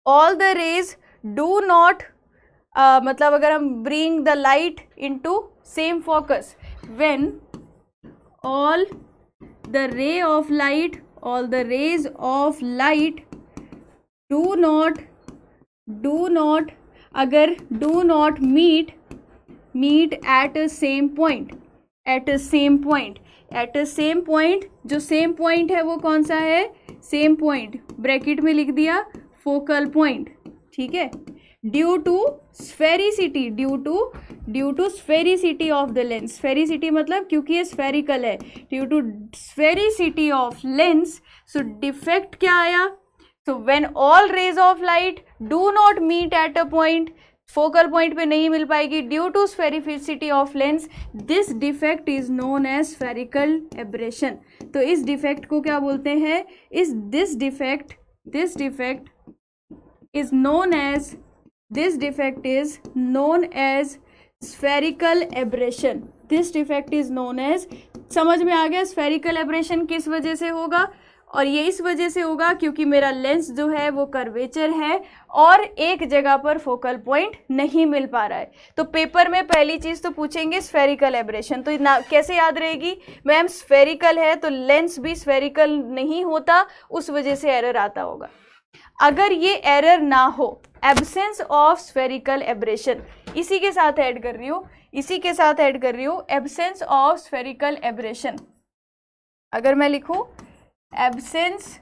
all the rays do not मतलब अगर हम bring the light into same focus, when all the rays of light do not meet at a same point, जो सेम पॉइंट है वो कौन सा है? सेम पॉइंट ब्रैकेट में लिख दिया फोकल पॉइंट, ठीक है। Due to sphericity of the lens, sphericity मतलब क्योंकि ये स्फेरिकल है, due to sphericity of lens, so defect क्या आया? So when all rays of light do not meet at a point, focal point पे नहीं मिल पाएगी, due to sphericity of lens, this defect is known as spherical aberration. तो इस defect को क्या बोलते हैं? This defect is known as spherical aberration. This defect is known as, समझ में आ गया spherical aberration किस वजह से होगा? और ये इस वजह से होगा क्योंकि मेरा लेंस जो है वो कर्वेचर है और एक जगह पर फोकल पॉइंट नहीं मिल पा रहा है। तो पेपर में पहली चीज तो पूछेंगे स्फेरिकल एब्रेशन, तो ना कैसे याद रहेगी? मैम स्फेरिकल है तो लेंस भी स्फेरिकल नहीं होता, उस वजह से एरर आता होगा। अगर ये एरर ना हो, एब्सेंस ऑफ स्फेरिकल एब्रेशन, इसी के साथ ऐड कर रही हूँ एब्सेंस ऑफ स्फेरिकल एब्रेशन। अगर मैं लिखूं एब्सेंस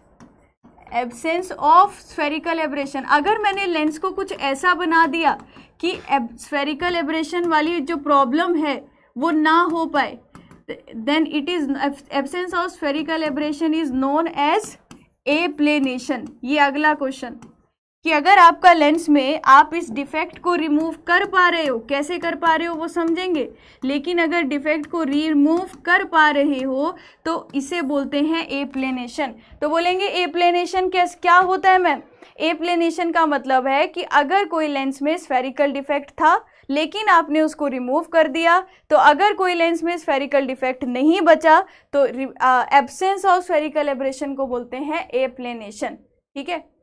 ऑफ स्फेरिकल एब्रेशन, अगर मैंने लेंस को कुछ ऐसा बना दिया कि स्फेरिकल एब्रेशन वाली जो प्रॉब्लम है वो ना हो पाए, then it is absence of spherical aberration is known as aplanation. ये अगला क्वेश्चन कि अगर आपका लेंस में आप इस डिफेक्ट को रिमूव कर पा रहे हो, कैसे कर पा रहे हो वो समझेंगे, लेकिन अगर डिफेक्ट को रिमूव कर पा रहे हो तो इसे बोलते हैं एप्लेनेशन। तो बोलेंगे एप्लेनेशन क्या होता है मैम? एप्लेनेशन का मतलब है कि अगर कोई लेंस में स्फेरिकल डिफेक्ट था लेकिन आपने उसको रिमूव कर दिया, तो अगर कोई लेंस में स्फेरिकल डिफेक्ट नहीं बचा तो एब्सेंस ऑफ स्फेरिकल एब्रेशन को बोलते हैं एप्लेनेशन, ठीक है।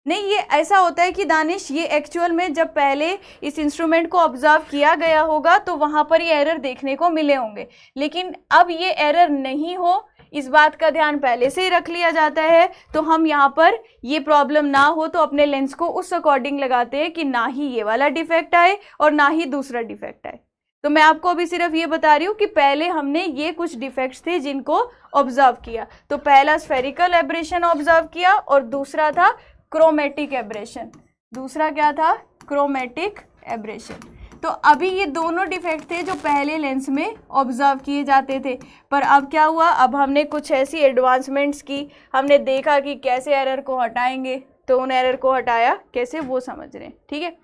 नहीं, ये ऐसा होता है कि दानिश ये एक्चुअल में जब पहले इस इंस्ट्रूमेंट को ऑब्जर्व किया गया होगा तो वहाँ पर ये एरर देखने को मिले होंगे, लेकिन अब ये एरर नहीं हो इस बात का ध्यान पहले से ही रख लिया जाता है। तो हम यहाँ पर ये प्रॉब्लम ना हो तो अपने लेंस को उस अकॉर्डिंग लगाते हैं कि ना ही ये वाला डिफेक्ट आए और ना ही दूसरा डिफेक्ट आए। तो मैं आपको अभी सिर्फ ये बता रही हूँ कि पहले हमने ये कुछ डिफेक्ट्स थे जिनको ऑब्जर्व किया। तो पहला स्फेरिकल एब्रेशन ऑब्जर्व किया और दूसरा था क्रोमेटिक एब्रेशन। दूसरा क्या था? Chromatic aberration. तो अभी ये दोनों डिफेक्ट थे जो पहले लेंस में ऑब्जर्व किए जाते थे, पर अब क्या हुआ, अब हमने कुछ ऐसी एडवांसमेंट्स की, हमने देखा कि कैसे एरर को हटाएंगे, तो उन एरर को हटाया कैसे वो समझ रहे हैं, ठीक है।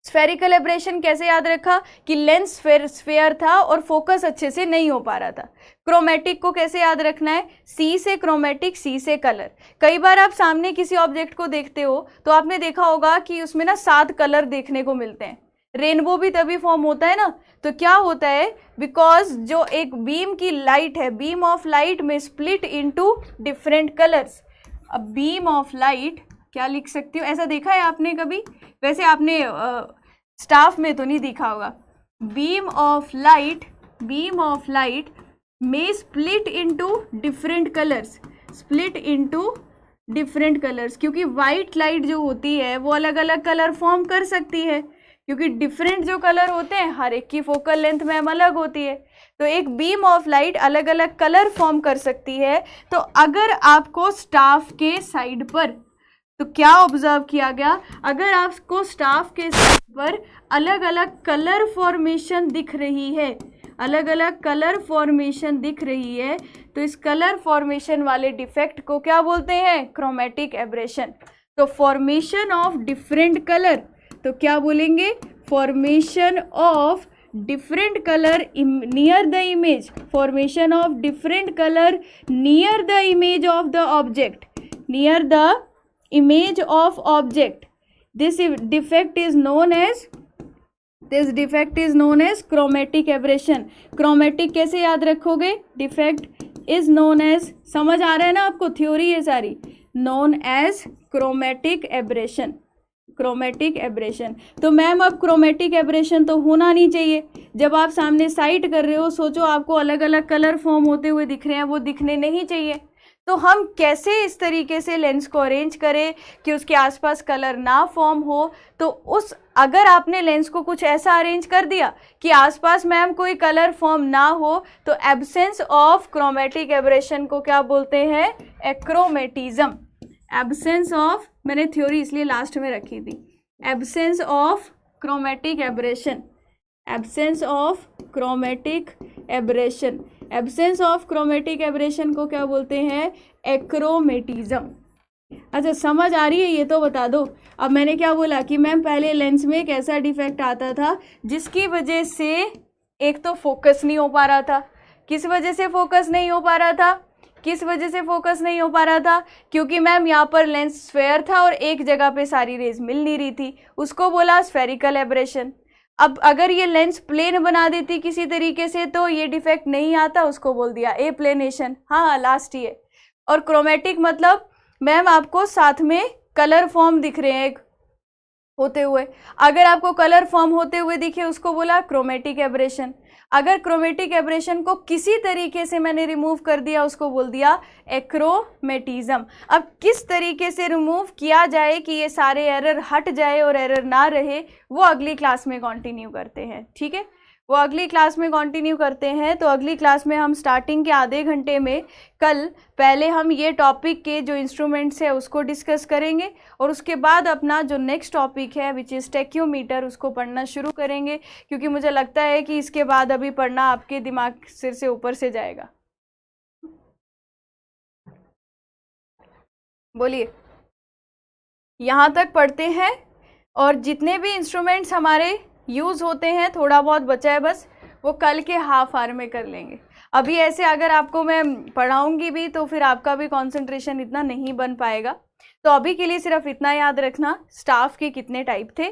स्फेरिकल एब्रेशन कैसे याद रखा कि लेंस स्फेयर था और फोकस अच्छे से नहीं हो पा रहा था। क्रोमेटिक को कैसे याद रखना है? सी से क्रोमेटिक, सी से कलर। कई बार आप सामने किसी ऑब्जेक्ट को देखते हो तो आपने देखा होगा कि उसमें ना 7 कलर देखने को मिलते हैं। रेनबो भी तभी फॉर्म होता है ना। तो क्या होता है, बिकॉज जो एक बीम की लाइट है, बीम ऑफ लाइट में स्प्लिट इनटू डिफरेंट कलर्स। अब बीम ऑफ लाइट क्या लिख सकती हो, ऐसा देखा है आपने कभी? वैसे आपने स्टाफ में तो नहीं देखा होगा। बीम ऑफ लाइट में स्प्लिट इनटू डिफरेंट कलर्स, क्योंकि वाइट लाइट जो होती है वो अलग अलग कलर फॉर्म कर सकती है, क्योंकि डिफरेंट जो कलर होते हैं हर एक की फोकल लेंथ मैम अलग होती है। तो एक बीम ऑफ लाइट अलग अलग कलर फॉर्म कर सकती है। तो अगर आपको स्टाफ के साइड पर, तो क्या ऑब्जर्व किया गया, अगर आपको स्टाफ के साइड पर अलग अलग कलर फॉर्मेशन दिख रही है, तो इस कलर फॉर्मेशन वाले डिफेक्ट को क्या बोलते हैं? Chromatic aberration. तो फॉर्मेशन ऑफ डिफरेंट कलर, तो क्या बोलेंगे? Formation of different color near the image, formation of different color near the image of the object, near the image of object. This defect is known as chromatic aberration. Chromatic कैसे याद रखोगे? Defect is known as, समझ आ रहा है ना आपको, theory है सारी, known as chromatic aberration. Chromatic aberration. तो मैम अब क्रोमेटिक एब्रेशन तो होना नहीं चाहिए. जब आप सामने साइट कर रहे हो, सोचो आपको अलग अलग कलर फॉर्म होते हुए दिख रहे हैं, वो दिखने नहीं चाहिए. तो हम कैसे इस तरीके से लेंस को अरेंज करें कि उसके आसपास कलर ना फॉर्म हो. तो अगर आपने लेंस को कुछ ऐसा अरेंज कर दिया कि आसपास मैम कोई कलर फॉर्म ना हो, तो एब्सेंस ऑफ क्रोमेटिक एब्रेशन को क्या बोलते हैं? एक्रोमेटिज्म. एब्सेंस ऑफ, मैंने थ्योरी इसलिए लास्ट में रखी थी. Absence of chromatic aberration, absence of chromatic aberration, absence of chromatic aberration को क्या बोलते हैं? एक्रोमेटिज्म. अच्छा, समझ आ रही है? ये तो बता दो. अब मैंने क्या बोला कि मैम पहले लेंस में एक ऐसा डिफेक्ट आता था जिसकी वजह से एक तो फोकस नहीं हो पा रहा था. किस वजह से फोकस नहीं हो पा रहा था? किस वजह से फोकस नहीं हो पा रहा था? क्योंकि मैम यहाँ पर लेंस स्फेयर था और एक जगह पे सारी रेज मिल नहीं रही थी. उसको बोला स्फेरिकल एब्रेशन. अब अगर ये लेंस प्लेन बना देती किसी तरीके से तो ये डिफेक्ट नहीं आता, उसको बोल दिया एप्लेनेशन. हाँ, लास्ट ये. और क्रोमेटिक मतलब मैम आपको साथ में कलर फॉर्म दिख रहे हैं एक होते हुए. अगर आपको कलर फॉर्म होते हुए दिखे, उसको बोला क्रोमेटिक एब्रेशन. अगर क्रोमेटिक एब्रेशन को किसी तरीके से मैंने रिमूव कर दिया, उसको बोल दिया एक्रोमेटिज्म. अब किस तरीके से रिमूव किया जाए कि ये सारे एरर हट जाए और एरर ना रहे, वो अगली क्लास में कंटिन्यू करते हैं. ठीक है, वो अगली क्लास में कंटिन्यू करते हैं. तो अगली क्लास में हम स्टार्टिंग के आधे घंटे में कल पहले हम ये टॉपिक के जो इंस्ट्रूमेंट्स है उसको डिस्कस करेंगे और उसके बाद अपना जो नेक्स्ट टॉपिक है विच इज़ टेक्योमीटर, उसको पढ़ना शुरू करेंगे. क्योंकि मुझे लगता है कि इसके बाद अभी पढ़ना आपके दिमाग सिर से ऊपर से जाएगा. बोलिए, यहाँ तक पढ़ते हैं और जितने भी इंस्ट्रूमेंट्स हमारे यूज़ होते हैं, थोड़ा बहुत बचा है बस, वो कल के हाफ आवर में कर लेंगे. अभी ऐसे अगर आपको मैं पढ़ाऊंगी भी तो फिर आपका भी कंसंट्रेशन इतना नहीं बन पाएगा. तो अभी के लिए सिर्फ इतना याद रखना, स्टाफ के कितने टाइप थे.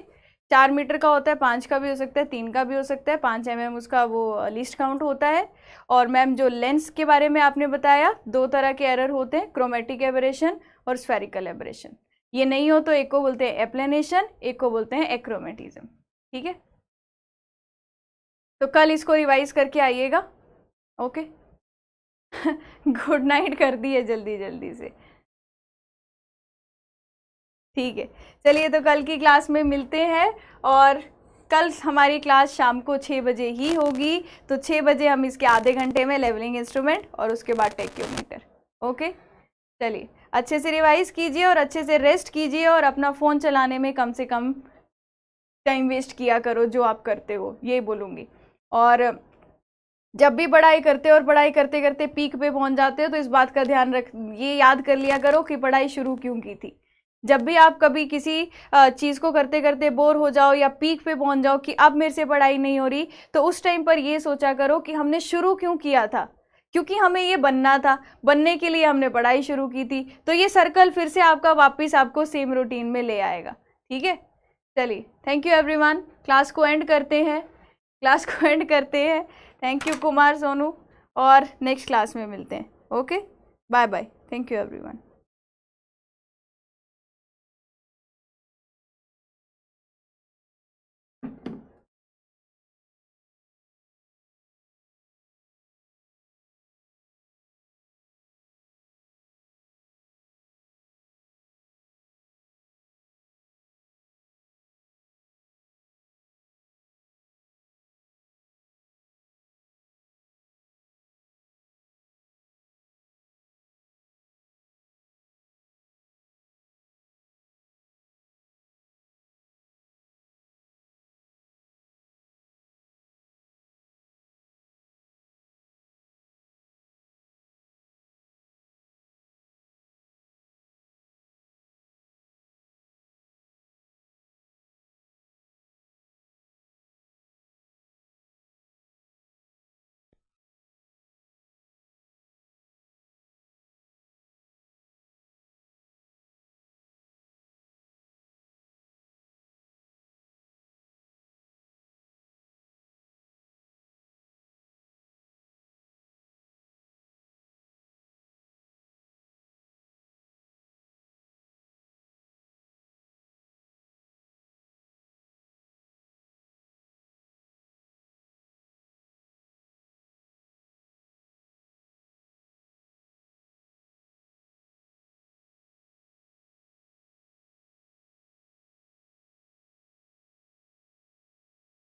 4 मीटर का होता है, 5 का भी हो सकता है, 3 का भी हो सकता है, 5 mm उसका वो लिस्ट काउंट होता है. और मैम जो लेंस के बारे में आपने बताया, 2 तरह के एरर होते हैं, क्रोमेटिक एब्रेशन और स्फेरिकल एब्रेशन. ये नहीं हो तो एक को बोलते हैं एप्लेनेशन, एक को बोलते हैं एक्रोमेटिज्म. ठीक है, तो कल इसको रिवाइज करके आइएगा. ओके, गुड नाइट कर दिए जल्दी जल्दी से. ठीक है, चलिए तो कल की क्लास में मिलते हैं. और कल हमारी क्लास शाम को 6 बजे ही होगी. तो 6 बजे हम इसके आधे घंटे में लेवलिंग इंस्ट्रूमेंट और उसके बाद टेक्योमीटर. ओके, चलिए अच्छे से रिवाइज कीजिए और अच्छे से रेस्ट कीजिए और अपना फ़ोन चलाने में कम से कम टाइम वेस्ट किया करो जो आप करते हो, ये बोलूँगी. और जब भी पढ़ाई करते हो और पढ़ाई करते करते पीक पे पहुंच जाते हो तो इस बात का ध्यान रख, ये याद कर लिया करो कि पढ़ाई शुरू क्यों की थी. जब भी आप कभी किसी चीज़ को करते करते बोर हो जाओ या पीक पे पहुंच जाओ कि अब मेरे से पढ़ाई नहीं हो रही, तो उस टाइम पर ये सोचा करो कि हमने शुरू क्यों किया था. क्योंकि हमें ये बनना था, बनने के लिए हमने पढ़ाई शुरू की थी. तो ये सर्कल फिर से आपका वापस आपको सेम रूटीन में ले आएगा. ठीक है, चलिए थैंक यू एवरीवन. क्लास को एंड करते हैं. थैंक यू कुमार, सोनू, और नेक्स्ट क्लास में मिलते हैं. Okay, bye bye. Thank you everyone.